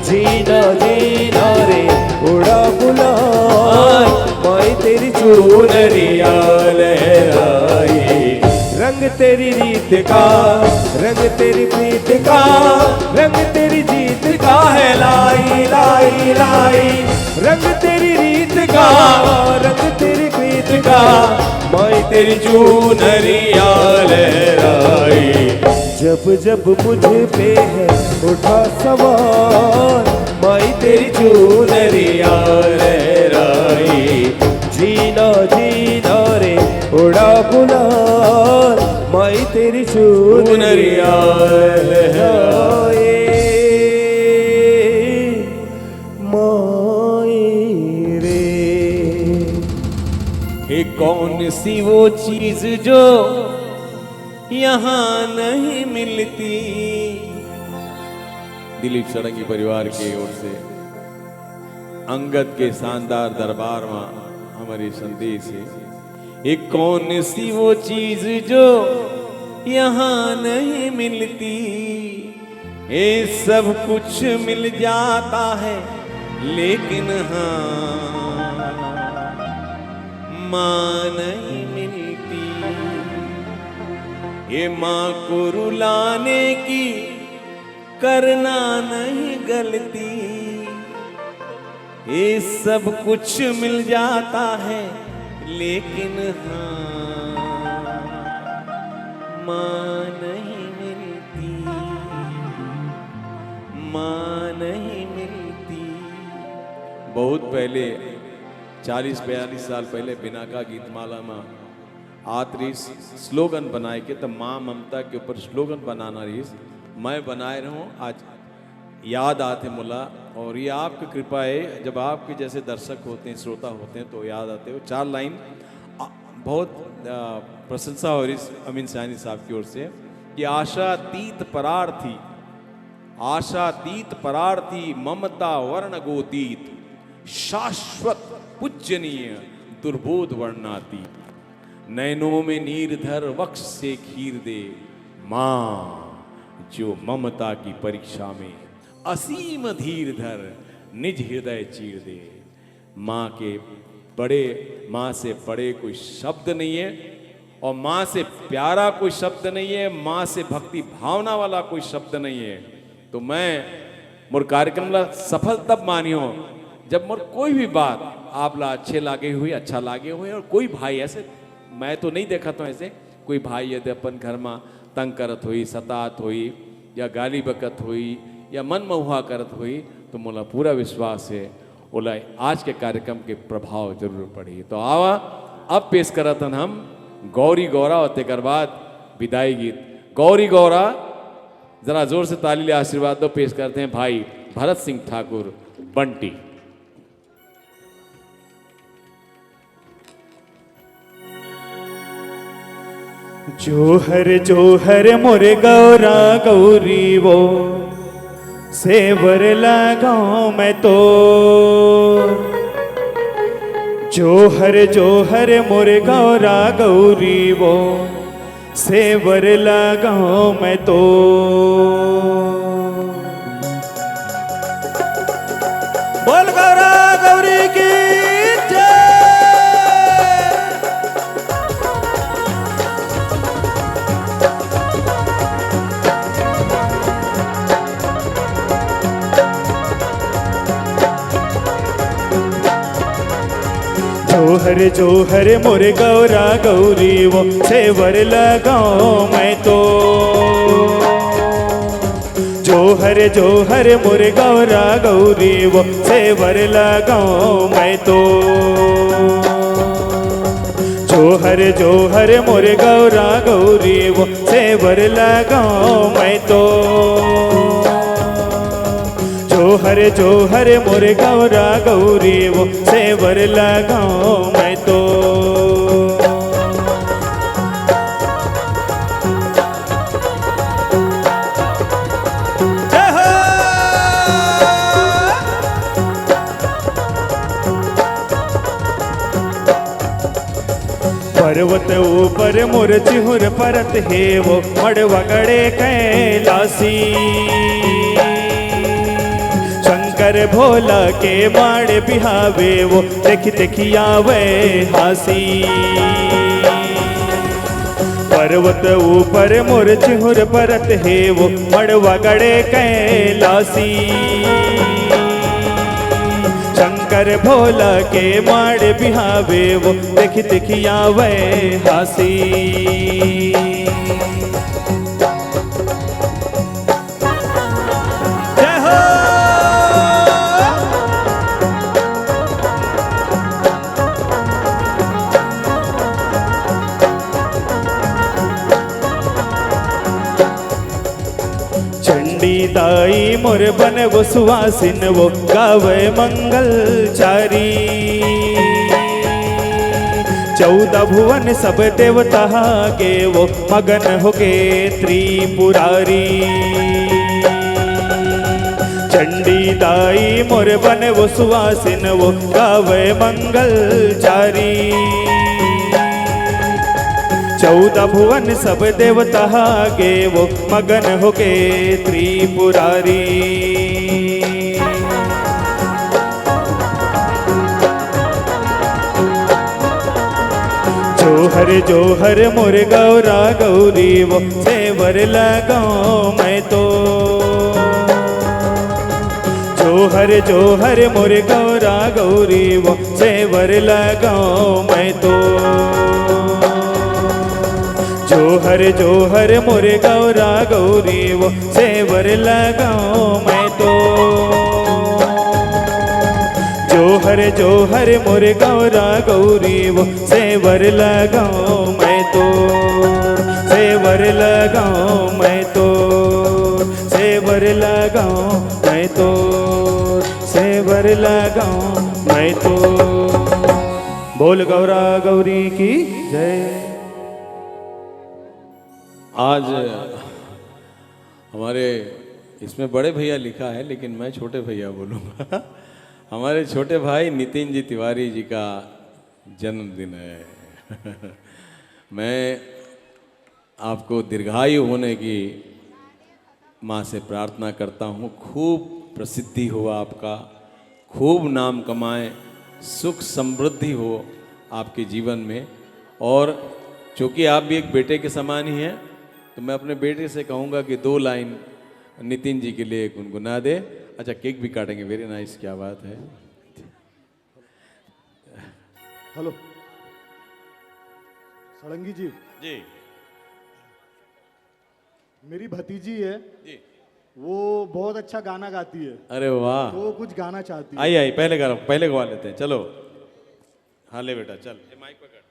जीना जीना रे उड़ा गुलाल माई तेरी चुनरिया लहराई। रंग तेरी रीत का रंग तेरी प्रीत का रंग तेरी जीत का है लाई लाई लाई। रंग तेरी रीत का रंग तेरी प्रीत का माई तेरी चुनरिया लहराई। जब जब मुझे पे है उठा सवाल माई तेरी चुनरिया लहराई। जीना जीना रे उड़ा गुलाल माई तेरी चुनरिया लहराए। माई रे ये कौन सी वो चीज जो यहाँ नहीं मिलती। दिलीप षडंगी परिवार की ओर से अंगद के शानदार दरबार में हमारी संदेश है। एक कौन सी वो चीज जो यहाँ नहीं मिलती। ये सब कुछ मिल जाता है लेकिन हाँ माँ नहीं मिलती। ये माँ को रुलाने की करना नहीं गलती। ये सब कुछ मिल जाता है लेकिन हाँ माँ नहीं मिलती। माँ नहीं मिलती। बहुत पहले 40-42 साल पहले बिनाका गीतमाला में आतरी स्लोगन बनाए के तो माँ ममता के ऊपर स्लोगन बनाना रही मैं बनाए रहूँ आज याद आते मुला। और ये आपकी कृपा है जब आपके जैसे दर्शक होते हैं श्रोता होते हैं तो याद आते हो। 4 लाइन बहुत प्रशंसा हो रही अमीन सैनी साहब की ओर से कि आशातीत परार्थी आशातीत परार्थी ममता वर्ण गोतीत शाश्वत पूजनीय दुर्बोध वर्णातीत। नैनों में नीर धर वक्ष से खीर दे माँ जो ममता की परीक्षा में असीम धीर धर निज हृदय चीर दे। माँ के बड़े माँ से बड़े कोई शब्द नहीं है और माँ से प्यारा कोई शब्द नहीं है। माँ से भक्ति भावना वाला कोई शब्द नहीं है। तो मैं मोर कार्यक्रम ला सफल तब मानियो जब मोर कोई भी बात आप ला अच्छे लागे हुए अच्छा लागे हुए। और कोई भाई ऐसे मैं तो नहीं देखा तो ऐसे कोई भाई यदि अपन घर में तंग करत हुई सतात हुई या गाली बकत हुई या मन महुआ करत हुई तो मोला पूरा विश्वास है बोला आज के कार्यक्रम के प्रभाव जरूर पड़ी। तो आवा अब पेश करतन हम गौरी गौरा और तेकर बाद विदाई गीत। गौरी गौरा जरा जोर से ताली ले आशीर्वाद दो। पेश करते हैं भाई भरत सिंह ठाकुर बंटी। जोहर जोहर मोरे गौरा गौरी वो सेवर लगाऊं मैं तो। जोहर जोहर मोरे गौरा गौरी वो सेवर लगाऊं मैं तो। बोल गौरा गौरी की जोहर जोहर मोरे गौरा गौरी वो सेवर लगाऊं मैं तो। जोहर जोहर मोरे गौरा गौरी वो सेवर लगाऊं मैं तो। जोहर जोहर मोरे गौरा गौरी वो सेवर लगाऊं मैं तो। जोहर जोहर मोरे गौरा गौरी वो सेवर लगाऊं मैं तो। पर्वत ऊपर मोर चिहुर परत है वो मड़वा गड़े कैलासी। शंकर भोला के माड़े बिहावे वो देखी देखी आवे हासी। पर्वत ऊपर मोर चिहुर परत है वो मड़वा गड़े कैलासी। शंकर भोला के माड़े बिहावे वो देखी देखी आवे हासी। दाई मोर बन वो सुवासिन वो गावे मंगल चारी। 14 भुवन सब देवता के वो मगन हो गए त्रिपुरारी। चंडी दाई मोर बन वो सुवासिन वो गावे मंगल चारी। 14 भुवन सब देवता गे वो मगन हो गए त्रिपुरारी। जोहर जोहर मोर गौरा गौरी वो सेवर लगाऊं मैं तो। जोहर जोहर मोर गौरा गौरी वो सेवर लगाऊं मैं तो। जोहर जोहर मोरे गौरा गौरी वो सेवर लगाऊं मैं तो। जोहर जोहर मोरे गौरा गौरी वो सेवर लगाऊं मैं तो। सेवर लगाऊं मैं तो। सेवर लगाऊं मैं तो। सेवर लगाऊं मैं तो। बोल गौरा गौरी की जय। आज हमारे इसमें बड़े भैया लिखा है लेकिन मैं छोटे भैया बोलूँगा। हमारे छोटे भाई नितिन जी तिवारी जी का जन्मदिन है। मैं आपको दीर्घायु होने की माँ से प्रार्थना करता हूँ। खूब प्रसिद्धि हो आपका, खूब नाम कमाएं, सुख समृद्धि हो आपके जीवन में। और चूँकि आप भी एक बेटे के समान ही हैं तो मैं अपने बेटे से कहूँगा कि 2 लाइन नितिन जी के लिए गुनगुना दे। अच्छा केक भी काटेंगे। वेरी नाइस, क्या बात है। हेलो सड़ंगी जी। जी मेरी भतीजी है जी। वो बहुत अच्छा गाना गाती है। अरे वाह, तो वो कुछ गाना चाहती है। आई आई, पहले गवा लेते हैं, चलो। हाँ ले बेटा चल, ये माइक पकड़।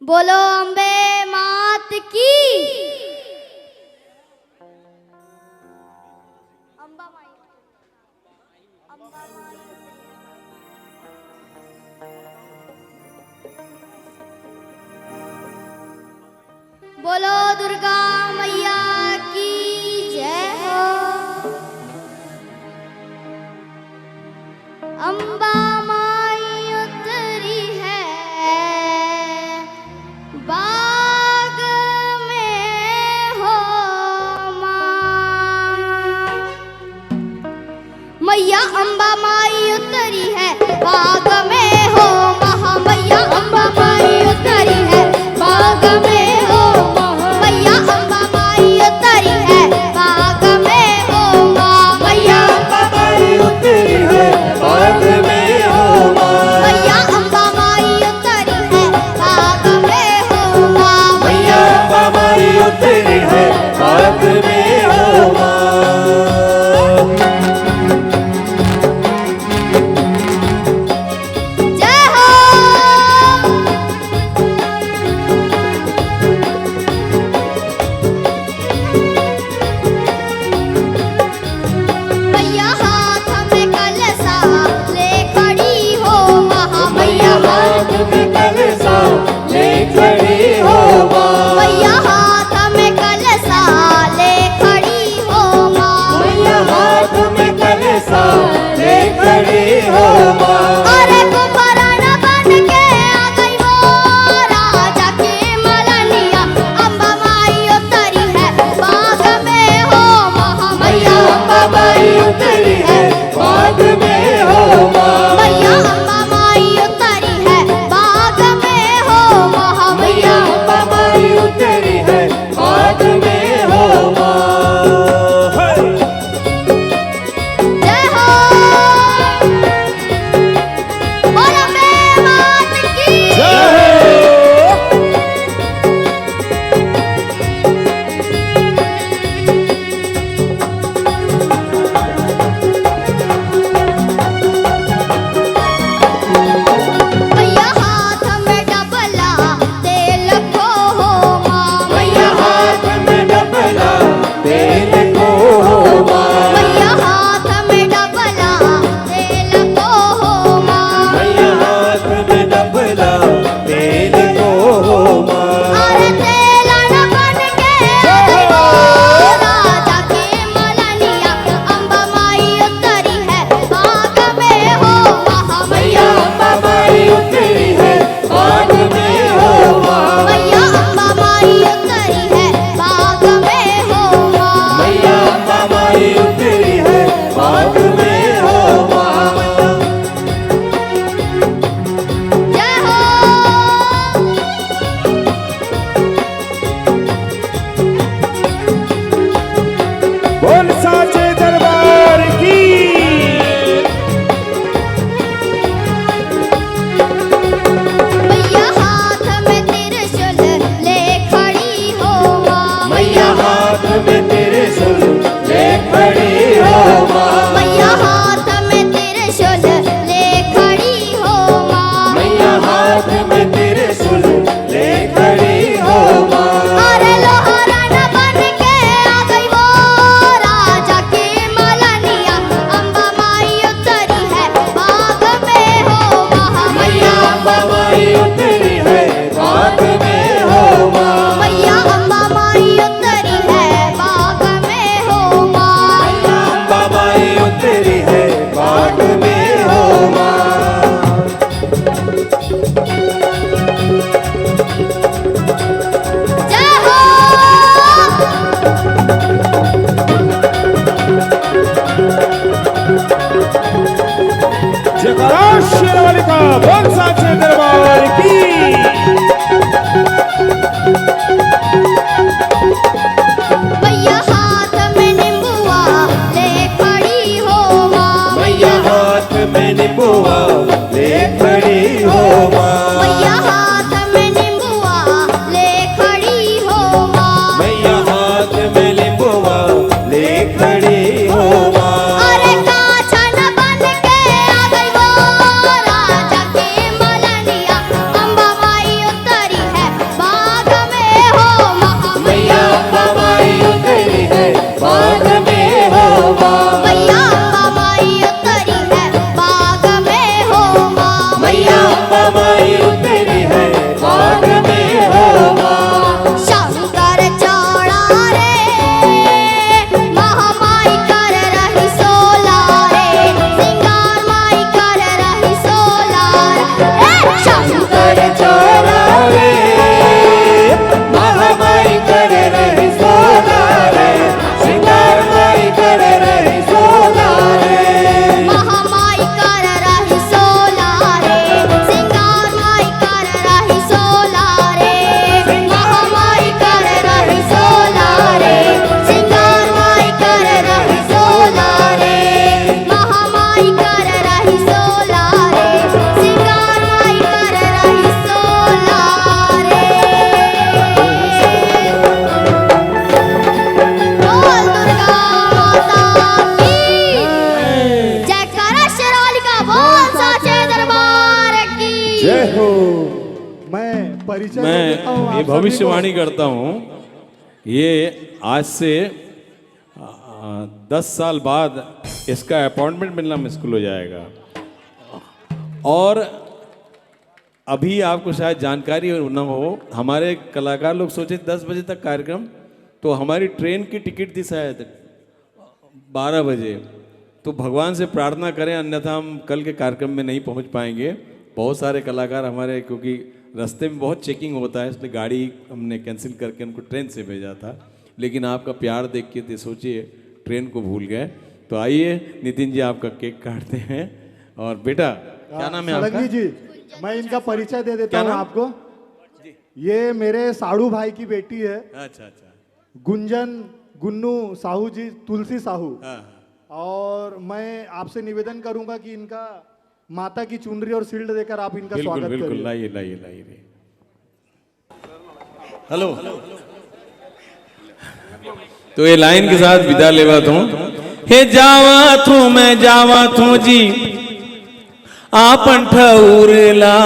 बोलो अम्बे मात की। बोलो दुर्गा मैया की जय हो। अम्बा माई उतरी है बाग में हो माँ। मैया अम्बा माई उतरी है बाग में हो महा। मैया अम्बा माई उतरी है बाग में हो महा। मैया अम्बा माई उतरी है बाग में हो माँ। मैया अम्बा माई उतरी है बाग में हो माँ। मैया अम्बा माई उतरी है बाग में हो माँ। मैया अम्बा माई उतरी है बाग में हो माँ। परिचय दे देता हूँ मैं आप ये सभी को। भविष्यवाणी करता हूँ, ये आज से 10 साल बाद इसका अपॉइंटमेंट मिलना मुश्किल हो जाएगा। और अभी आपको शायद जानकारी न हो, हमारे कलाकार लोग सोचे 10 बजे तक कार्यक्रम, तो हमारी ट्रेन की टिकट थी शायद 12 बजे। तो भगवान से प्रार्थना करें, अन्यथा हम कल के कार्यक्रम में नहीं पहुंच पाएंगे। बहुत सारे कलाकार हमारे, क्योंकि रास्ते में बहुत चेकिंग होता है, इसलिए गाड़ी हमने कैंसिल करके उनको ट्रेन से भेजा था। लेकिन आपका प्यार देख के तो सोचिए ट्रेन को भूल गए। तो आइए नितिन जी, आपका केक काटते हैं। और बेटा क्या नाम है आपका? सड़ंगी जी, मैं इनका परिचय दे देता क्या हूँ नाम? आपको। ये मेरे साड़ू भाई की बेटी है, अच्छा अच्छा। गुंजन गुन्नू साहू जी, तुलसी साहू। और मैं आपसे निवेदन करूंगा कि इनका माता की चुनरी और शील्ड देकर आप इनका बिल्कुल स्वागत बिल्कुल, करिए। लाइए लाइए लाइए। हेलो। तो ये लाइन के साथ विदा लेवा थो। हे जावा थो मैं जावा थो जी, आपन ठौरला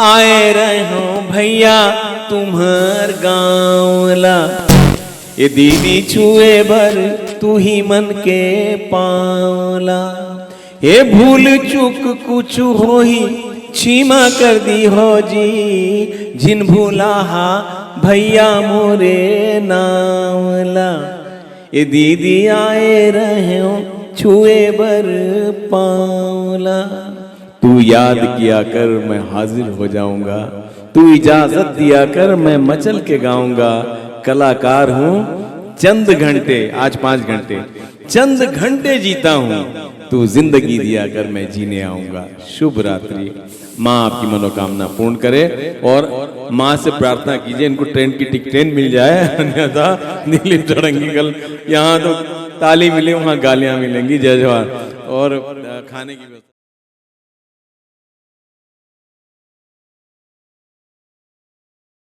आए रहो भैया तुम्हार गाँवला। ये दीदी छुए भर तू ही मन के पावला। ये भूल चूक कुछ हो ही क्षमा कर दी हो जी, जिन भूला हा भैया मोरे नावला। ये दीदी आए रहे हो छुए बर पावला। तू याद किया कर मैं हाजिर हो जाऊंगा, तू इजाजत दिया कर मैं मचल के गाऊंगा। कलाकार हूँ चंद घंटे, आज 5 घंटे, चंद घंटे जीता हूँ, तू जिंदगी दिया कर मैं जीने आऊंगा। शुभ रात्रि। माँ आपकी मनोकामना पूर्ण करे। और माँ से प्रार्थना कीजिए इनको ट्रेन की टिकट मिल जाए, अन्यथा दिलीप षडंगी कल यहाँ तो ताली मिले, वहाँ गालियाँ मिलेंगी। जय जवाहर। और खाने की व्यवस्था